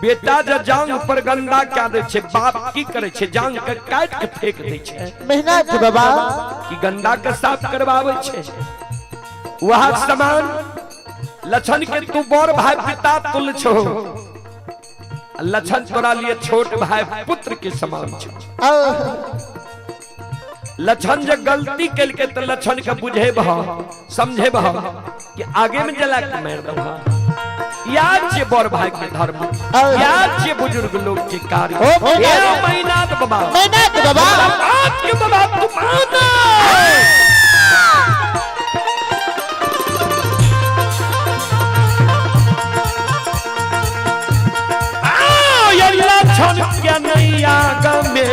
बेटा जो जांग पर गंदा क्या दे छे, बाप की करे छे जांग के काट के फेंक दे छे। मेहनत बाबा कि गंदा के साफ करवावे छे। वह समान लछन के तू बड़ भाई पिता तुल छो, लछन तोरा लिए छोट भाई पुत्र के समान छो। लछन जो गलती कल के तो लछन के बुझे बहा समझे बहा कि आगे में जला के मार दबा। याद छे बड़ भाई के धर्म, याद छे बुजुर्ग लोग के कार्य। ये महीना तो बाबा मेहनत बाबा बात के बाबा तू माना क्या नहीं आगा में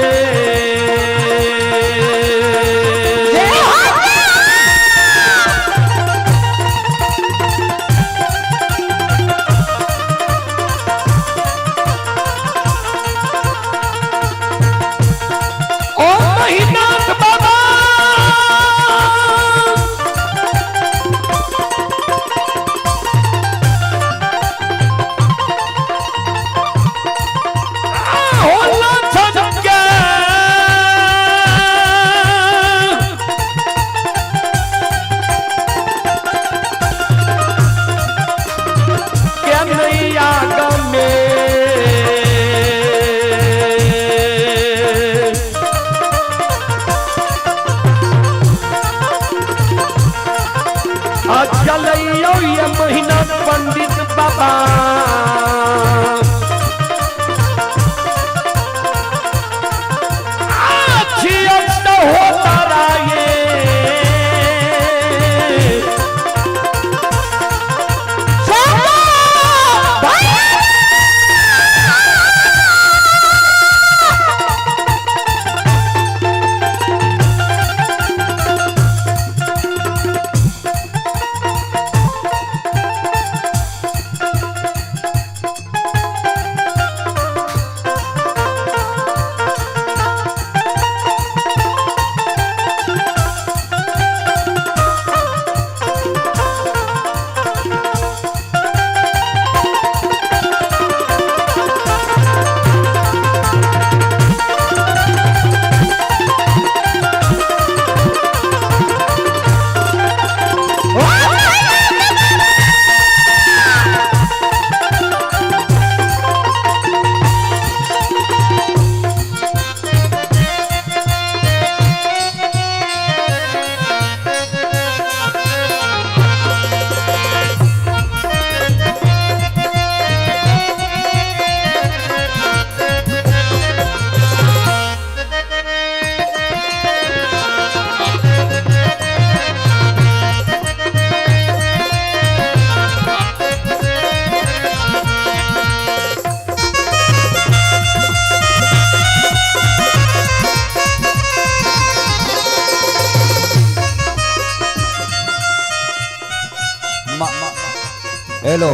पंडित बाबा होता रहे हेलो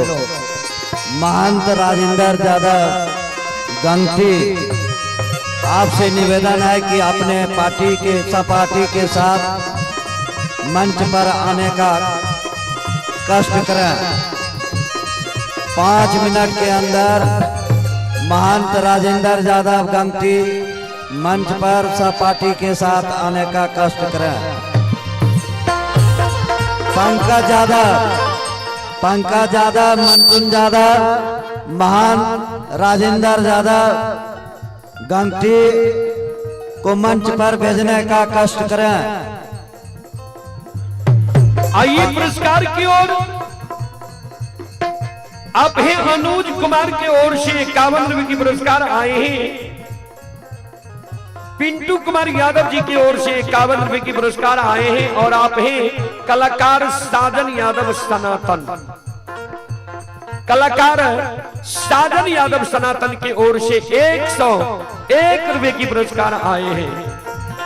महंत राजेंद्र यादव गंगटी, आपसे निवेदन है कि अपने पार्टी के सहपाठी के साथ मंच पर आने का कष्ट करें। 5 मिनट के अंदर महंत राजेंद्र यादव गमती मंच पर सहपाठी के साथ आने का कष्ट करें। पंकज यादव, मंटुन यादव, महंत राजेंद्र यादव गमती को मंच पर भेजने का कष्ट करें। आइए पुरस्कार की ओर। अब है अनुज कुमार की ओर से 51 रुपए की पुरस्कार आए हैं। पिंटू कुमार यादव जी की ओर से 51 रुपए की पुरस्कार आए हैं। और आप हैं कलाकार साजन यादव सनातन। कलाकार साजन यादव सनातन की ओर से 101 रुपए की पुरस्कार आए हैं।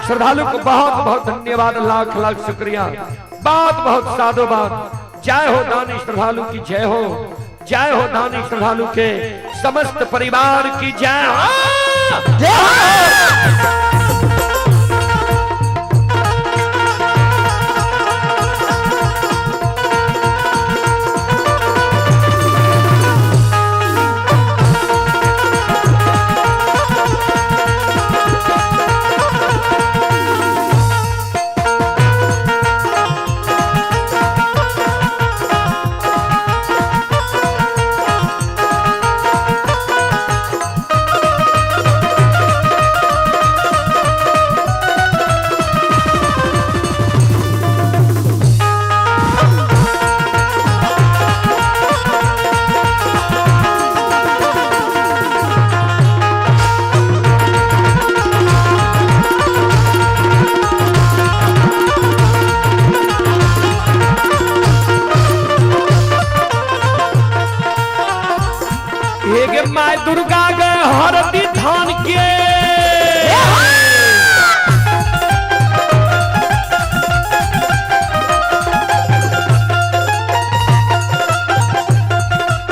श्रद्धालु को बहुत बहुत धन्यवाद, लाख लाख शुक्रिया, बात बहुत साधुवाद। जय हो दानी श्रद्धालु की जय हो, जय हो दानी श्रद्धालु के समस्त परिवार की जय हो, जय हो। माय दुर्गा गए हरदी धान के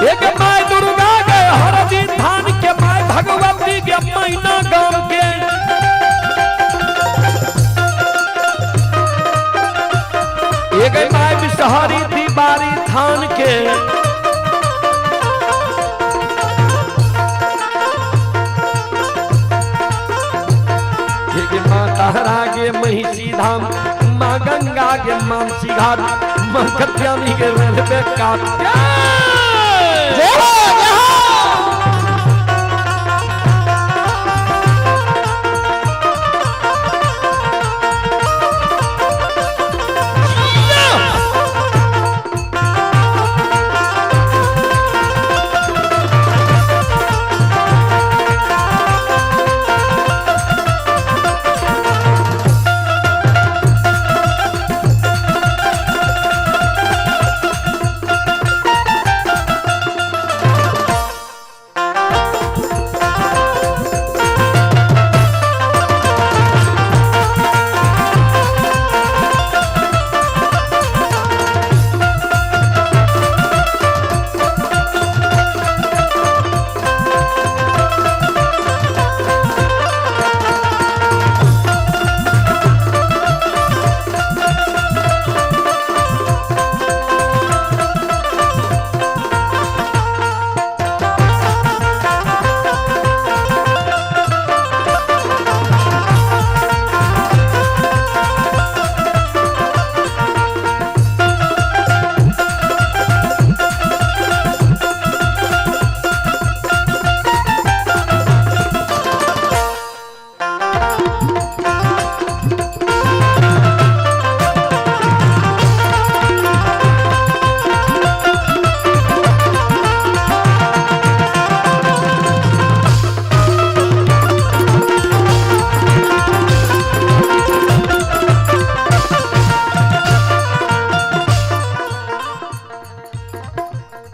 एक माय दुर्गा गए हरदी धान के, माय भगवती के मैना गांव के। एक माय बिसहरी दीवारी धान के, ताहरा के महिषी धाम, माँ गंगा के मानसी घाट, माँ कत्यानी के रेलवे काट।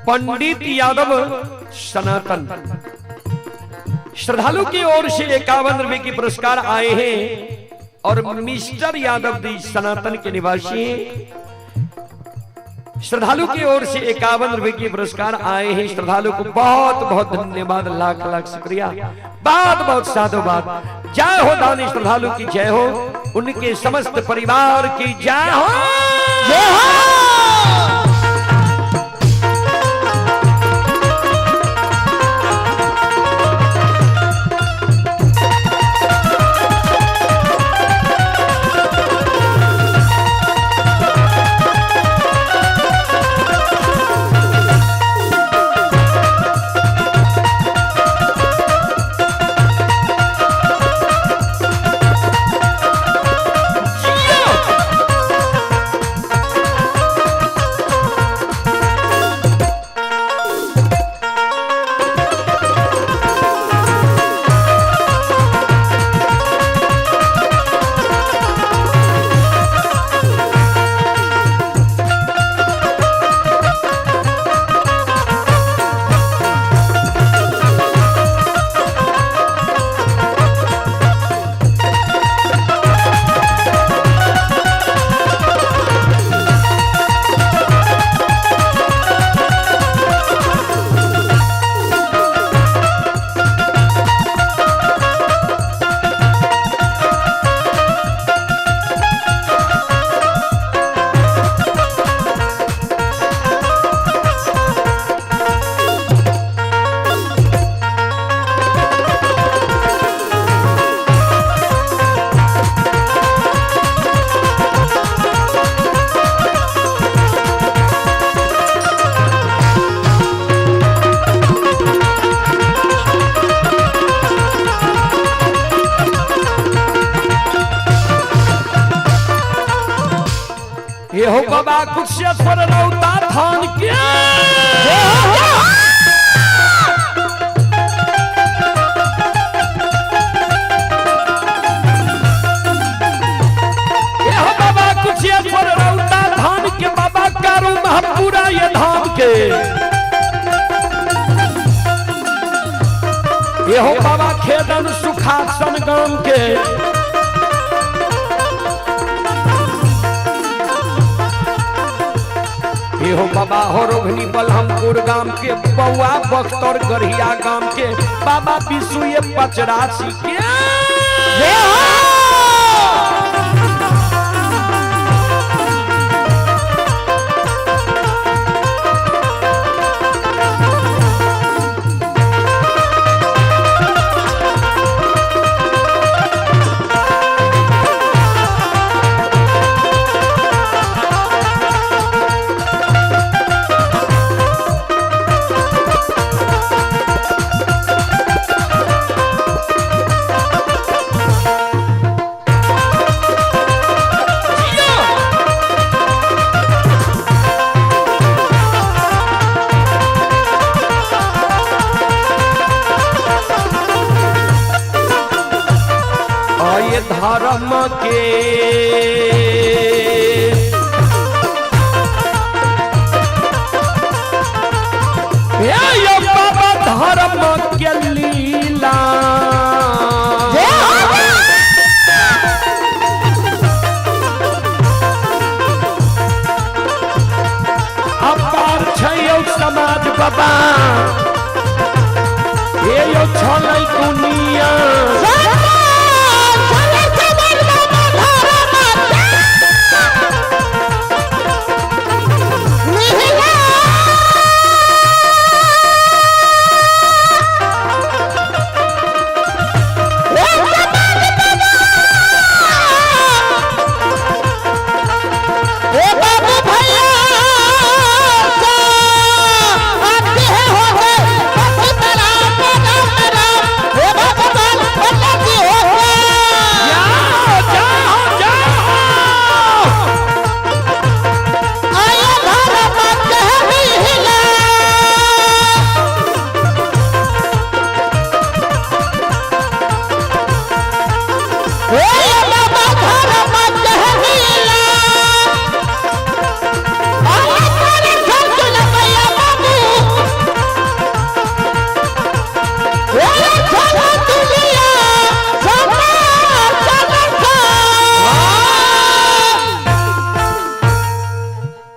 पंडित यादव सनातन श्रद्धालु की ओर से 51 रुपए की पुरस्कार आए हैं। और मिस्टर यादव दी सनातन के निवासी श्रद्धालु की ओर से 51 रुपए की पुरस्कार आए हैं। श्रद्धालु को बहुत बहुत धन्यवाद, लाख लाख शुक्रिया, बहुत बहुत साधुवाद। जय हो दानी श्रद्धालु की जय हो, उनके समस्त परिवार की जय हो, जय हो। एहो बाबा कुशेश्वर रौता थान के एहो बाबा कुशेश्वर रौता थान के बाबा कारू महपुरा ये धाम के एहो बाबा खेदन सुखासन गाम के एहो बाबा हरोघनी बलहमपुर गाम के बउआ बख्तर गढ़िया गाम के बाबा विशु ये पचरासी के धर्म के बाबा धर्म के लीला अपार छै समाज बाबा ये यो छलै दुनिया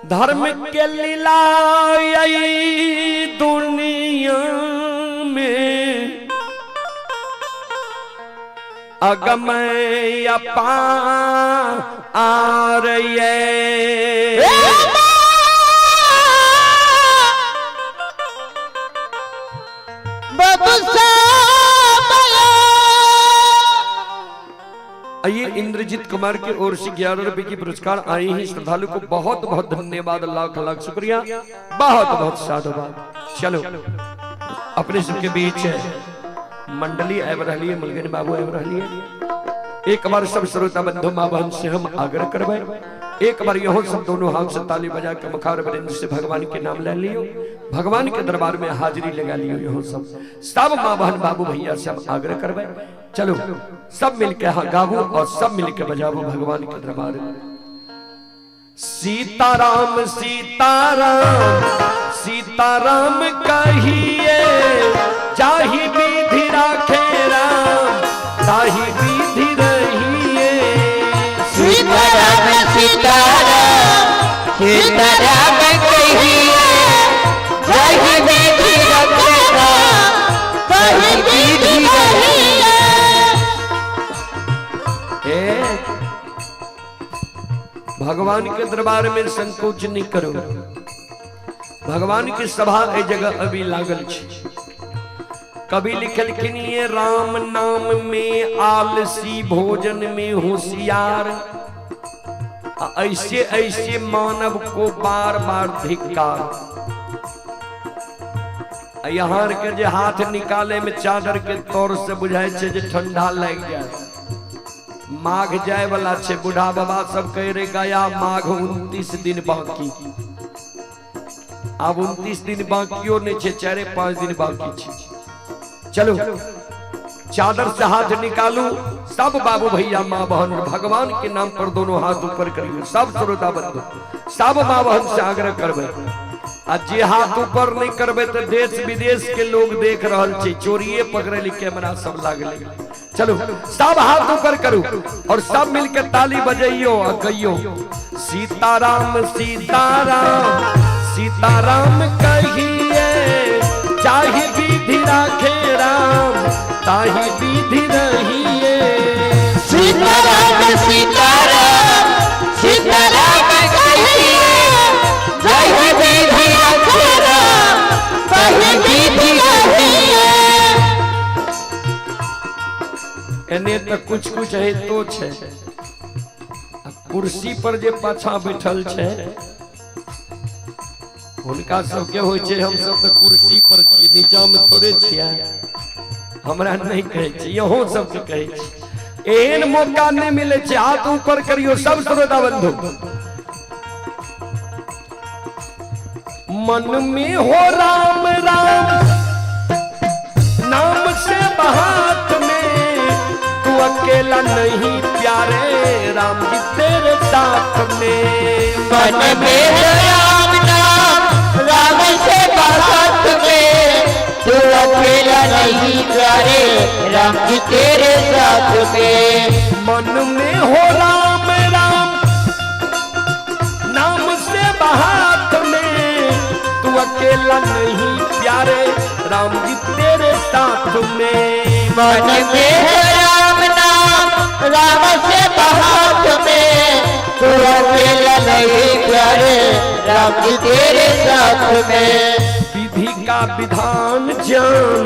धर्म के लीला दुनिया में अगमय अपार ये इंद्रजीत कुमार की ओर से 11 रुपए की पुरस्कार आई है। श्रद्धालु को बहुत बहुत धन्यवाद, लाख लाख शुक्रिया, बहुत बहुत साधुवाद। चलो अपने सबके बीच मंडली आए रही है, मलगन बाबू आए रही है। एक बार सब श्रोता बंधु माँ बहन से हम आग्रह करवाए, एक बार यहो सब दोनों हाथ से ताली बजा के मुखार बरिंद से भगवान के नाम ले लियो, भगवान के दरबार में हाजिरी लगा लियो। यहो सब माँ बहन बाबू भैया से हम आग्रह करवाए। चलो सब मिलके गावो और सब मिलके बजावो भगवान के दरबार में। सीताराम सीताराम सीताराम कहिए, चाही विधि राखे राम, ताही विधि रहिए। सीताराम सीताराम सीताराम कहिए, चाही विधि राखे राम, ताही विधि रहिए। भगवान के दरबार में संकोच नहीं करो, भगवान की सभा ए जगह अभी लागल छे। कभी लिखल कि ये राम नाम में आलसी, भोजन में होशियार, ऐसे ऐसे मानव को बार बार धिक्कार। यहाँ के जे हाथ निकाले में चादर के तौर से बुझाए छे जे ठंडा लग जाए, माघ जाए वाला छे, बूढ़ा बाबा सब कह रहे गया माघ 29 दिन बाकी। अब 29 दिन बाकियों ने छे, 4-5 दिन बाकी छे। चलो चादर से हाथ निकालू, सब बाबू भैया माँ बहन भगवान के नाम पर दोनों हाथ ऊपर करिए। सब श्रोता बंधु, सब माँ बहन से आग्रह करबे, आ जे हाथ ऊपर नहीं करबे तो देश विदेश के लोग देख रहल छे, चोरिये पकड़े ली कैमरा सब लागले। चलो सब हाथ ऊपर करू और सब मिलकर ताली बजाइयो और कहियो सीताराम सीताराम सीताराम कहिए, चाहे विधि राखे राम ताही विधि रहिए। सीताराम सीताराम सीताराम कहिए, चाहे विधि राखे राम ताही विधि रहिए। एने तो कुछ कुछ है तो छे, कुर्सी पर जे पाछा बैठल छे उनका सबके होय छे, हम सब तो कुर्सी पर छी, नीचा में थोड़े छिया। हमरा नहीं कहे छे, यहो सबके कहे छे। एहन मौका नहीं मिले छे, हाथ ऊपर करियो सब श्रोता बंधु। मन में हो राम राम नाम से बहात में, तू अकेला नहीं प्यारे राम जी तेरे साथ में। मन में हो राम नाम राम से बहात में, तू अकेला नहीं प्यारे राम जी तेरे साथ में। मन में हो राम राम नाम से बहात में, तू अकेला नहीं प्यारे राम जी तेरे साथ में। मन में है राम नाम राम से बहात में, तू अकेला नहीं प्यारे राम जी तेरे साथ में। विधि का विधान जान,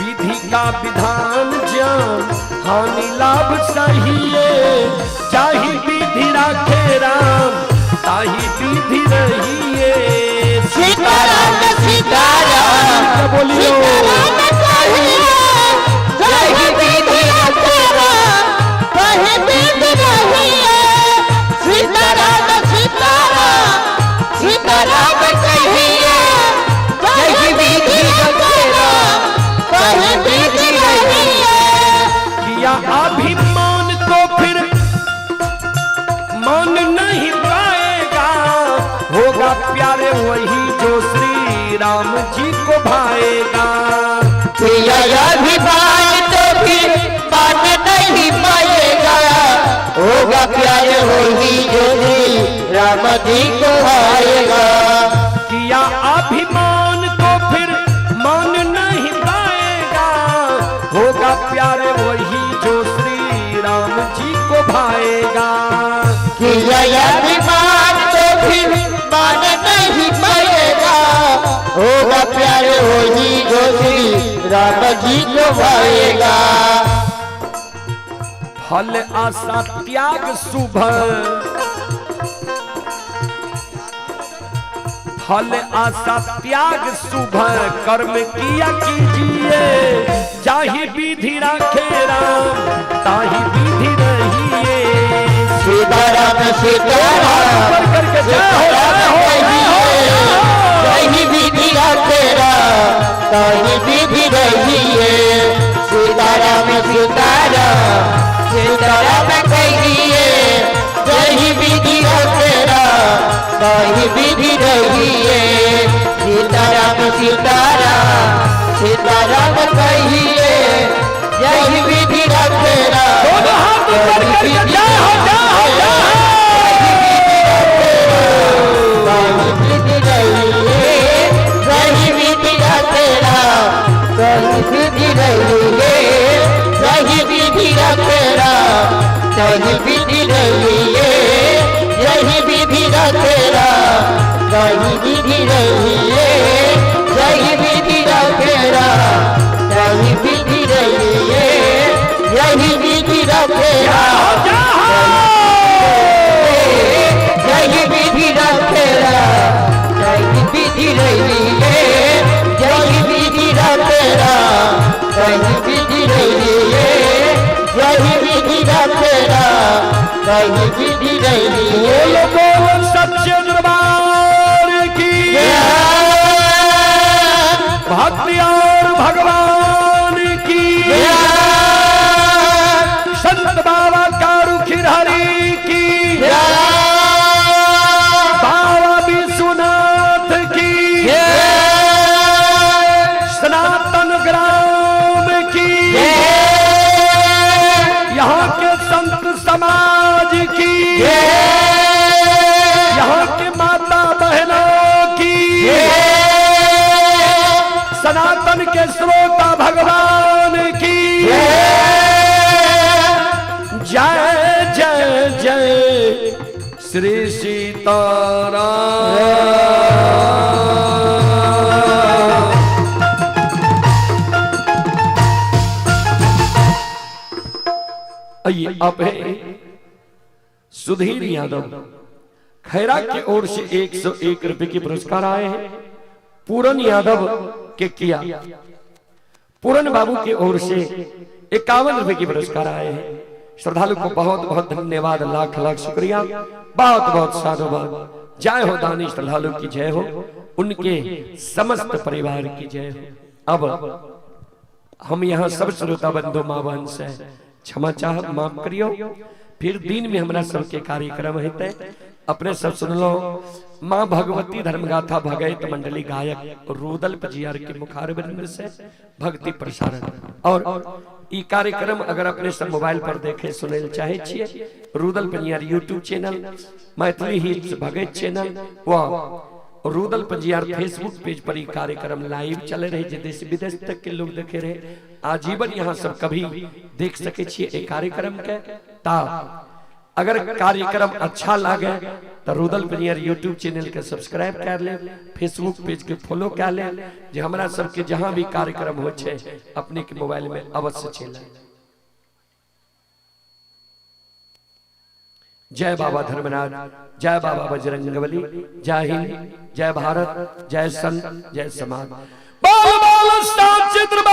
विधि का विधान जान, हानि लाभ सहिए, चाहे विधि राखे राम ताही विधि रहिए। सीताराम सीताराम बोलियो चाहे विधि राखे राम ताही विधि रहिए। सीताराम सीताराम सीताराम कहिए, चाहे विधि राखे राम ताही विधि रहिए। किया अभिमान तो फिर मान नहीं पाएगा, होगा प्यारे वही जो श्री राम जी को भाएगा। अभिमान तो फिर मान नहीं पाएगा, होगा प्यारे वही जो श्री राम जी को भाएगा। किया अभिमान तो फिर मान नहीं पाएगा, होगा प्यारे वही जो श्री राम जी को भाएगा। अभिमान तो फिर मान नहीं पाएगा, होगा प्यारे वही जो श्री राम जी को भाएगा। फल आशा त्याग शुभ, फल आशा त्याग शुभ, कर्म किया कीजिए, चाहे विधि राखे राम ताही विधि रहिए। सीताराम सीताराम चाहे विधि राखे राम ताही विधि रहिए। सीताराम सीताराम सीताराम कहिए, चाहे विधि राखे राम ताही विधि रहिए। सीताराम सीताराम सीताराम कहिए, चाहे विधि राखे राम ताही विधि कहीं विधि रहिए, यही विधि रखेरा कहीं विधि रहिए, यही विधि रखेरा कहीं विधि रहिए, यही विधि रखेरा यही विधि रखेरा कहीं विधि रहिए, यही विधि रखेरा कहीं विधि रहिए। रही विधि रही बोल बोल सच्चे दरबार की भक्ति और भगवान की संत बाबा कारू खिरहरी की बाबा विश्वनाथ की सनातन ग्राम की यहाँ के संत समाज की यहाँ के माता बहनों की सनातन के श्रोता भगवान की जय जय जय श्री सीताराम। आइए आप हैं सुधीर यादव खैरा की ओर से 101 रुपए के पुरस्कार आए हैं। पूरन यादव के किया पूरन बाबू की ओर से 51 रुपए के पुरस्कार आए हैं। श्रद्धालु को बहुत बहुत धन्यवाद, लाख लाख शुक्रिया, बहुत बहुत साधुवाद। जय हो दानी श्रद्धालु की जय हो, उनके समस्त परिवार की जय हो। अब हम यहाँ सब श्रोता बंधु माँ बहन से क्षमा चाह माफ करियो। फिर दिन में हमारा सबके कार्यक्रम हेते अपने सब सुन लो। माँ भगवती धर्मगाथा भगत मंडली गायक रुदल पजियार के मुखारबिंद से भक्ति प्रसारण और ई कार्यक्रम अगर अपने सब मोबाइल पर देखे सुने चाहे छिए Rudal Pajiyar YouTube channel, Maithili hits Bhagat channel व रुदल पजियार फेसबुक पेज पर ये कार्यक्रम लाइव चले रहे, जे देश विदेश तक के लोग देखे रहे। आजीवन यहाँ सब कभी देख सके छिए एक कार्यक्रम के। ता अगर कार्यक्रम अच्छा लगे तो रुदल पजियार यूट्यूब चैनल के सब्सक्राइब कर ले, फेसबुक पेज के फॉलो कर ले, जे हमरा सबके जहां भी कार्यक्रम हो छे अपने के मोबाइल में अवश्य चले। जय बाबा धर्मराज, जय बाबा बजरंगबली, जय हिंद, जय भारत, जय संत, जय समाज। बोल बोल सच्चे दरबार